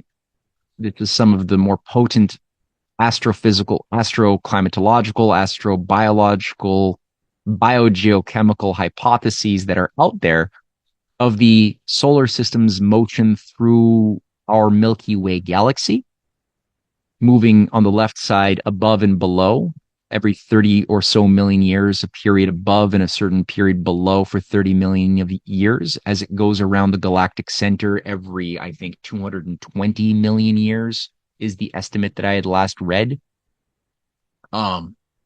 This is some of the more potent astrophysical, astroclimatological, astrobiological, biogeochemical hypotheses that are out there of the solar system's motion through our Milky Way galaxy, moving on the left side above and below every 30 or so million years, a period above and a certain period below for 30 million of years, as it goes around the galactic center every, I think, 220 million years is the estimate that I had last read.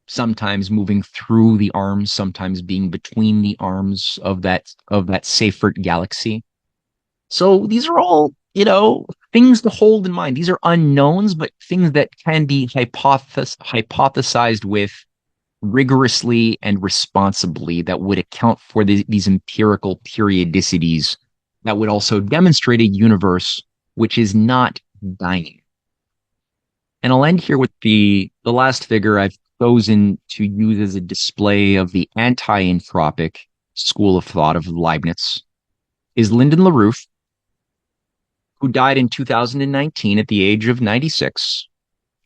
Sometimes moving through the arms, sometimes being between the arms of that Seyfert galaxy. So these are all, things to hold in mind. These are unknowns, but things that can be hypothesized with rigorously and responsibly that would account for these empirical periodicities that would also demonstrate a universe which is not dying. And I'll end here with the last figure I've chosen to use as a display of the anti-entropic school of thought of Leibniz is Lyndon LaRouche, who died in 2019 at the age of 96.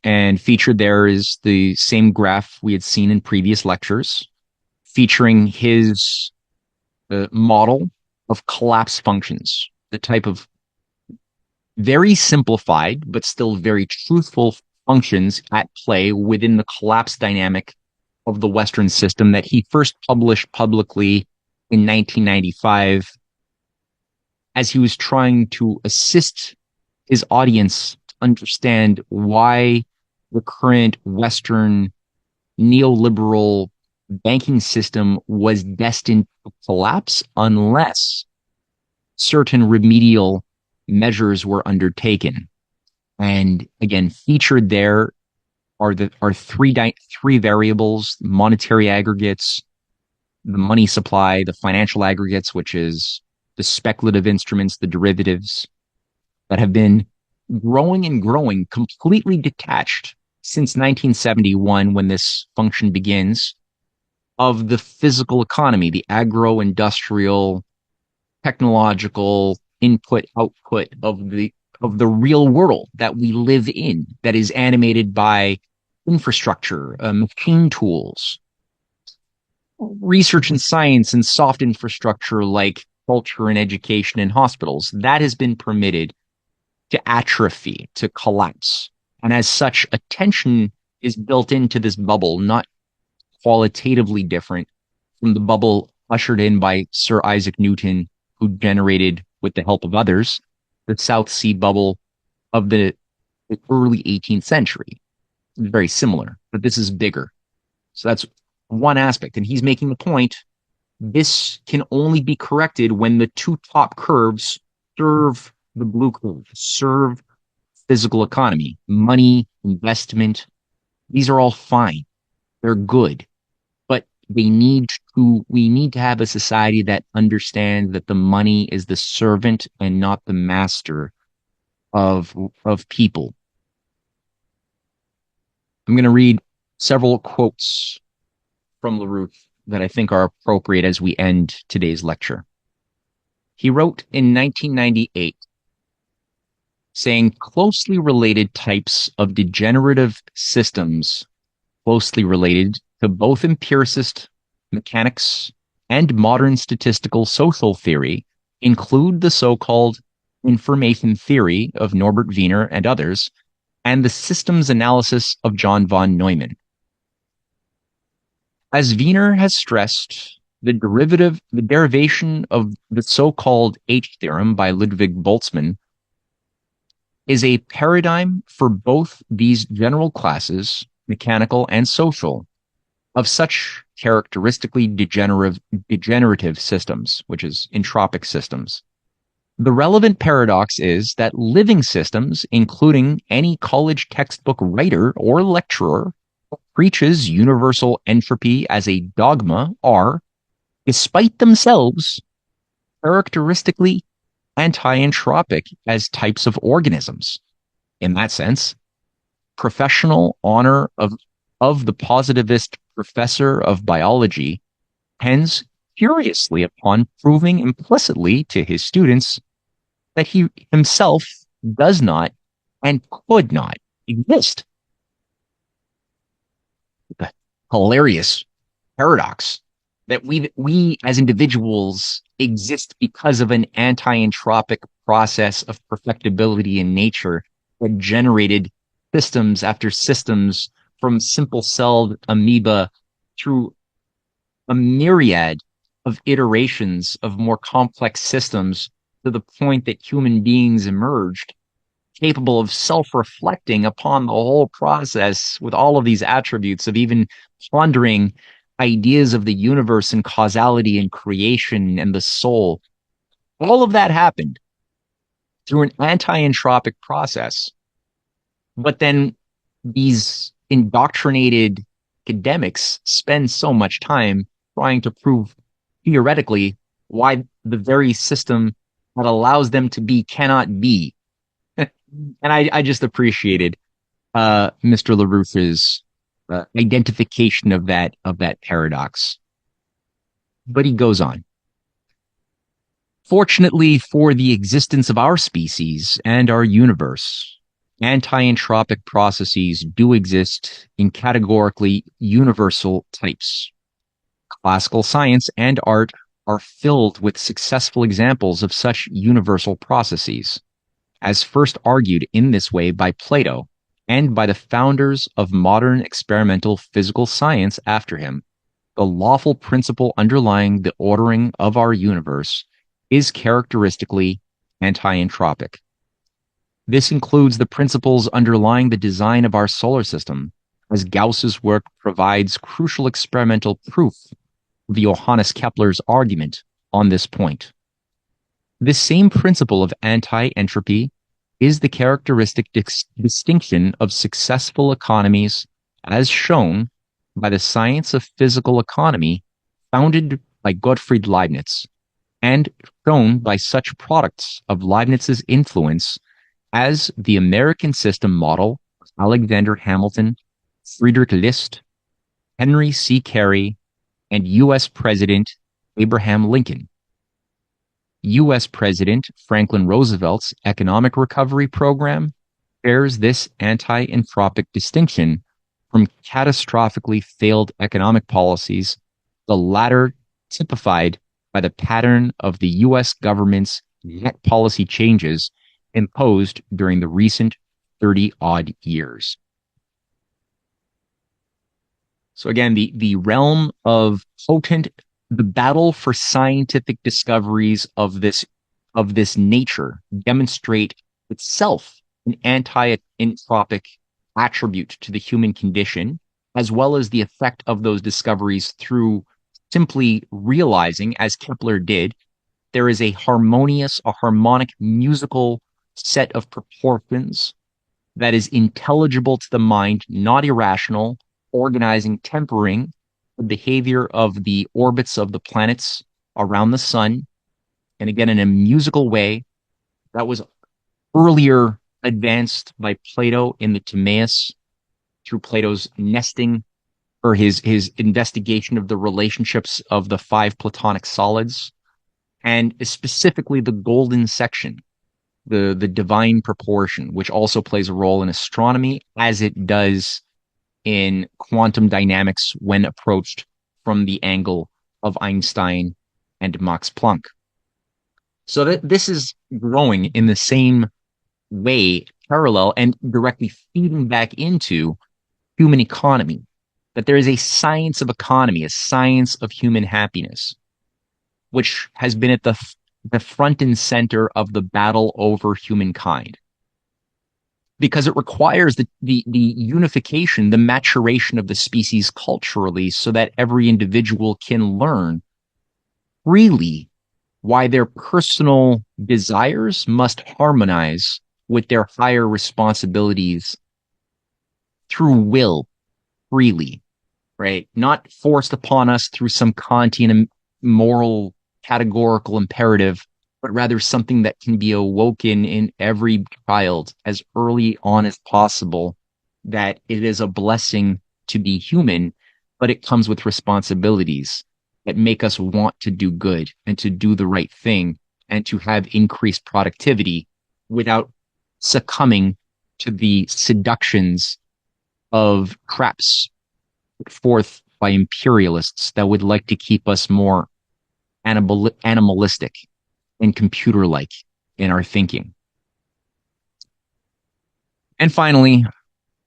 And featured there is the same graph we had seen in previous lectures, featuring his model of collapse functions, the type of very simplified, but still very truthful functions at play within the collapse dynamic of the Western system that he first published publicly in 1995 as he was trying to assist his audience to understand why the current Western neoliberal banking system was destined to collapse unless certain remedial measures were undertaken. And again, featured there are three variables: monetary aggregates, the money supply, the financial aggregates, which is the speculative instruments, the derivatives, that have been growing and growing, completely detached since 1971, when this function begins, of the physical economy, the agro-industrial, technological input-output of the real world that we live in, that is animated by infrastructure, machine tools, research and science, and soft infrastructure like culture and education and hospitals. That has been permitted to atrophy, to collapse. And as such, attention is built into this bubble, not qualitatively different from the bubble ushered in by Sir Isaac Newton, who generated, with the help of others, the South Sea bubble of the early 18th century. It's very similar, but this is bigger. So that's one aspect. And he's making the point, this can only be corrected when the two top curves serve the blue curve, serve physical economy, money, investment. These are all fine. They're good. But we need to have a society that understands that the money is the servant and not the master of people. I'm going to read several quotes from LaRouche that I think are appropriate as we end today's lecture. He wrote in 1998, saying closely related types of degenerative systems, closely related to both empiricist mechanics and modern statistical social theory, include the so-called information theory of Norbert Wiener and others, and the systems analysis of John von Neumann. As Wiener has stressed, the derivation of the so-called H theorem by Ludwig Boltzmann is a paradigm for both these general classes, mechanical and social, of such characteristically degenerative systems, which is entropic systems. The relevant paradox is that living systems, including any college textbook writer or lecturer, who preaches universal entropy as a dogma, are, despite themselves, characteristically anti-entropic as types of organisms. In that sense, professional honor of the positivist professor of biology depends curiously upon proving implicitly to his students that he himself does not and could not exist. The hilarious paradox that we as individuals exist because of an anti-entropic process of perfectibility in nature that generated systems after systems from simple-celled amoeba through a myriad of iterations of more complex systems to the point that human beings emerged capable of self-reflecting upon the whole process with all of these attributes of even pondering ideas of the universe and causality and creation and the soul. All of that happened through an anti-entropic process. But then these indoctrinated academics spend so much time trying to prove theoretically why the very system that allows them to be cannot be. And I just appreciated Mr. LaRuff's identification of that paradox. But he goes on. Fortunately for the existence of our species and our universe, anti-entropic processes do exist in categorically universal types. Classical science and art are filled with successful examples of such universal processes, as first argued in this way by Plato and by the founders of modern experimental physical science after him. The lawful principle underlying the ordering of our universe is characteristically anti-entropic. This includes the principles underlying the design of our solar system, as Gauss's work provides crucial experimental proof of Johannes Kepler's argument on this point. This same principle of anti-entropy is the characteristic distinction of successful economies as shown by the science of physical economy founded by Gottfried Leibniz and shown by such products of Leibniz's influence as the American system model of Alexander Hamilton, Friedrich List, Henry C. Carey, and U.S. President Abraham Lincoln. U.S. President Franklin Roosevelt's economic recovery program bears this anti-entropic distinction from catastrophically failed economic policies, the latter typified by the pattern of the U.S. government's net policy changes imposed during the recent 30-odd years. So again, the realm of the battle for scientific discoveries of this nature demonstrate itself an anti-entropic attribute to the human condition, as well as the effect of those discoveries through simply realizing, as Kepler did, there is a harmonic musical set of proportions that is intelligible to the mind, not irrational, organizing, tempering the behavior of the orbits of the planets around the sun, and again in a musical way that was earlier advanced by Plato in the Timaeus through Plato's nesting or his investigation of the relationships of the five Platonic solids, and specifically the golden section, the divine proportion, which also plays a role in astronomy as it does in quantum dynamics when approached from the angle of Einstein and Max Planck. So that this is growing in the same way, parallel and directly feeding back into human economy. that there is a science of economy, a science of human happiness, which has been at the front and center of the battle over humankind. Because it requires the unification, the maturation of the species culturally so that every individual can learn freely why their personal desires must harmonize with their higher responsibilities through will, freely, right? Not forced upon us through some Kantian moral categorical imperative, but rather something that can be awoken in every child as early on as possible, that it is a blessing to be human, but it comes with responsibilities that make us want to do good and to do the right thing and to have increased productivity without succumbing to the seductions of traps put forth by imperialists that would like to keep us more animalistic and computer-like in our thinking. And finally,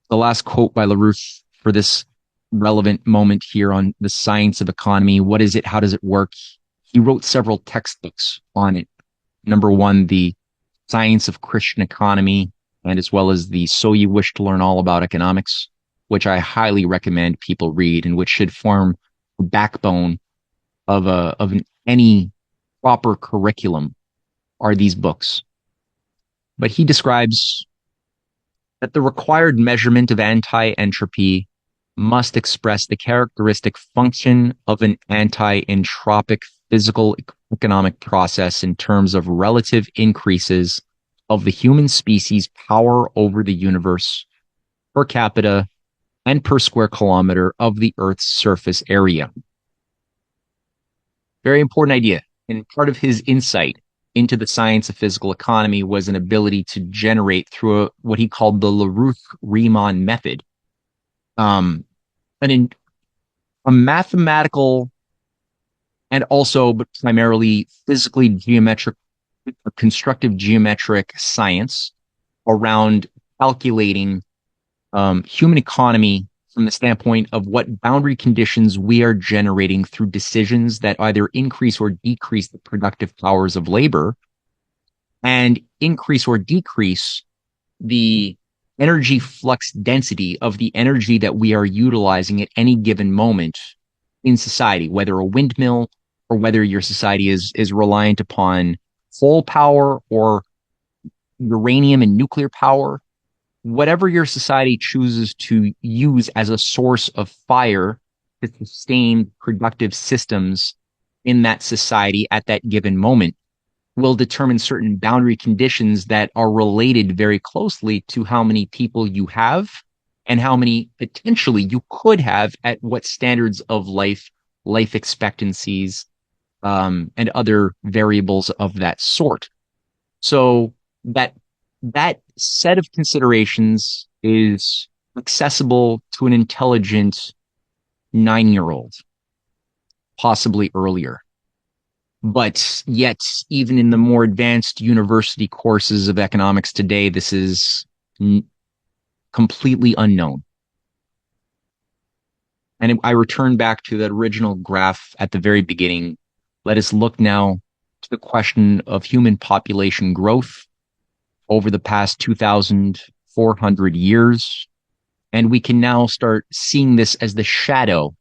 the last quote by LaRouche for this relevant moment here on the science of economy. What is it? How does it work? He wrote several textbooks on it. Number one, the Science of Christian Economy, and as well as the So You Wish to Learn All About Economics, which I highly recommend people read and which should form the backbone of any proper curriculum are these books. But he describes that the required measurement of anti-entropy must express the characteristic function of an anti-entropic physical economic process in terms of relative increases of the human species' power over the universe per capita and per square kilometer of the Earth's surface area. Very important idea. And part of his insight into the science of physical economy was an ability to generate through what he called the LaRouche-Riemann method, a mathematical and also, but primarily physically geometric, constructive geometric science around calculating human economy from the standpoint of what boundary conditions we are generating through decisions that either increase or decrease the productive powers of labor and increase or decrease the energy flux density of the energy that we are utilizing at any given moment in society, whether a windmill or whether your society is reliant upon coal power or uranium and nuclear power. Whatever your society chooses to use as a source of fire to sustain productive systems in that society at that given moment will determine certain boundary conditions that are related very closely to how many people you have and how many potentially you could have at what standards of life expectancies, and other variables of that sort. So that set of considerations is accessible to an intelligent 9-year-old, possibly earlier. But yet, even in the more advanced university courses of economics today, this is completely unknown. And I return back to that original graph at the very beginning. Let us look now to the question of human population growth over the past 2,400 years. And we can now start seeing this as the shadow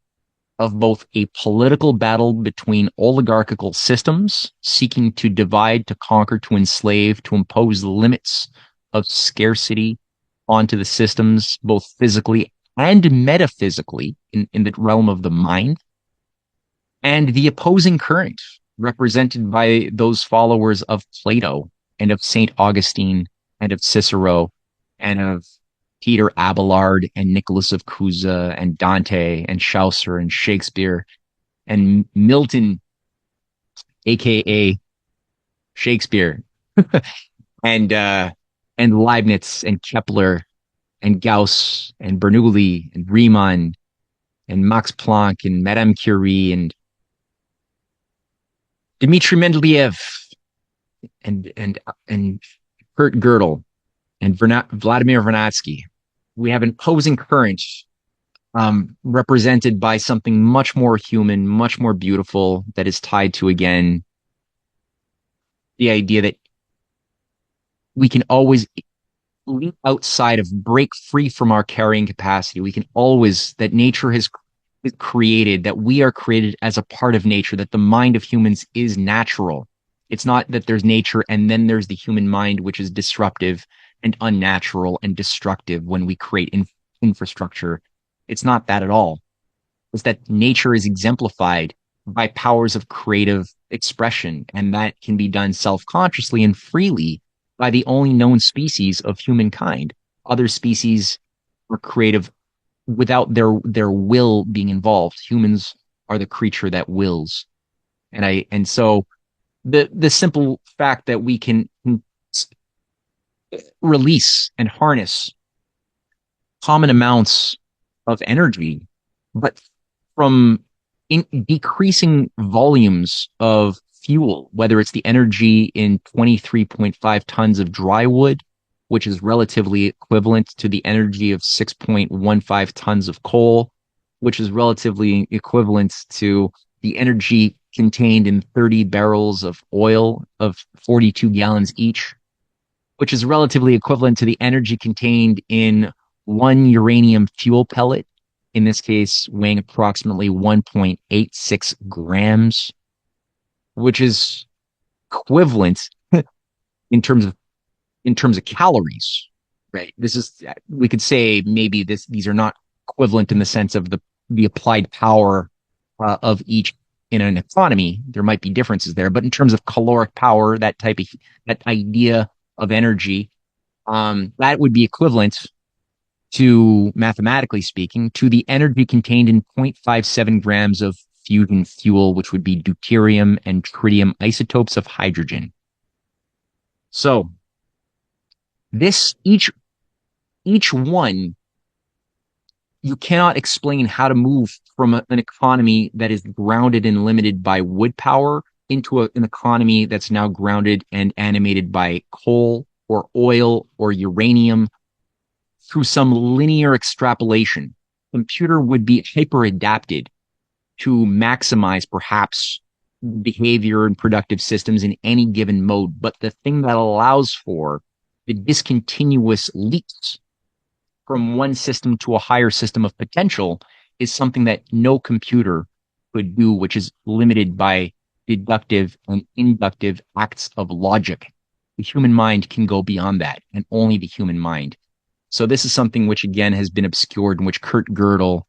of both a political battle between oligarchical systems seeking to divide, to conquer, to enslave, to impose limits of scarcity onto the systems, both physically and metaphysically in the realm of the mind, and the opposing current represented by those followers of Plato and of St. Augustine and of Cicero and of Peter Abelard and Nicholas of Cusa and Dante and Chaucer and Shakespeare and Milton, aka Shakespeare, and Leibniz and Kepler and Gauss and Bernoulli and Riemann and Max Planck and Madame Curie and Dmitry Mendeleev and Kurt Gödel and Vladimir Vernadsky. We have an opposing current represented by something much more human, much more beautiful, that is tied to, again, the idea that we can always leap outside of, break free from our carrying capacity. We can always, that nature has created, that we are created as a part of nature, that the mind of humans is natural. It's not that there's nature and then there's the human mind, which is disruptive and unnatural and destructive when we create infrastructure. It's not that at all. It's that nature is exemplified by powers of creative expression, and that can be done self-consciously and freely by the only known species of humankind. Other species are creative without their will being involved. Humans are the creature that wills. And so the simple fact that we can release and harness common amounts of energy, but from decreasing volumes of fuel, whether it's the energy in 23.5 tons of dry wood, which is relatively equivalent to the energy of 6.15 tons of coal, which is relatively equivalent to the energy contained in 30 barrels of oil of 42 gallons each, which is relatively equivalent to the energy contained in one uranium fuel pellet, in this case weighing approximately 1.86 grams, which is equivalent in terms of calories, right? This is, we could say maybe these are not equivalent in the sense of the applied power of each in an economy. There might be differences there, but in terms of caloric power, that idea of energy, that would be equivalent to, mathematically speaking, to the energy contained in 0.57 grams of fusion fuel, which would be deuterium and tritium isotopes of hydrogen. So this, each one, you cannot explain how to move from an economy that is grounded and limited by wood power into an economy that's now grounded and animated by coal or oil or uranium through some linear extrapolation. Computer would be hyper adapted to maximize perhaps behavior and productive systems in any given mode. But the thing that allows for the discontinuous leaps from one system to a higher system of potential is something that no computer could do, which is limited by deductive and inductive acts of logic. The human mind can go beyond that, and only the human mind. So this is something which, again, has been obscured, and which Kurt Gödel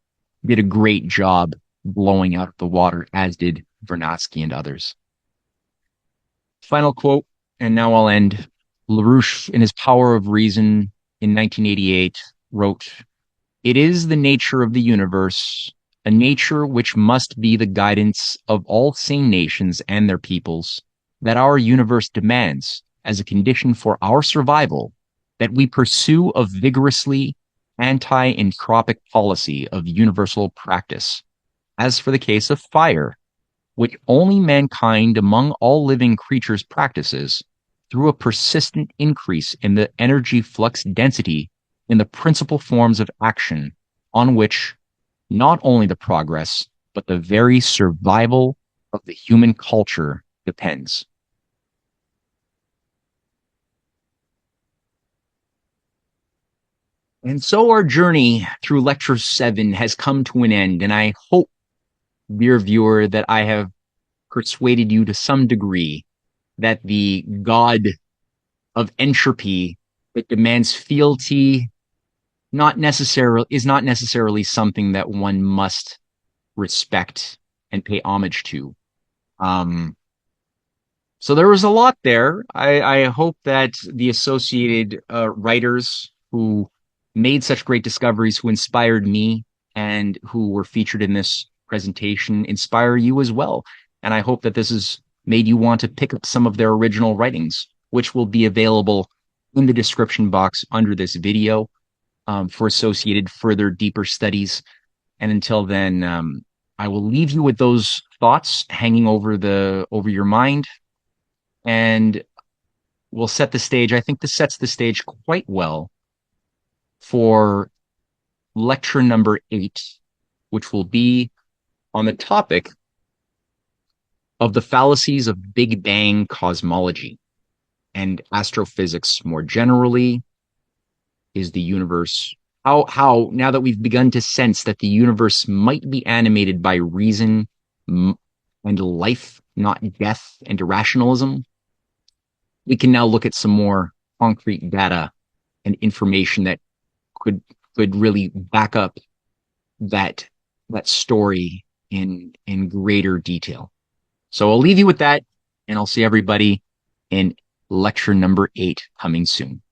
did a great job blowing out of the water, as did Vernadsky and others. Final quote, and now I'll end. LaRouche, in his Power of Reason in 1988, wrote, "It is the nature of the universe, a nature which must be the guidance of all sane nations and their peoples, that our universe demands, as a condition for our survival, that we pursue a vigorously anti-entropic policy of universal practice. As for the case of fire, which only mankind among all living creatures practices, through a persistent increase in the energy flux density in the principal forms of action, on which not only the progress, but the very survival of the human culture depends." And so our journey through Lecture 7 has come to an end, and I hope, dear viewer, that I have persuaded you to some degree that the God of entropy that demands fealty is not necessarily something that one must respect and pay homage to. So there was a lot there. I hope that the associated writers who made such great discoveries, who inspired me and who were featured in this presentation, inspire you as well. And I hope that this has made you want to pick up some of their original writings, which will be available in the description box under this video for associated further deeper studies. And until then, I will leave you with those thoughts hanging over your mind, and we'll set the stage. I think this sets the stage quite well for lecture number 8, which will be on the topic of the fallacies of Big Bang cosmology and astrophysics more generally. Is the universe, how now that we've begun to sense that the universe might be animated by reason and life, not death and irrationalism, we can now look at some more concrete data and information that could really back up that story in greater detail. So I'll leave you with that, and I'll see everybody in lecture number 8 coming soon.